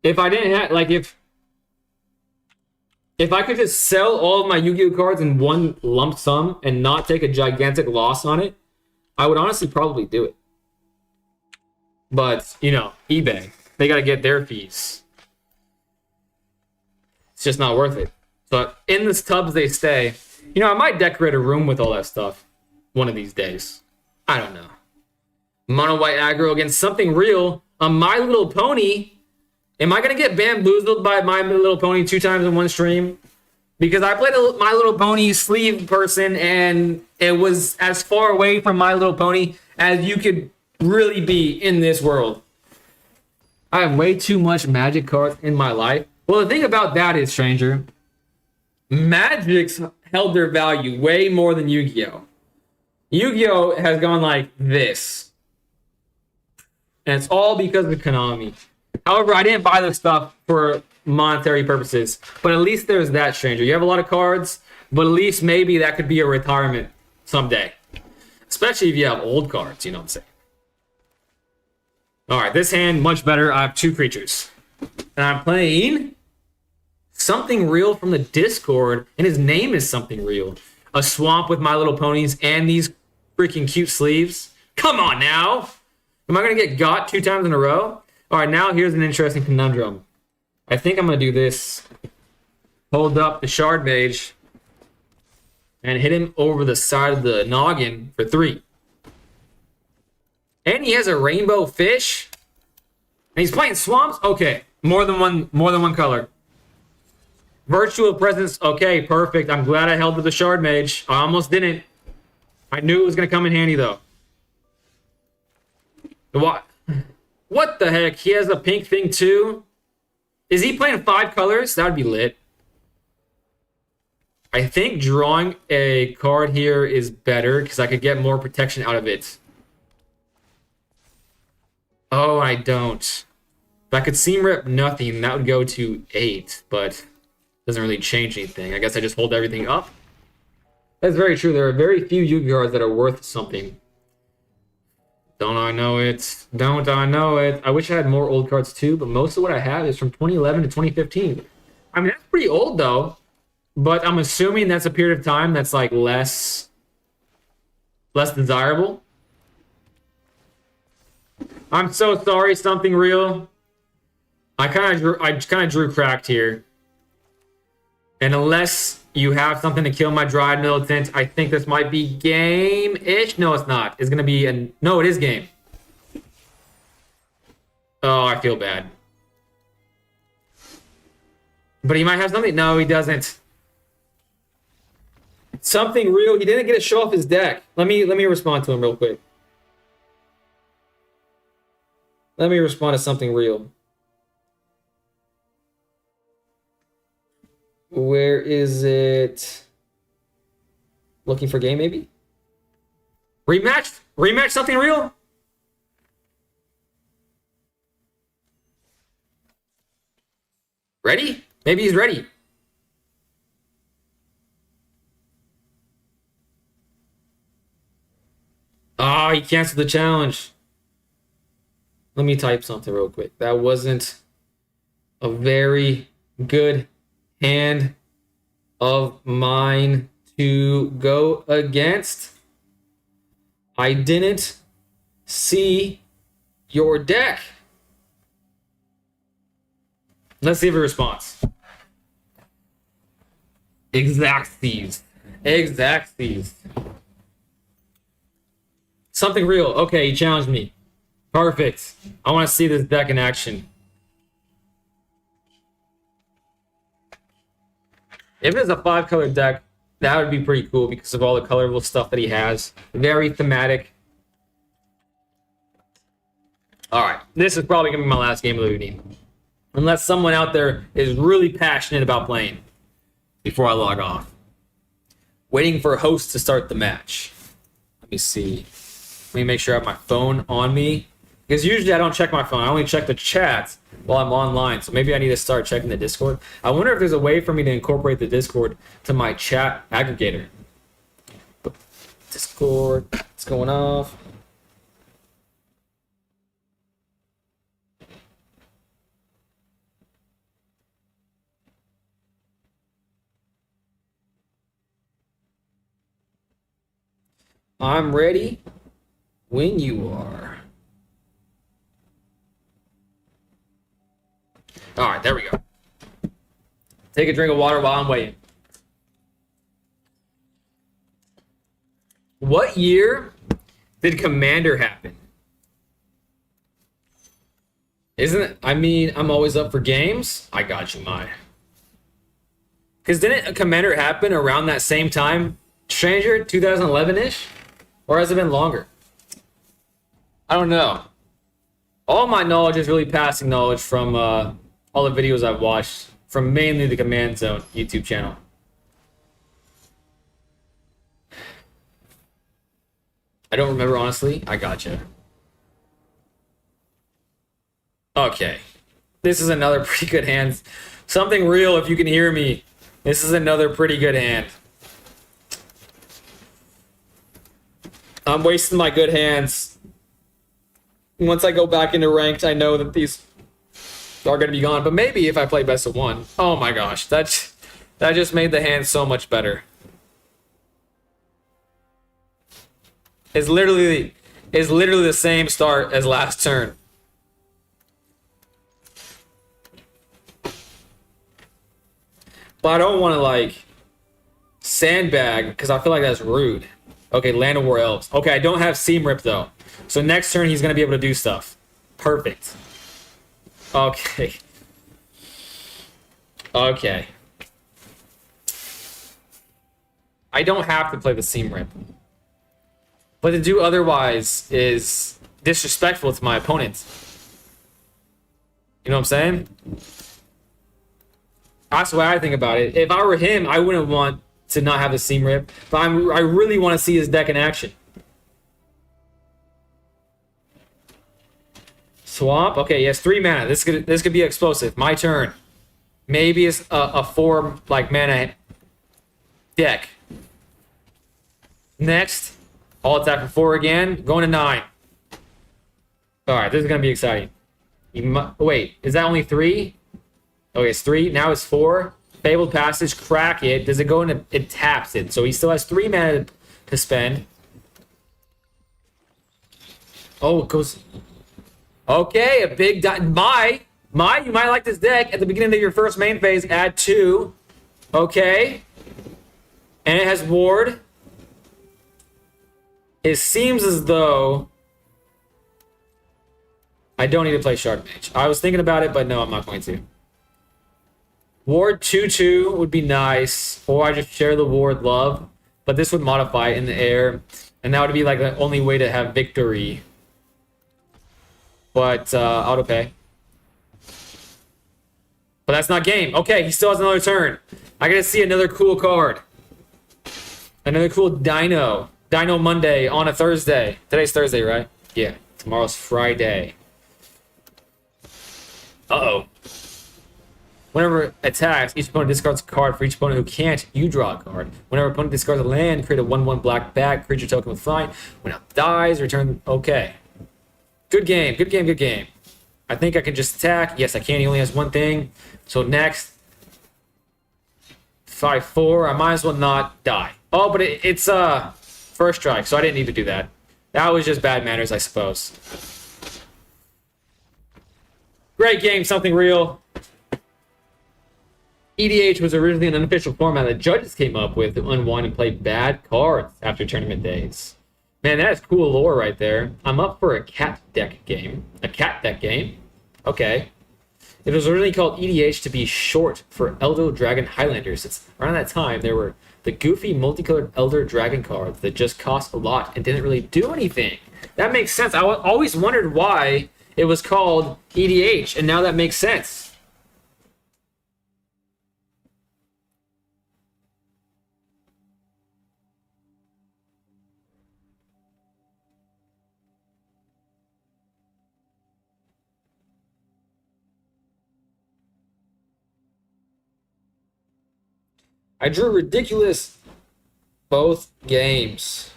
If I didn't have, like, if I could just sell all of my Yu-Gi-Oh cards in one lump sum and not take a gigantic loss on it, I would honestly probably do it. But, you know, eBay, they got to get their fees. It's just not worth it. So in the tubs they stay. You know, I might decorate a room with all that stuff one of these days. I don't know. Mono white aggro against something real. A My Little Pony. Am I going to get bamboozled by My Little Pony 2 times in one stream? Because I played a My Little Pony sleeve person, and it was as far away from My Little Pony as you could really be in this world. I have way too much Magic cards in my life. Well, the thing about that is, Stranger, Magic's held their value way more than Yu-Gi-Oh! Yu-Gi-Oh! Has gone like this. And it's all because of Konami. However, I didn't buy this stuff for monetary purposes. But at least there's that, Stranger. You have a lot of cards, but at least maybe that could be a retirement someday. Especially if you have old cards, you know what I'm saying? Alright, this hand, much better. I have 2 creatures. And I'm playing Something Real from the Discord, and his name is Something Real. A swamp with My Little Ponies and these freaking cute sleeves. Come on now! Am I going to get got 2 times in a row? Alright, now here's an interesting conundrum. I think I'm going to do this. Hold up the Shard Mage and hit him over the side of the noggin for 3. And he has a rainbow fish. And he's playing swamps? Okay. More than one color. Virtual Presence. Okay, perfect. I'm glad I held with the Shard Mage. I almost didn't. I knew it was going to come in handy, though. What the heck? He has a pink thing, too? Is he playing 5 colors? That would be lit. I think drawing a card here is better because I could get more protection out of it. Oh, I don't. If I could seam rip nothing, that would go to 8, but doesn't really change anything. I guess I just hold everything up. That's very true. There are very few Yu-Gi-Oh cards that are worth something. Don't I know it? Don't I know it? I wish I had more old cards too, but most of what I have is from 2011 to 2015. I mean, that's pretty old though, but I'm assuming that's a period of time that's like less desirable. I'm so sorry, Something Real. I kind of drew cracked here. And unless you have something to kill my Dryad Militant, I think this might be game-ish. No, it's not. It's going to be no, it is game. Oh, I feel bad. But he might have something. No, he doesn't. Something Real. He didn't get to show off his deck. Let me respond to him real quick. Let me respond to Something Real. Where is it? Looking for game, maybe? Rematch? Rematch Something Real? Ready? Maybe he's ready. Oh, he canceled the challenge. Let me type something real quick. That wasn't a very good hand of mine to go against. I didn't see your deck. Let's see if it responds. Exactsies. Exactsies. Something real. Okay, he challenged me. Perfect. I want to see this deck in action. If it's a 5-color deck, that would be pretty cool because of all the colorful stuff that he has. Very thematic. Alright, this is probably going to be my last game of the evening. Unless someone out there is really passionate about playing before I log off. Waiting for a host to start the match. Let me see. Let me make sure I have my phone on me. Because usually I don't check my phone. I only check the chat while I'm online. So maybe I need to start checking the Discord. I wonder if there's a way for me to incorporate the Discord to my chat aggregator. Discord, it's going off. I'm ready when you are. All right, there we go. Take a drink of water while I'm waiting. What year did Commander happen? Isn't it? I mean, I'm always up for games. I got you, Mai. Because didn't Commander happen around that same time? Stranger, 2011-ish? Or has it been longer? I don't know. All my knowledge is really passing knowledge from all the videos I've watched from mainly the Command Zone YouTube channel. I don't remember, honestly. I gotcha. Okay. This is another pretty good hand. Something real, if you can hear me. This is another pretty good hand. I'm wasting my good hands. Once I go back into ranked, I know that these are going to be gone. But maybe if I play best of one. Oh my gosh, that just made the hand so much better. It's literally the same start as last turn. But I don't want to like sandbag because I feel like that's rude. Okay, Land of War Elves. Okay, I don't have Seam Rip though. So next turn he's going to be able to do stuff. Perfect. Okay. Okay. I don't have to play the Seam Rip. But to do otherwise is disrespectful to my opponent. You know what I'm saying? That's the way I think about it. If I were him, I wouldn't want to not have the Seam Rip. But I really want to see his deck in action. Swamp. Okay, he has 3 mana. This could be explosive. My turn. Maybe it's a 4 like mana deck. Next, all attack for 4 again. Going to 9. All right, this is gonna be exciting. Wait, is that only 3? Okay, it's 3. Now it's 4. Fabled Passage. Crack it. Does it go into? It taps it. So he still has 3 mana to spend. Oh, it goes. Okay, a big My, you might like this deck. At the beginning of your first main phase, add 2. Okay. And it has Ward. It seems as though I don't need to play Shard Mage. I was thinking about it, but no, I'm not going to. Ward 2/2 would be nice, or I just share the Ward love, but this would modify it in the air, and that would be like the only way to have victory. But auto pay. But that's not game. Okay, he still has another turn. I gotta see another cool card. Another cool Dino. Dino Monday on a Thursday. Today's Thursday, right? Yeah. Tomorrow's Friday. Uh-oh. Whenever it attacks, each opponent discards a card. For each opponent who can't, you draw a card. Whenever opponent discards a land, create a 1/1 black bag creature token with flying. When it dies, return. Okay. Good game. Good game. Good game. I think I can just attack. Yes, I can. He only has one thing. So next. 5/4. I might as well not die. Oh, but it's first strike, so I didn't need to do that. That was just bad manners, I suppose. Great game. Something real. EDH was originally an unofficial format that judges came up with to unwind and play bad cards after tournament days. Man, that is cool lore right there. I'm up for a cat deck game. A cat deck game? Okay. It was originally called EDH to be short for Elder Dragon Highlanders. It's around that time there were the goofy multicolored Elder Dragon cards that just cost a lot and didn't really do anything. That makes sense. I always wondered why it was called EDH, and now that makes sense. I drew ridiculous both games.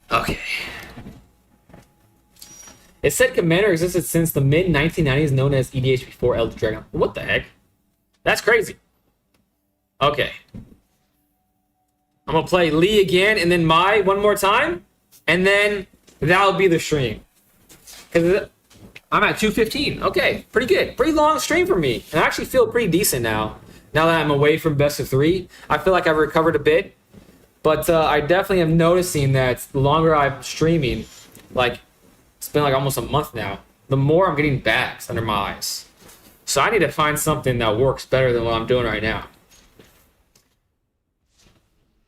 Okay. It said Commander existed since the mid-1990s, known as EDH before Elder Dragon. What the heck? That's crazy. Okay. I'm going to play Lee again, and then Mai one more time, and then that'll be the stream. Because I'm at 2:15. Okay, pretty good. Pretty long stream for me. And I actually feel pretty decent now. Now that I'm away from best of 3, I feel like I've recovered a bit. But I definitely am noticing that the longer I'm streaming, like, it's been like almost a month now, the more I'm getting bags under my eyes. So I need to find something that works better than what I'm doing right now.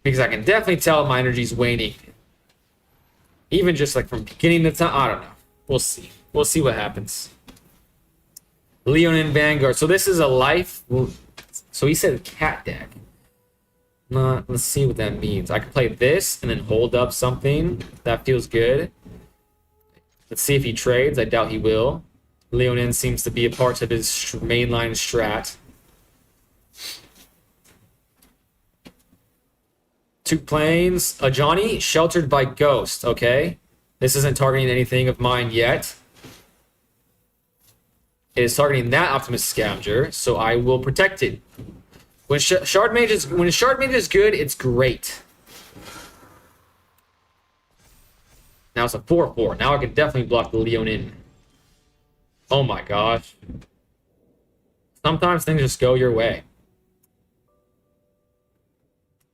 Because I can definitely tell my energy's waning. Even just like from beginning to time, I don't know. We'll see. We'll see what happens. Leonin Vanguard. So this is a life. So he said cat deck. Let's see what that means. I can play this and then hold up something. That feels good. Let's see if he trades. I doubt he will. Leonin seems to be a part of his mainline strat. 2 planes. A Johnny, sheltered by Ghost. Okay. This isn't targeting anything of mine yet. It is targeting that Optimus Scavenger, so I will protect it. When Shard Mage is good, it's great. Now it's a 4/4. Now I can definitely block the Leonin. Oh my gosh. Sometimes things just go your way.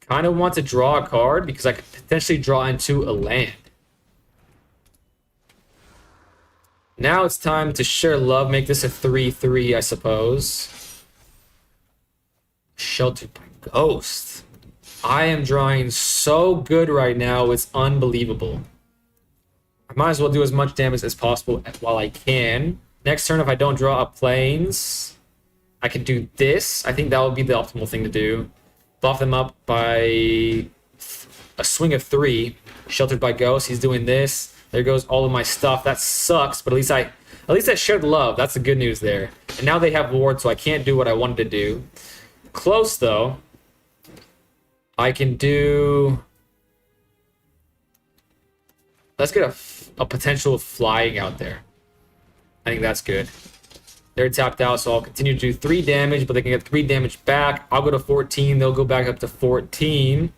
Kind of want to draw a card because I could potentially draw into a land. Now it's time to share love, make this a 3/3, I suppose. Sheltered by Ghost. I am drawing so good right now, it's unbelievable. I might as well do as much damage as possible while I can. Next turn, if I don't draw up planes, I can do this. I think that would be the optimal thing to do. Buff them up by a swing of 3. Sheltered by Ghost, he's doing this. There goes all of my stuff. That sucks, but at least I shared love. That's the good news there. And now they have ward, so I can't do what I wanted to do. Close, though. I can do... Let's get a potential flying out there. I think that's good. They're tapped out, so I'll continue to do 3 damage, but they can get 3 damage back. I'll go to 14. They'll go back up to 14.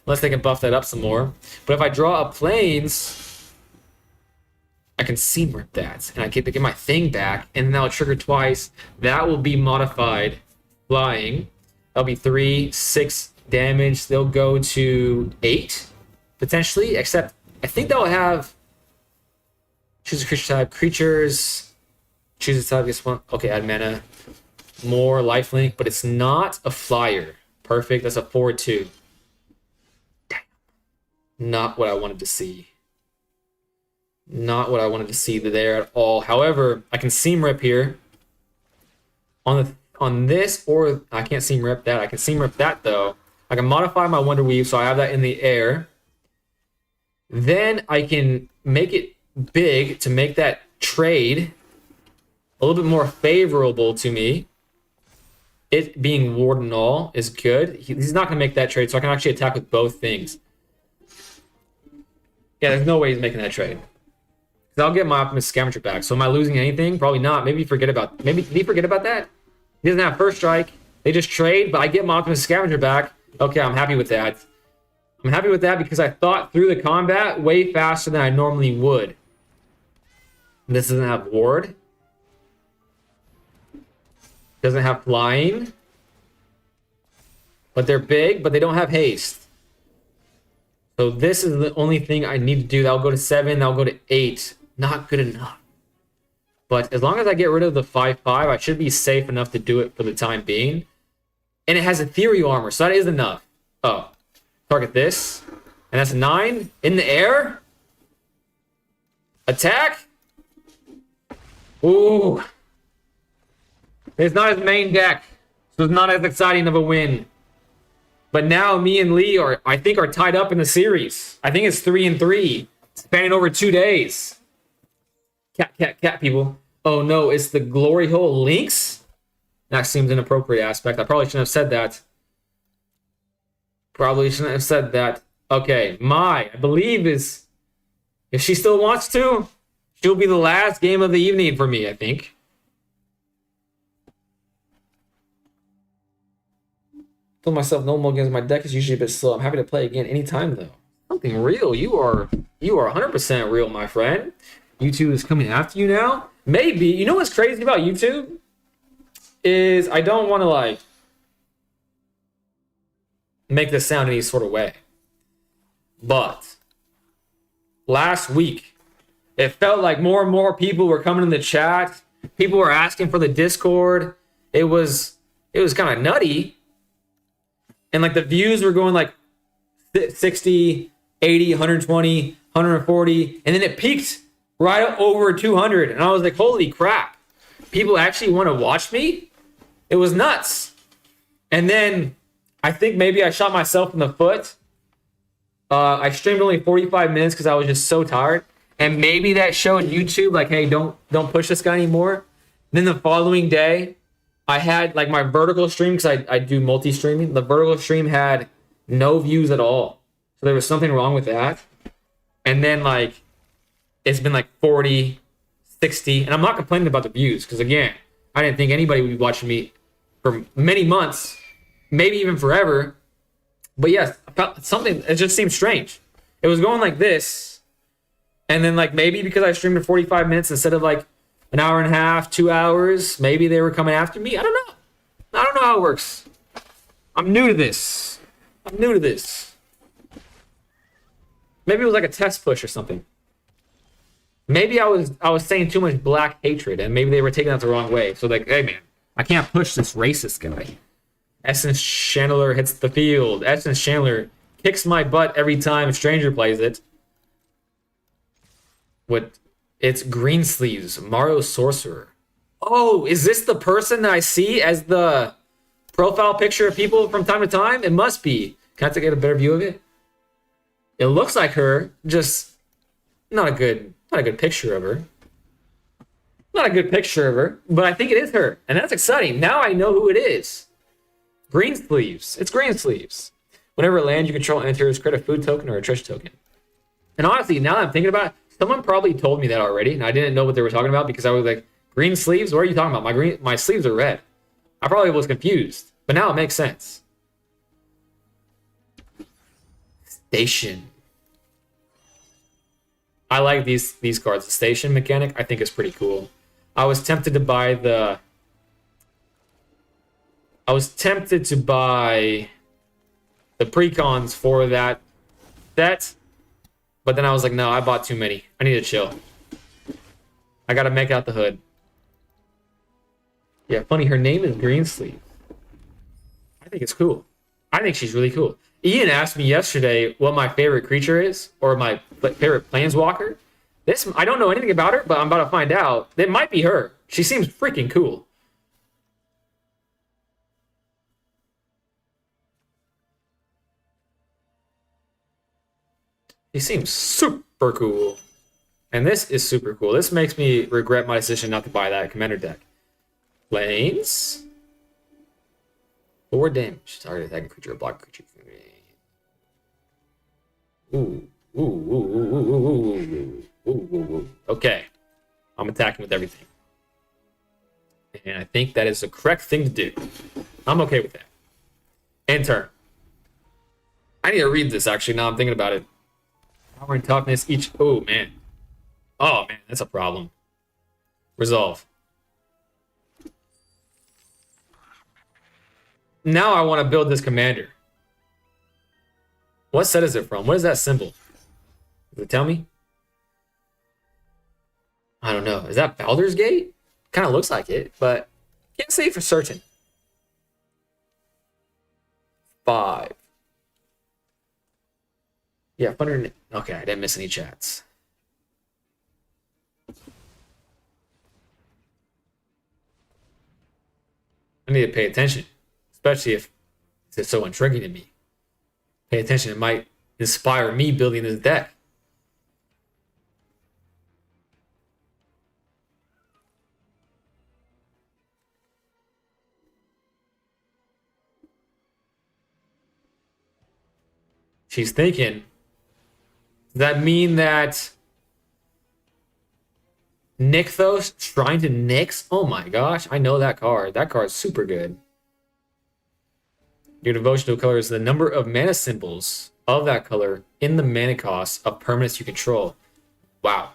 Unless they can buff that up some more. But if I draw up planes, I can seam rip that. And I get to get my thing back, and then that'll trigger twice. That will be modified flying. That'll be 3, 6 damage. They'll go to 8, potentially, except I think they'll have choose a creature type. Creatures, choose a type, guess one. Okay, add mana. More lifelink, but it's not a flyer. Perfect, that's a 4/2. Damn. Not what I wanted to see. Not what I wanted to see there at all. However, I can seam rip here. On this, or I can't seam rip that. I can seam rip that though. I can modify my Wonder Weave, so I have that in the air. Then I can make it big to make that trade a little bit more favorable to me. It being ward and all is good. He's not going to make that trade, so I can actually attack with both things. Yeah, there's no way he's making that trade. Because I'll get my Optimus Scavenger back. So am I losing anything? Probably not. Maybe did he forget about that? He doesn't have first strike. They just trade, but I get my Optimus Scavenger back. Okay, I'm happy with that. I'm happy with that because I thought through the combat way faster than I normally would. This doesn't have ward. Doesn't have flying. But they're big, but they don't have haste. So this is the only thing I need to do. That'll go to 7. That'll go to 8. Not good enough. But as long as I get rid of the 5/5, I should be safe enough to do it for the time being. And it has ethereal armor, so that is enough. Oh. Target this. And that's 9. In the air. Attack. Ooh. It's not his main deck. So it's not as exciting of a win. But now me and Lee I think are tied up in the series. I think it's 3-3. Spanning over 2 days. Cat, people. Oh no, it's the glory hole links? That seems an appropriate aspect. I probably shouldn't have said that. Okay, I believe is... If she still wants to, she'll be the last game of the evening for me, I think. Told myself no more games. My deck is usually a bit slow. I'm happy to play again anytime though. Something real. You are 100% real, my friend. YouTube is coming after you now. Maybe. You know what's crazy about YouTube? Is I don't want to like make this sound any sort of way. But last week, it felt like more and more people were coming in the chat. People were asking for the Discord. It was kind of nutty. And like the views were going like 60, 80, 120, 140. And then it peaked right over 200. And I was like, holy crap. People actually want to watch me? It was nuts. And then I think maybe I shot myself in the foot. I streamed only 45 minutes because I was just so tired. And maybe that showed YouTube like, hey, don't push this guy anymore. And then the following day, I had like my vertical stream because I do multi-streaming. The vertical stream had no views at all. So there was something wrong with that. And then like, it's been like 40, 60. And I'm not complaining about the views because again, I didn't think anybody would be watching me for many months, maybe even forever. But yes, I felt something, it just seemed strange. It was going like this. And then like maybe because I streamed for 45 minutes instead of like an hour and a half, 2 hours, maybe they were coming after me. I don't know. I don't know how it works. I'm new to this. Maybe it was like a test push or something. Maybe I was saying too much black hatred and maybe they were taking that the wrong way. So like, hey man, I can't push this racist guy. Essence Chandler hits the field. Essence Chandler kicks my butt every time Stranger plays it. It's Green Sleeves, Mario Sorcerer. Oh, is this the person that I see as the profile picture of people from time to time? It must be. Can I get a better view of it? It looks like her, just not a good picture of her. Not a good picture of her, but I think it is her, and that's exciting. Now I know who it is. Green Sleeves. It's Green Sleeves. Whenever land you control enters, create a food token or a treasure token. And honestly, now that I'm thinking about it, someone probably told me that already, and I didn't know what they were talking about because I was like, green sleeves? What are you talking about? My sleeves are red. I probably was confused, but now it makes sense. Station. I like these cards. The station mechanic, I think is pretty cool. I was tempted to buy the precons for that set. But then I was like, no, I bought too many. I need to chill. I gotta make out the hood. Yeah, funny, her name is Greensleeve. I think it's cool. I think she's really cool. Ian asked me yesterday what my favorite creature is, or my favorite planeswalker. I don't know anything about her, but I'm about to find out. It might be her. She seems freaking cool. He seems super cool. And this is super cool. This makes me regret my decision not to buy that commander deck. Planes. 4 damage. Target attacking creature or block creature. Ooh. Okay. I'm attacking with everything. And I think that is the correct thing to do. I'm okay with that. End turn. I need to read this actually now I'm thinking about it. Power and toughness each. Oh man, that's a problem. Resolve. Now I want to build this commander. What set is it from? What is that symbol? Does it tell me? I don't know. Is that Baldur's Gate? Kind of looks like it, but can't say for certain. 5. Yeah, 100. Okay, I didn't miss any chats. I need to pay attention, especially if it's so intriguing to me. Pay attention. It might inspire me building this deck. She's thinking, does that mean that Nykthos, Shrine to Nyx? Oh my gosh, I know that card. That card's super good. Your devotional color is the number of mana symbols of that color in the mana cost of permanents you control. Wow.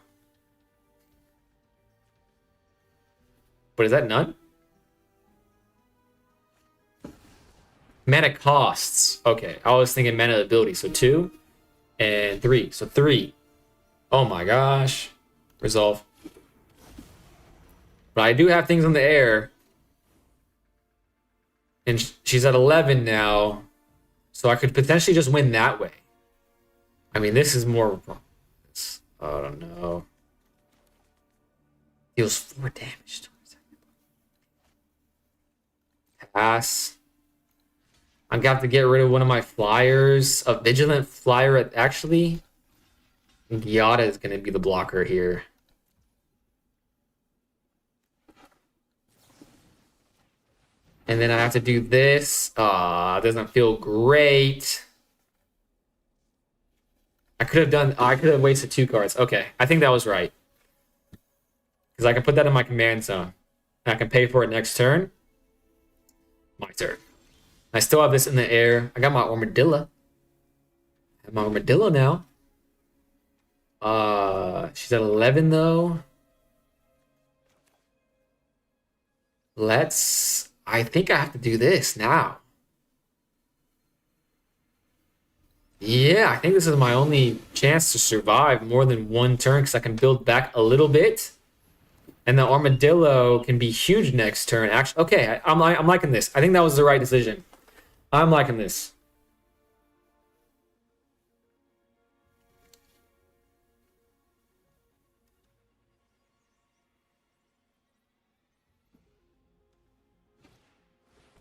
But is that none? Mana costs. Okay, I was thinking mana ability. So 2 and 3. So 3. Oh my gosh. Resolve. But I do have things in the air. And she's at 11 now. So I could potentially just win that way. I mean, this is more... I don't know. Deals 4 damage. Pass. I'm gonna have to get rid of one of my flyers. A vigilant flyer. Actually, Gyata is gonna be the blocker here. And then I have to do this. It doesn't feel great. I could have wasted 2 cards. Okay, I think that was right. Because I can put that in my command zone. And I can pay for it next turn. My turn. I still have this in the air. I got my Armadillo. I have my Armadillo now. She's at 11 though. I think I have to do this now. Yeah, I think this is my only chance to survive more than 1 turn because I can build back a little bit. And the Armadillo can be huge next turn. Actually, okay, I'm liking this. I think that was the right decision. I'm liking this.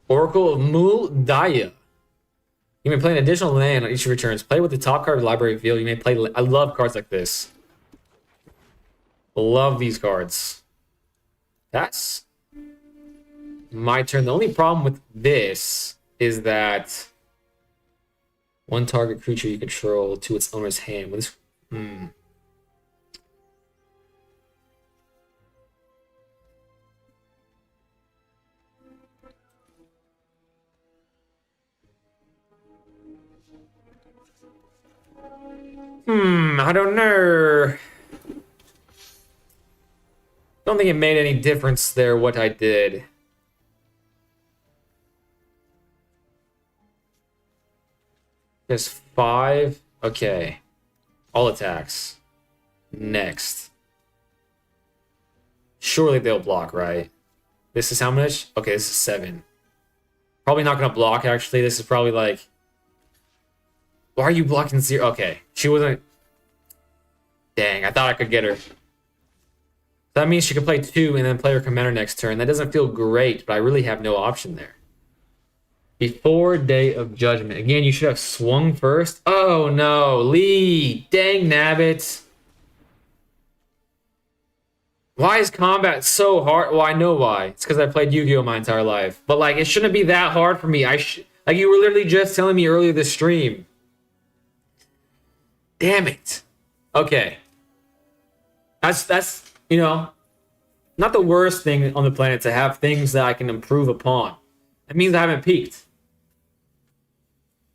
Oracle of Muldaya. You may play an additional land on each of your turns. Play with the top card of the library field. You may play... I love cards like this. Love these cards. That's my turn. The only problem with this is that 1 target creature you control to its owner's hand. With this, I don't know. Don't think it made any difference there what I did. There's 5. Okay. All attacks. Next. Surely they'll block, right? This is how much? Okay, this is 7. Probably not going to block, actually. This is probably like... Why are you blocking 0? Okay. She wasn't... Dang, I thought I could get her. That means she could play 2 and then play her commander next turn. That doesn't feel great, but I really have no option there. Before Day of Judgment. Again, you should have swung first. Oh, no. Lee. Dang, nabbit. Why is combat so hard? Well, I know why. It's because I played Yu-Gi-Oh! My entire life. But, like, it shouldn't be that hard for me. Like, you were literally just telling me earlier this stream. Damn it. Okay. That's, you know, not the worst thing on the planet to have things that I can improve upon. It means I haven't peaked.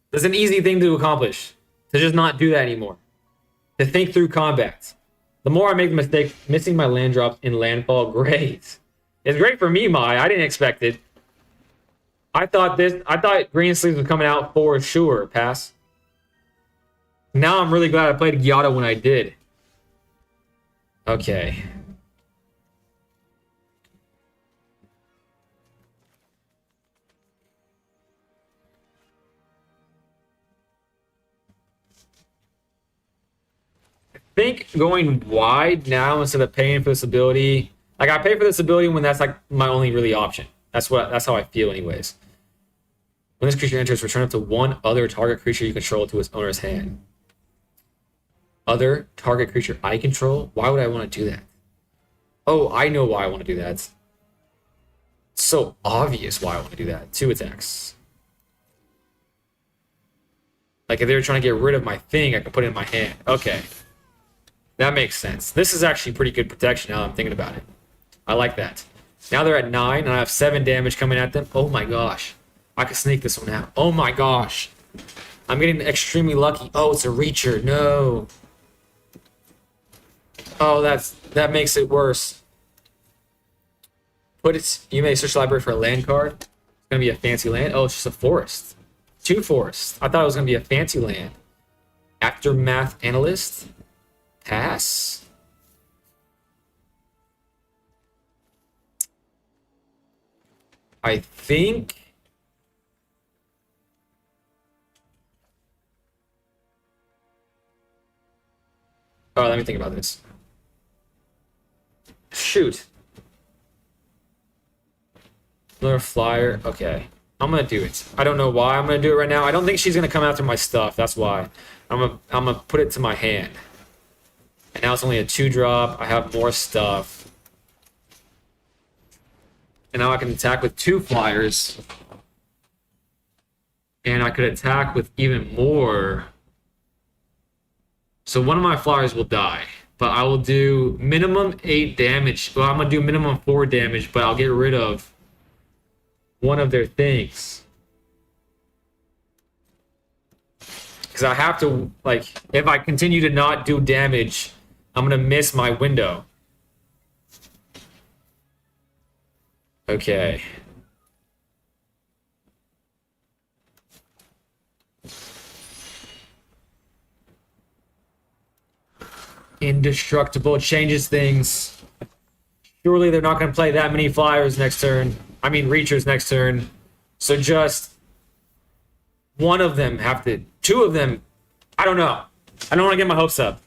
That's an easy thing to accomplish. To just not do that anymore. To think through combat. The more I make the mistake, missing my land drops in landfall, great. It's great for me, Mai. I didn't expect it. I thought Green Sleeves was coming out for sure, pass. Now I'm really glad I played Gyata when I did. Okay. I think going wide now instead of paying for this ability. Like, I pay for this ability when that's like my only really option. That's how I feel anyways. When this creature enters, return up to one other target creature you control to its owner's hand. Other target creature I control? Why would I want to do that? Oh, I know why I want to do that. It's so obvious why I want to do that. 2 attacks. Like, if they were trying to get rid of my thing, I could put it in my hand. Okay. That makes sense. This is actually pretty good protection now that I'm thinking about it. I like that. Now they're at 9, and I have 7 damage coming at them. Oh my gosh. I could sneak this one out. Oh my gosh. I'm getting extremely lucky. Oh, it's a Reacher. No. Oh, that makes it worse. You may search the library for a land card. It's gonna be a fancy land. Oh, it's just a forest. 2 forests. I thought it was gonna be a fancy land. Aftermath Analyst. Pass. I think. Oh, let me think about this. Shoot. Another flyer. Okay. I'm gonna do it. I don't know why I'm gonna do it right now. I don't think she's gonna come after my stuff. That's why. I'm gonna put it to my hand. And now it's only a 2-drop. I have more stuff. And now I can attack with 2 flyers. And I could attack with even more. So one of my flyers will die. But I will do minimum 8 damage. Well, I'm going to do minimum 4 damage, but I'll get rid of one of their things. Because I have to, like, if I continue to not do damage, I'm going to miss my window. Okay. Indestructible changes things. Surely they're not going to play that many flyers next turn. I mean, Reachers next turn. So just one of them have to... 2 of them... I don't know. I don't want to get my hopes up.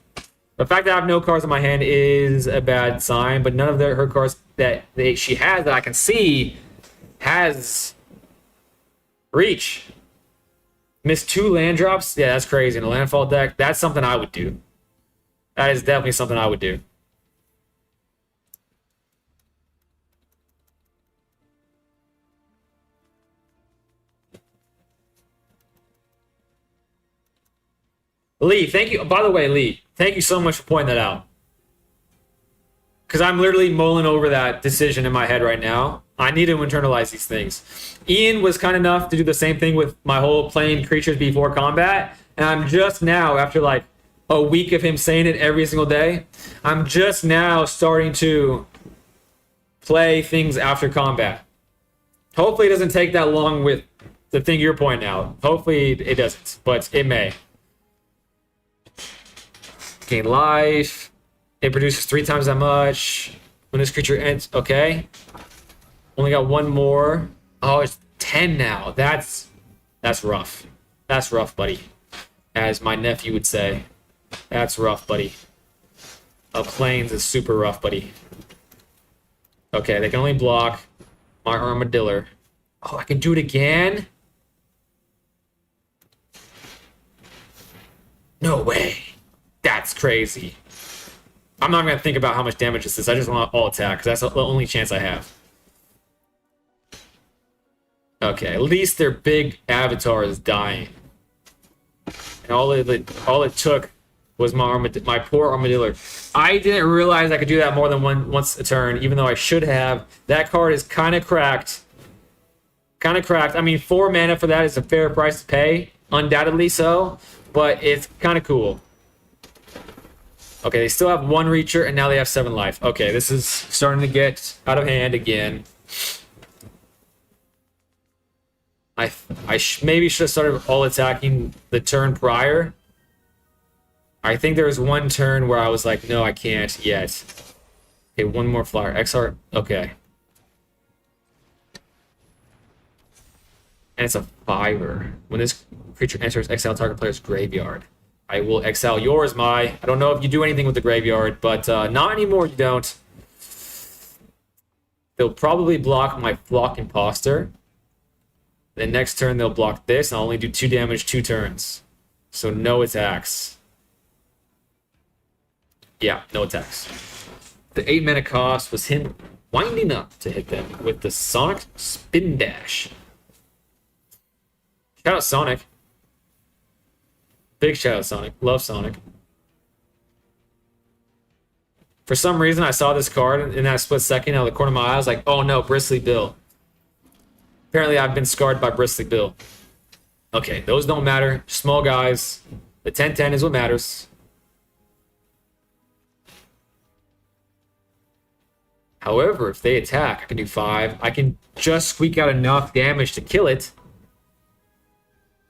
The fact that I have no cards in my hand is a bad sign, but none of her cards that she has that I can see has reach. Missed 2 land drops? Yeah, that's crazy. In a landfall deck, that's something I would do. That is definitely something I would do. Lee, thank you. By the way, Lee, thank you so much for pointing that out. Because I'm literally mulling over that decision in my head right now. I need to internalize these things. Ian was kind enough to do the same thing with my whole playing creatures before combat. And I'm just now, after like a week of him saying it every single day, I'm just now starting to play things after combat. Hopefully it doesn't take that long with the thing you're pointing out. Hopefully it doesn't, but it may. Gain life. It produces 3 times that much. When this creature ends, okay. Only got 1 more. Oh, it's 10 now. That's rough. That's rough, buddy. As my nephew would say. That's rough, buddy. Plains is super rough, buddy. Okay, they can only block my Armadillo. Oh, I can do it again? No way. That's crazy. I'm not going to think about how much damage this is. I just want all attack, because that's the only chance I have. Okay, at least their big avatar is dying. And all it took was my poor Armadillo. I didn't realize I could do that more than once a turn, even though I should have. That card is kind of cracked. I mean, 4 mana for that is a fair price to pay. Undoubtedly so. But it's kind of cool. Okay, they still have 1 Reacher, and now they have 7 life. Okay, this is starting to get out of hand again. Maybe should have started all attacking the turn prior. I think there was one turn where I was like, no, I can't yet. Okay, 1 more flyer. XR. Okay. And it's a 5-er. When this creature enters exile target player's graveyard, I will exile yours, I don't know if you do anything with the graveyard, but not anymore, you don't. They'll probably block my Flock Imposter. Then next turn, they'll block this, and I'll only do 2 damage 2 turns. So no attacks. Yeah, no attacks. The 8 mana cost was him winding up to hit them with the Sonic Spin Dash. Shout out Sonic. Big shout out Sonic. Love Sonic. For some reason, I saw this card in that split second out of the corner of my eye. I was like, oh no, Bristly Bill. Apparently, I've been scarred by Bristly Bill. Okay, those don't matter. Small guys. The 10-10 is what matters. However, if they attack, I can do 5. I can just squeak out enough damage to kill it.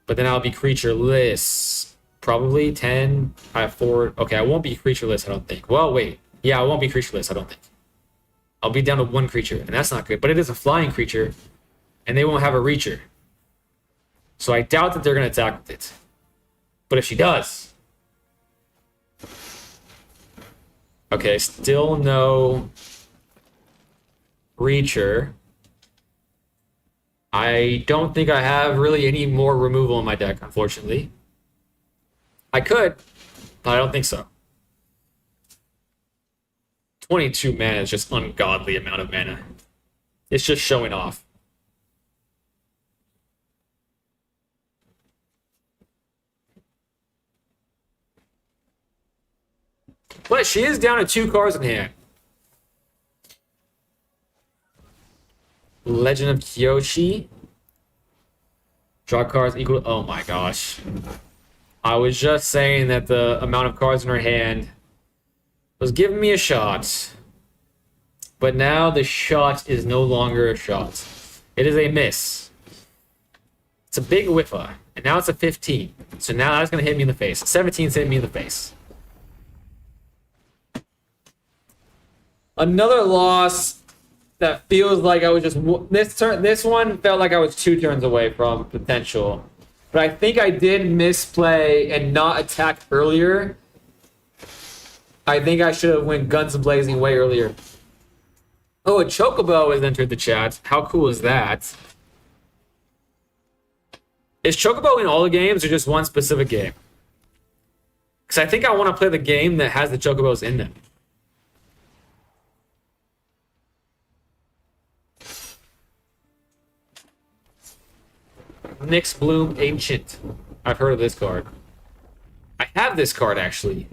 But then I'll be creatureless. Probably 10. I have 4. Okay, I won't be creatureless, I don't think. Well, wait. Yeah, I won't be creatureless, I don't think. I'll be down to 1 creature, and that's not good. But it is a flying creature, and they won't have a Reacher. So I doubt that they're going to attack with it. But if she does... Okay, still no Reacher. I don't think I have really any more removal in my deck, unfortunately. I could, but I don't think so. 22 mana is just ungodly amount of mana. It's just showing off. But she is down to 2 cards in hand. Legend of Kyoshi. Draw cards equal... Oh my gosh. I was just saying that the amount of cards in her hand was giving me a shot. But now the shot is no longer a shot. It is a miss. It's a big whiffa. And now it's a 15. So now that's going to hit me in the face. 17's hitting me in the face. Another loss that feels like I was just... This one felt like I was 2 turns away from potential. But I think I did misplay and not attack earlier. I think I should have went guns blazing way earlier. Oh, a Chocobo has entered the chat. How cool is that? Is Chocobo in all the games or just one specific game? Because I think I want to play the game that has the Chocobos in them. Nyx Bloom Ancient. I've heard of this card. I have this card, actually.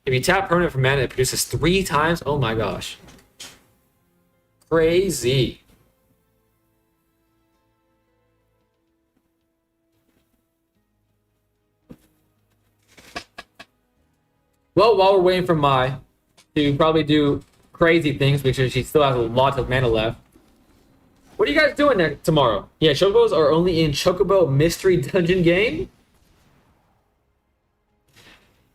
If you tap permanent for mana, it produces 3 times. Oh my gosh. Crazy. Well, while we're waiting for Mai to probably do crazy things, because she still has a lot of mana left. What are you guys doing there tomorrow? Yeah, Chocobos are only in Chocobo Mystery Dungeon game.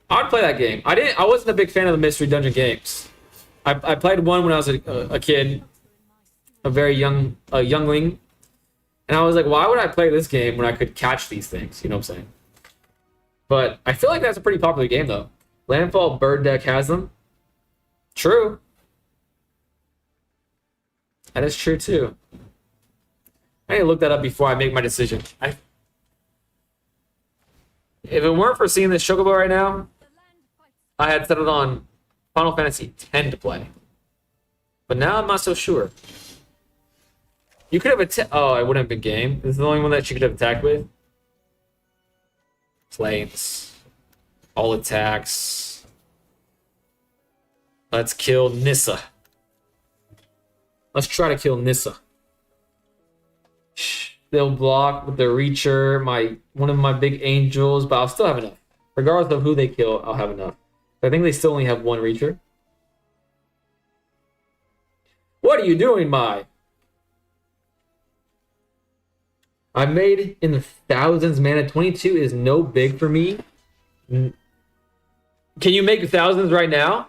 I'd play that game. I wasn't a big fan of the Mystery Dungeon games. I played one when I was a kid, a very youngling, and I was like, why would I play this game when I could catch these things? You know what I'm saying? But I feel like that's a pretty popular game though. Landfall Bird deck has them. True. That is true too. I need to look that up before I make my decision. If it weren't for seeing this Chocobo right now, I had settled on Final Fantasy X to play. But now I'm not so sure. You could have attacked... Oh, it wouldn't have been game. This is the only one that she could have attacked with. Planes. All attacks. Let's kill Nissa. Let's try to kill Nissa. They'll block with the Reacher, one of my big angels, but I'll still have enough. Regardless of who they kill, I'll have enough. I think they still only have one Reacher. What are you doing, Mai? I made in the thousands, mana. 22 is no big for me. Can you make thousands right now?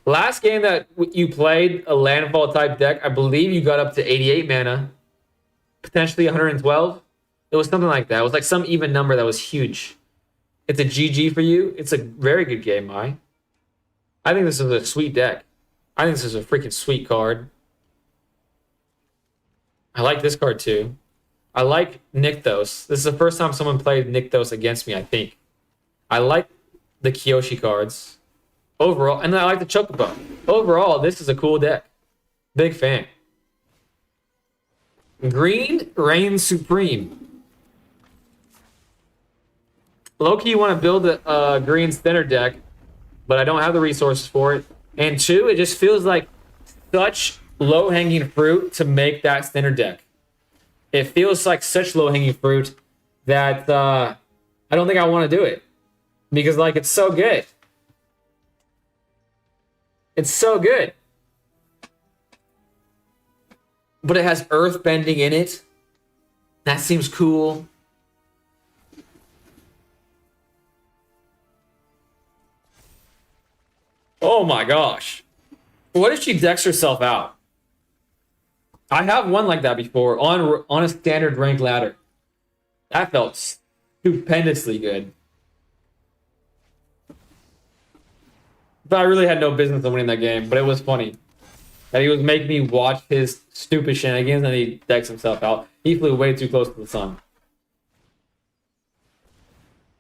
Last game that you played a landfall type deck, I believe you got up to 88 mana, potentially 112. It was something like that. It was like some even number that was huge. It's a GG for you. It's a very good game, Mai. I think this is a sweet deck. I think this is a freaking sweet card. I like this card too. I like Nykthos. This is the first time someone played Nykthos against me, I think. I like the Kyoshi cards. Overall, and I like the Chocobo. Overall, this is a cool deck. Big fan. Green reigns supreme. Low-key, you want to build a green thinner deck, but I don't have the resources for it. And two, it just feels like such low-hanging fruit to make that thinner deck. It feels like such low-hanging fruit that I don't think I want to do it. Because, like, it's so good. It's so good. But it has earth bending in it. That seems cool. Oh my gosh. What if she decks herself out? I have one like that before on a standard rank ladder. That felt stupendously good. But I really had no business in winning that game, but it was funny. That he was making me watch his stupid shenanigans and he decks himself out. He flew way too close to the sun.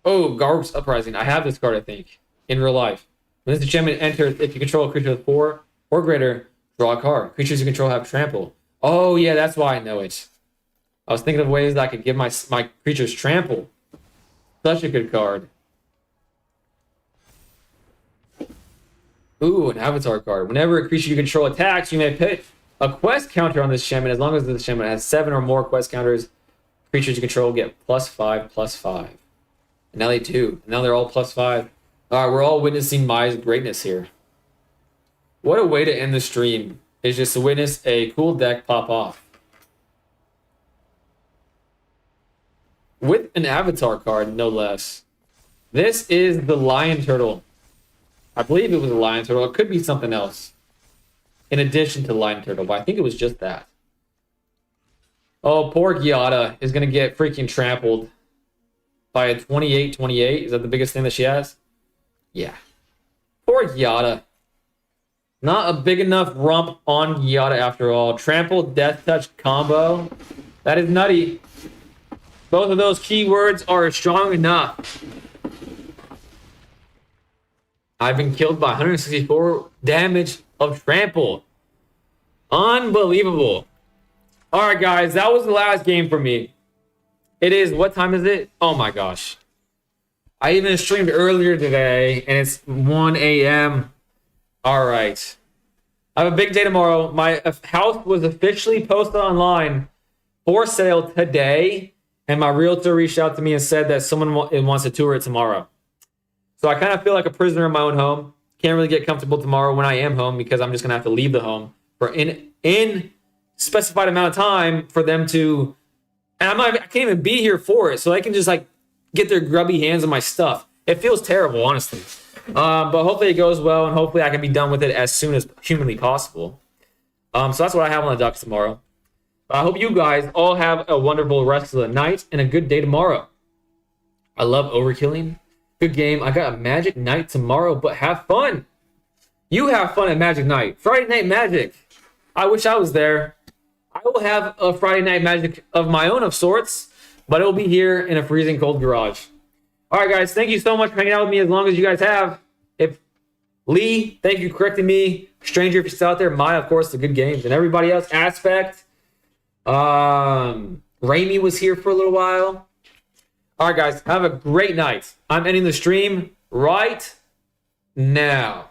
Oh, Garg's Uprising. I have this card, I think, in real life. When this enchantment enters, if you control a creature with 4 or greater, draw a card. Creatures you control have trample. Oh, yeah, that's why I know it. I was thinking of ways that I could give my creatures trample. Such a good card. Ooh, an avatar card. Whenever a creature you control attacks, you may put a quest counter on this enchantment. As long as this enchantment has 7 or more quest counters, creatures you control get +5/+5. And now they do. And now they're all +5. All right, we're all witnessing Mai's greatness here. What a way to end the stream, is just to witness a cool deck pop off. With an avatar card, no less. This is the Lion Turtle. I believe it was a Lion Turtle. It could be something else. In addition to Lion Turtle, but I think it was just that. Oh, poor Giada is going to get freaking trampled by a 28/28. Is that the biggest thing that she has? Yeah. Poor Giada. Not a big enough rump on Giada after all. Trample, Death Touch combo. That is nutty. Both of those keywords are strong enough. I've been killed by 164 damage of trample. Unbelievable. All right, guys, that was the last game for me. It is, what time is it? Oh my gosh. I even streamed earlier today, and it's 1 a.m. All right. I have a big day tomorrow. My house was officially posted online for sale today, and my realtor reached out to me and said that someone wants to tour it tomorrow. So I kind of feel like a prisoner in my own home. Can't really get comfortable tomorrow when I am home because I'm just going to have to leave the home for in specified amount of time for them to... And I can't even be here for it, so they can just like get their grubby hands on my stuff. It feels terrible, honestly. But hopefully it goes well, and hopefully I can be done with it as soon as humanly possible. So that's what I have on the dock tomorrow. I hope you guys all have a wonderful rest of the night and a good day tomorrow. I love overkilling. Good game. I got a Magic Night tomorrow, but have fun. You have fun at Magic Night. Friday Night Magic. I wish I was there. I will have a Friday Night Magic of my own of sorts, but it will be here in a freezing cold garage. All right, guys. Thank you so much for hanging out with me as long as you guys have. If Lee, thank you for correcting me. Stranger, if you're still out there. Maya, of course, the good games. And everybody else. Aspect. Raimi was here for a little while. All right, guys. Have a great night. I'm ending the stream right now.